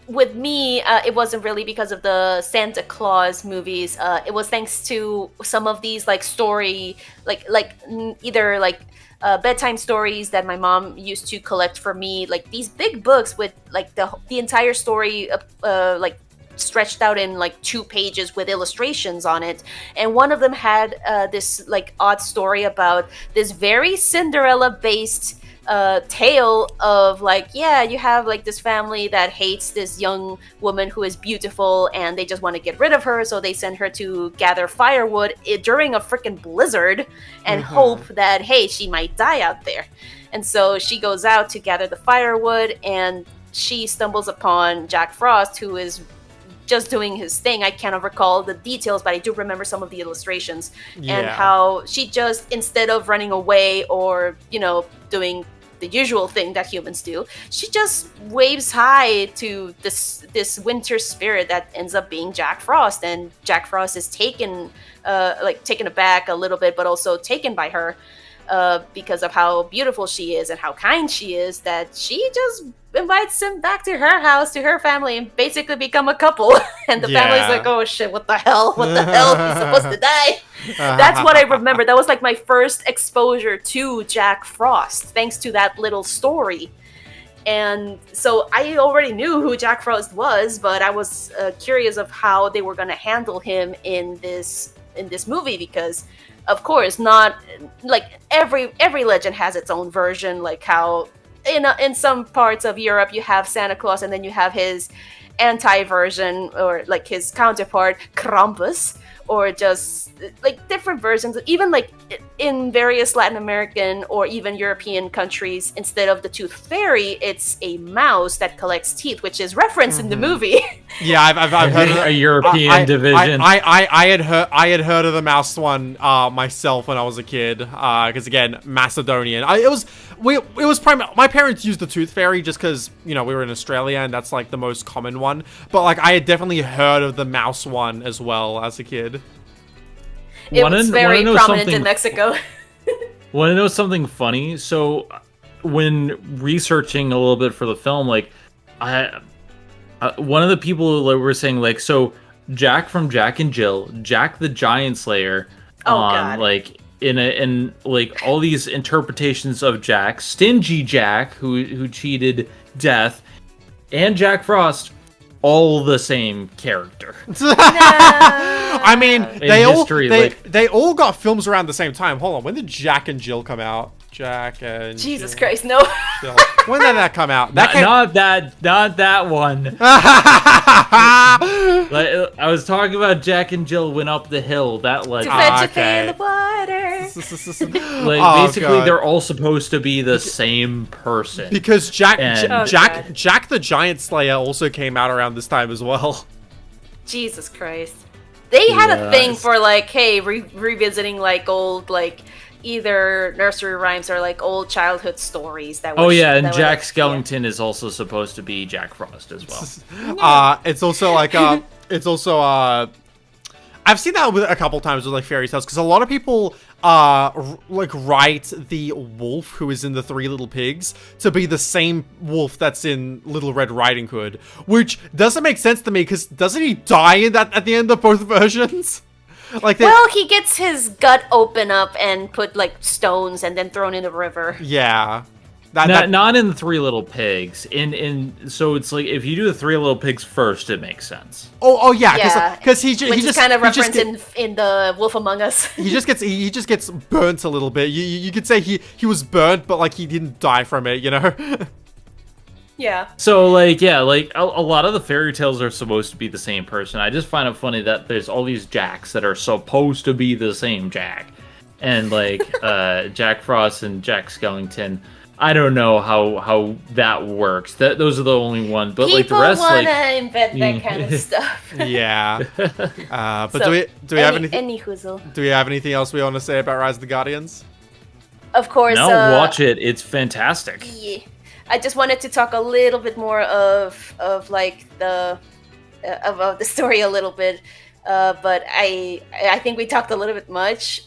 with me, it wasn't really because of the Santa Claus movies. It was thanks to some of these, like, story, either, like, bedtime stories that my mom used to collect for me, like, these big books with, like, the entire story, like, stretched out in like 2 pages with illustrations on it, and one of them had this like odd story about this very Cinderella based tale of like, yeah, you have like this family that hates this young woman who is beautiful and they just want to get rid of her, so they send her to gather firewood during a freaking blizzard and hope that, hey, she might die out there. And so she goes out to gather the firewood, and she stumbles upon Jack Frost, who is just doing his thing. I cannot recall the details, but I do remember some of the illustrations and how she just, instead of running away or, you know, doing the usual thing that humans do, she just waves hi to this winter spirit that ends up being Jack Frost, and Jack Frost is taken aback a little bit, but also taken by her because of how beautiful she is and how kind she is, that she just invites him back to her house, to her family, and basically become a couple. And the family's like, oh shit, what the hell? What the hell? He's supposed to die. That's what I remember. That was like my first exposure to Jack Frost, thanks to that little story. And so I already knew who Jack Frost was, but I was curious of how they were going to handle him in this movie, because of course, not like every legend has its own version, like how in some parts of Europe you have Santa Claus and then you have his anti-version, or like his counterpart Krampus, or just like different versions. Even like in various Latin American or even European countries, instead of the tooth fairy, it's a mouse that collects teeth, which is referenced in the movie. Yeah, I've heard of a European division. I had heard of the mouse one myself when I was a kid, because again, Macedonian. My parents used the tooth fairy just because, you know, we were in Australia and that's like the most common one. But like I had definitely heard of the mouse one as well as a kid. It was very prominent in Mexico. Want to know something funny? So, when researching a little bit for the film, like, one of the people were saying, like, so Jack from Jack and Jill, Jack the Giant Slayer, God. like in like all these interpretations of Jack, Stingy Jack, who cheated death, and Jack Frost. All the same character. No. I mean, they all got films around the same time. Hold on, when did Jack and Jill come out? Jack and Jesus Jill. Christ, no. Jill. When did that come out? Not that one. Like, I was talking about Jack and Jill went up the hill. That legend. To fetch a pail of water. Like, basically, they're all supposed to be the same person. Because Jack the Giant Slayer also came out around this time as well. Jesus Christ. They had a thing for like, hey, revisiting like old like either nursery rhymes or like old childhood stories that were and Jack Skellington is also supposed to be Jack Frost as well. It's also like I've seen that with a couple times with like fairy tales, because a lot of people like write the wolf who is in the Three Little Pigs to be the same wolf that's in Little Red Riding Hood, which doesn't make sense to me, because doesn't he die in that at the end of both versions? Like well, he gets his gut open up and put like stones and then thrown in a river. Yeah. Not in the Three Little Pigs. So it's like if you do the Three Little Pigs first, it makes sense. Oh yeah, because he just kind of referenced in the Wolf Among Us. he just gets burnt a little bit. You could say he was burnt, but like he didn't die from it, you know. Yeah. So like a lot of the fairy tales are supposed to be the same person. I just find it funny that there's all these Jacks that are supposed to be the same Jack, and like Jack Frost and Jack Skellington. I don't know how that works. Those are the only ones, but like the rest, people like wanna invent that kind of stuff. Yeah. But so, do we have anything? Do we have anything else we want to say about Rise of the Guardians? Of course. No, watch it. It's fantastic. Yeah. I just wanted to talk a little bit more of like the story a little bit, but I think we talked a little bit much.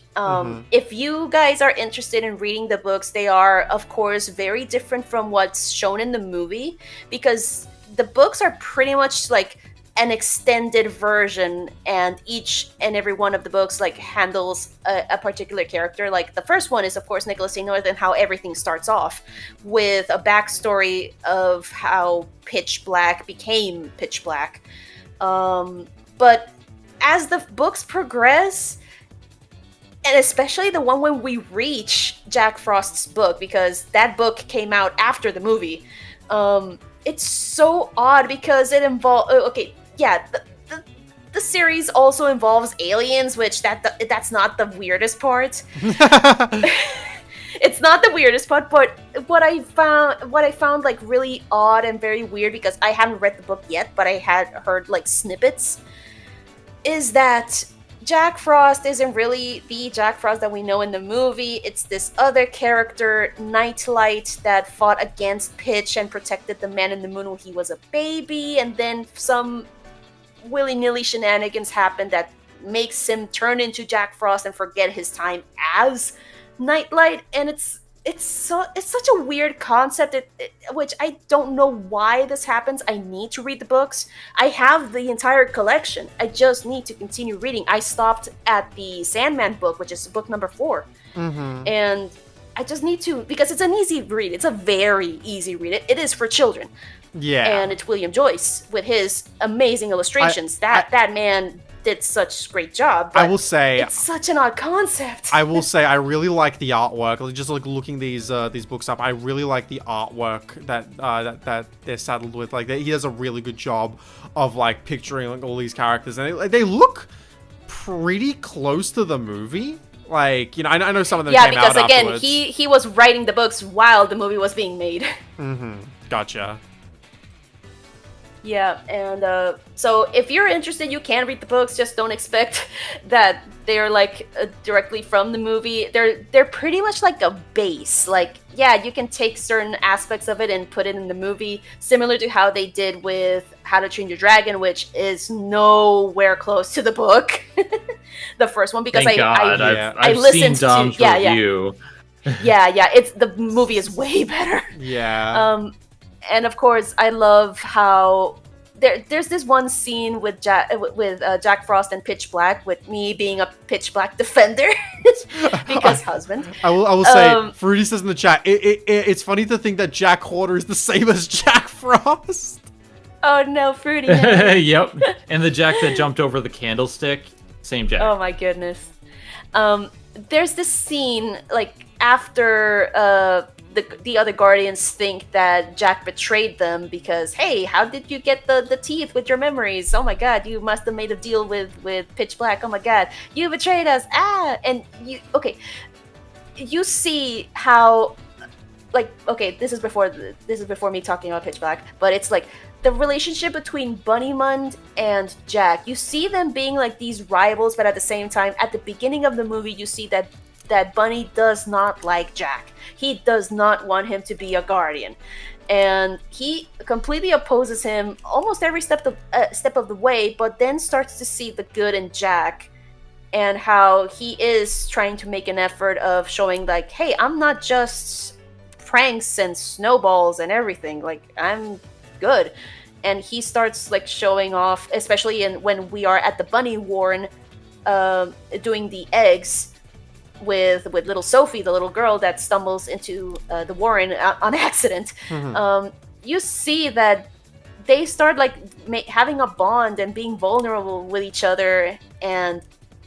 If you guys are interested in reading the books, they are of course very different from what's shown in the movie, because the books are pretty much like an extended version, and each and every one of the books like handles a particular character. Like the first one is of course Nicholas St. North, and how everything starts off with a backstory of how Pitch Black became Pitch Black. But as the books progress, and especially the one when we reach Jack Frost's book, because that book came out after the movie, it's so odd because it involves. Okay, yeah, the series also involves aliens, which that's not the weirdest part. It's not the weirdest part, but what I found like really odd and very weird, because I haven't read the book yet, but I had heard like snippets, is that Jack Frost isn't really the Jack Frost that we know in the movie. It's this other character, Nightlight, that fought against Pitch and protected the Man in the Moon when he was a baby, and then some willy-nilly shenanigans happen that makes him turn into Jack Frost and forget his time as Nightlight. And it's such a weird concept, which I don't know why this happens. I need to read the books. I have the entire collection. I just need to continue reading. I stopped at the Sandman book, which is book number 4. And I just need to, because it's an easy read. It's a very easy read. It is for children. Yeah. And it's William Joyce with his amazing illustrations. That man did such a great job. I will say it's such an odd concept. I will say I really like the artwork. Just like looking these books up, I really like the artwork that they're saddled with. Like he does a really good job of like picturing like all these characters, and they look pretty close to the movie. Like, you know, I know some of them came out because again, afterwards. he was writing the books while the movie was being made. Gotcha. Yeah, and so if you're interested, you can read the books. Just don't expect that they're like directly from the movie. They're pretty much like a base. Like, yeah, you can take certain aspects of it and put it in the movie, similar to how they did with How to Train Your Dragon, which is nowhere close to the book, the first one. Because I've listened seen Dom's to review. Yeah, it's the movie is way better. Yeah. And of course, I love how there's this one scene with Jack Frost and Pitch Black, with me being a Pitch Black defender because husband. I will say, Fruity says in the chat, it's funny to think that Jack Horner is the same as Jack Frost. Oh no, Fruity! Yep, and the Jack that jumped over the candlestick, same Jack. Oh my goodness. There's this scene like after the other Guardians think that Jack betrayed them because, hey, how did you get the teeth with your memories? Oh my god, you must have made a deal with Pitch Black. Oh my god, you betrayed us. And you see how, like, okay, this is before me talking about Pitch Black, but it's like the relationship between Bunnymund and Jack. You see them being like these rivals, but at the same time, at the beginning of the movie, you see that Bunny does not like Jack. He does not want him to be a guardian, and he completely opposes him almost every step of the way. But then starts to see the good in Jack, and how he is trying to make an effort of showing like, hey, I'm not just pranks and snowballs and everything. Like, I'm good. And he starts like showing off, especially when we are at the Bunny Warren, doing the eggs with little Sophie, the little girl that stumbles into the Warren on accident. You see that they start like having a bond and being vulnerable with each other, and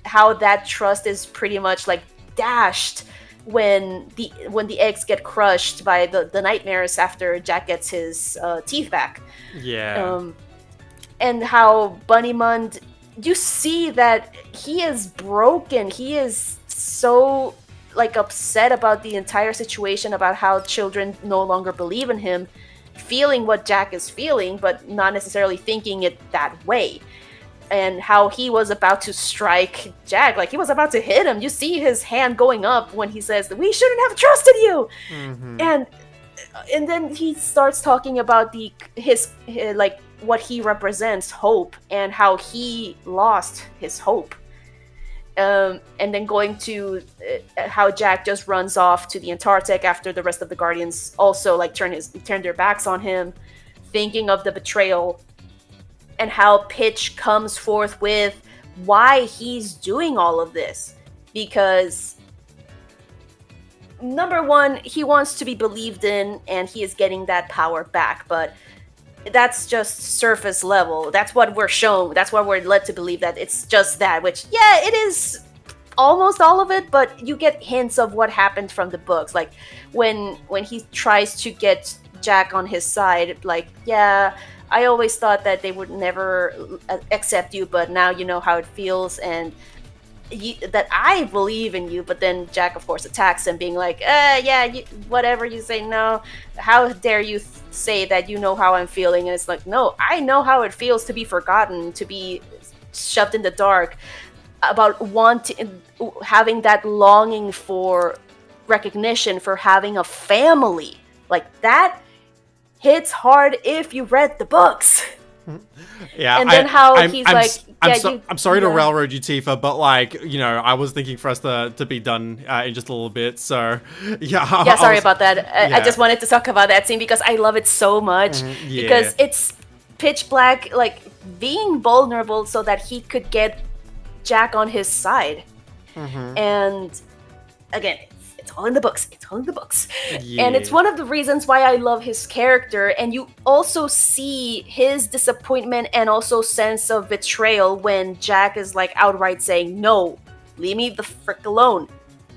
how that trust is pretty much like dashed when the eggs get crushed by the nightmares after Jack gets his teeth back. Yeah. And how Bunnymund, you see that he is broken. He is so like upset about the entire situation, about how children no longer believe in him, feeling what Jack is feeling, but not necessarily thinking it that way. And how he was about to strike Jack, like he was about to hit him. You see his hand going up when he says, "We shouldn't have trusted you." And then he starts talking about his like what he represents, hope, and how he lost his hope. And then going to how Jack just runs off to the Antarctic after the rest of the Guardians also like turn their backs on him, thinking of the betrayal, and how Pitch comes forth with why he's doing all of this. Because number one, he wants to be believed in, and he is getting that power back. But that's just surface level. That's what we're shown. That's what we're led to believe, that it's just that, which, yeah, it is almost all of it, but you get hints of what happened from the books. Like when he tries to get Jack on his side, like, yeah, I always thought that they would never accept you, but now you know how it feels, and that I believe in you. But then Jack, of course, attacks him, being like, yeah, whatever you say, no, how dare you say that you know how I'm feeling. And it's like, no, I know how it feels to be forgotten, to be shoved in the dark, about having that longing for recognition, for having a family. Like, that hits hard if you read the books. Yeah, and then I'm sorry to railroad you, Tifa, but like, you know, I was thinking for us to be done in just a little bit, so yeah. Yeah, sorry about that. I just wanted to talk about that scene because I love it so much. Because it's pitch black, like being vulnerable so that he could get Jack on his side. And again, it's all in the books. It's all in the books. Yeah. And it's one of the reasons why I love his character. And you also see his disappointment and also sense of betrayal when Jack is like outright saying, no, leave me the frick alone.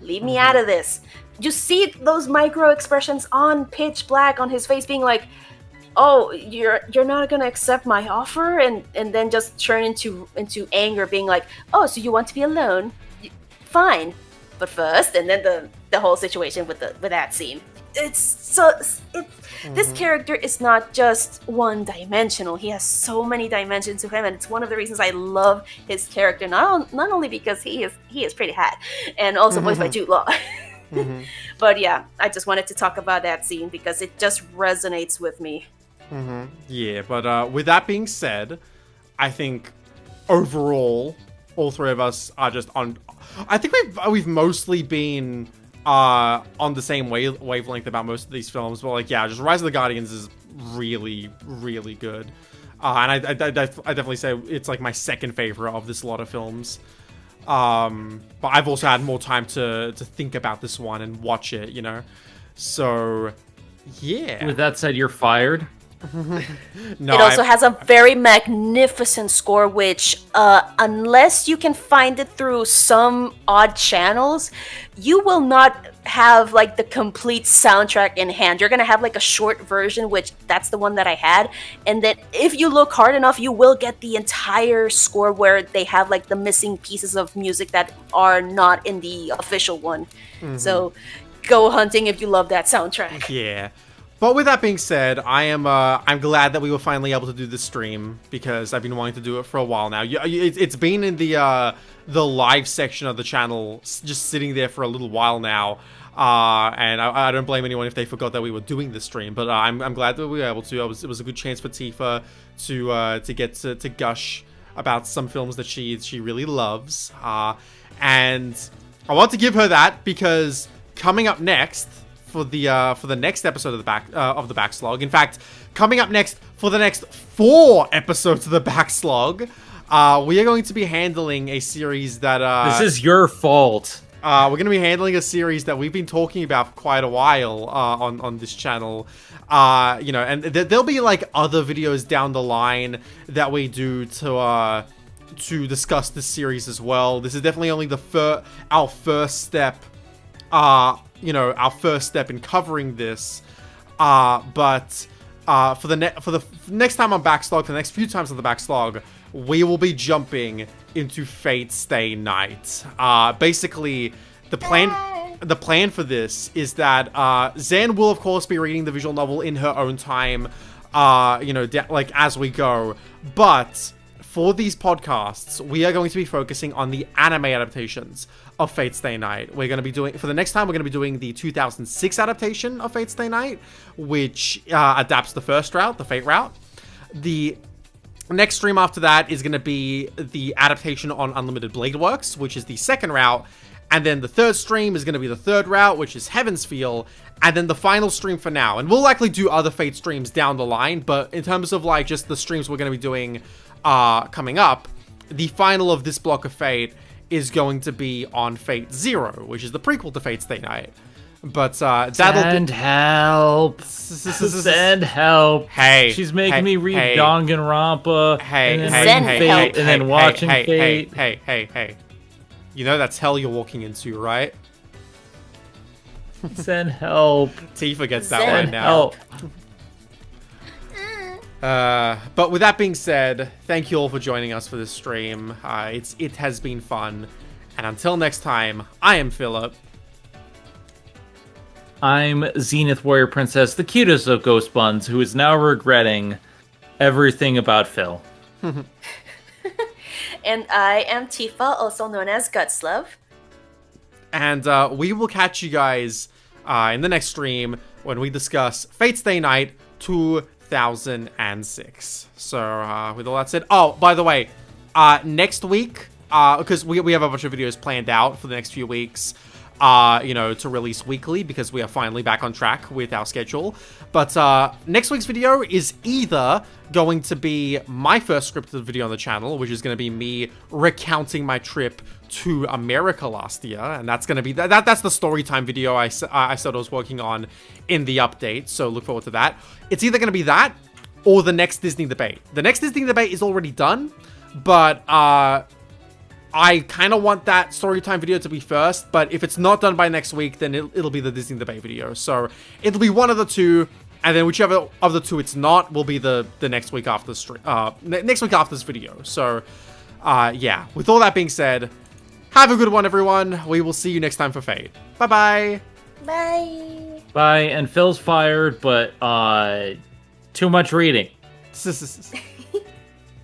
Leave me out of this. You see those micro expressions on pitch black on his face, being like, oh, you're not gonna accept my offer, and then just turn into anger, being like, oh, so you want to be alone? Fine. But first, and then the whole situation with that scene. This character is not just one-dimensional. He has so many dimensions to him, and it's one of the reasons I love his character. Not only because he is pretty hot, and also voiced by Jude Law. But yeah, I just wanted to talk about that scene because it just resonates with me. Yeah, but with that being said, I think overall, all three of us are just on. I think we've mostly been on the same wavelength about most of these films, but like, yeah, just Rise of the Guardians is really, really good, and I definitely say it's like my second favorite of this lot of films. But I've also had more time to think about this one and watch it, you know. So yeah. With that said, you're fired. No, it also has a very magnificent score, which unless you can find it through some odd channels, you will not have like the complete soundtrack in hand. You're gonna have like a short version, which that's the one that I had, and then if you look hard enough, you will get the entire score where they have like the missing pieces of music that are not in the official one. So go hunting if you love that soundtrack. Yeah. But with that being said, I'm glad that we were finally able to do this stream, because I've been wanting to do it for a while now. It's been in the live section of the channel, just sitting there for a little while now, and I don't blame anyone if they forgot that we were doing this stream. But I'm glad that we were able to. It was a good chance for Tifa to get to gush about some films that she really loves, and I want to give her that, because coming up next, for the next episode of the Backslog. In fact, coming up next for the next 4 episodes of the Backslog, we are going to be handling a series that this is your fault. We're going to be handling a series that we've been talking about for quite a while on this channel. You know, and there'll be like other videos down the line that we do to discuss this series as well. This is definitely only our first step. You know, our first step in covering this, but for the next time on Backslog, for the next few times on the Backslog, we will be jumping into Fate Stay Night. Basically, the plan for this is that Zen will of course be reading the visual novel in her own time, you know, like as we go, but for these podcasts, we are going to be focusing on the anime adaptations of Fate Stay Night. We're going to be doing, for the next time, we're going to be doing the 2006 adaptation of Fate Stay Night, which adapts the first route, the Fate route. The next stream after that is going to be the adaptation on Unlimited Blade Works, which is the second route. And then the third stream is going to be the third route, which is Heaven's Feel. And then the final stream for now. And we'll likely do other Fate streams down the line, but in terms of like just the streams we're going to be doing coming up, the final of this block of Fate is going to be on Fate Zero, which is the prequel to Fate Stay Night. But that'll Send help. Send help. Hey, she's making hey, me read hey. Danganronpa. Hey, and then hey, reading hey, Fate, hey, and then watching Fate. Hey. You know that's hell you're walking into, right? Send help. Tifa gets that Send one now. Help. But with that being said, thank you all for joining us for this stream. It has been fun. And until next time, I am Philip. I'm Zenith Warrior Princess, the cutest of ghost buns, who is now regretting everything about Phil. And I am Tifa, also known as Gutslove. And we will catch you guys in the next stream when we discuss Fate's Day Night 2006. So with all that said, oh, by the way, next week, because we have a bunch of videos planned out for the next few weeks, to release weekly because we are finally back on track with our schedule. But next week's video is either going to be my first scripted video on the channel, which is going to be me recounting my trip to America last year, and that's going to be that's the story time video I said I was working on in the update, so look forward to that. It's either going to be that or the next Disney debate. The next Disney debate is already done, but I kind of want that storytime video to be first, but if it's not done by next week, then it'll be the Disney debate video. So it'll be one of the two, and then whichever of the two it's not will be the next week after next week after this video. So yeah, with all that being said, have a good one, everyone. We will see you next time for Fate. Bye-bye. Bye. Bye, and Phil's fired, but too much reading.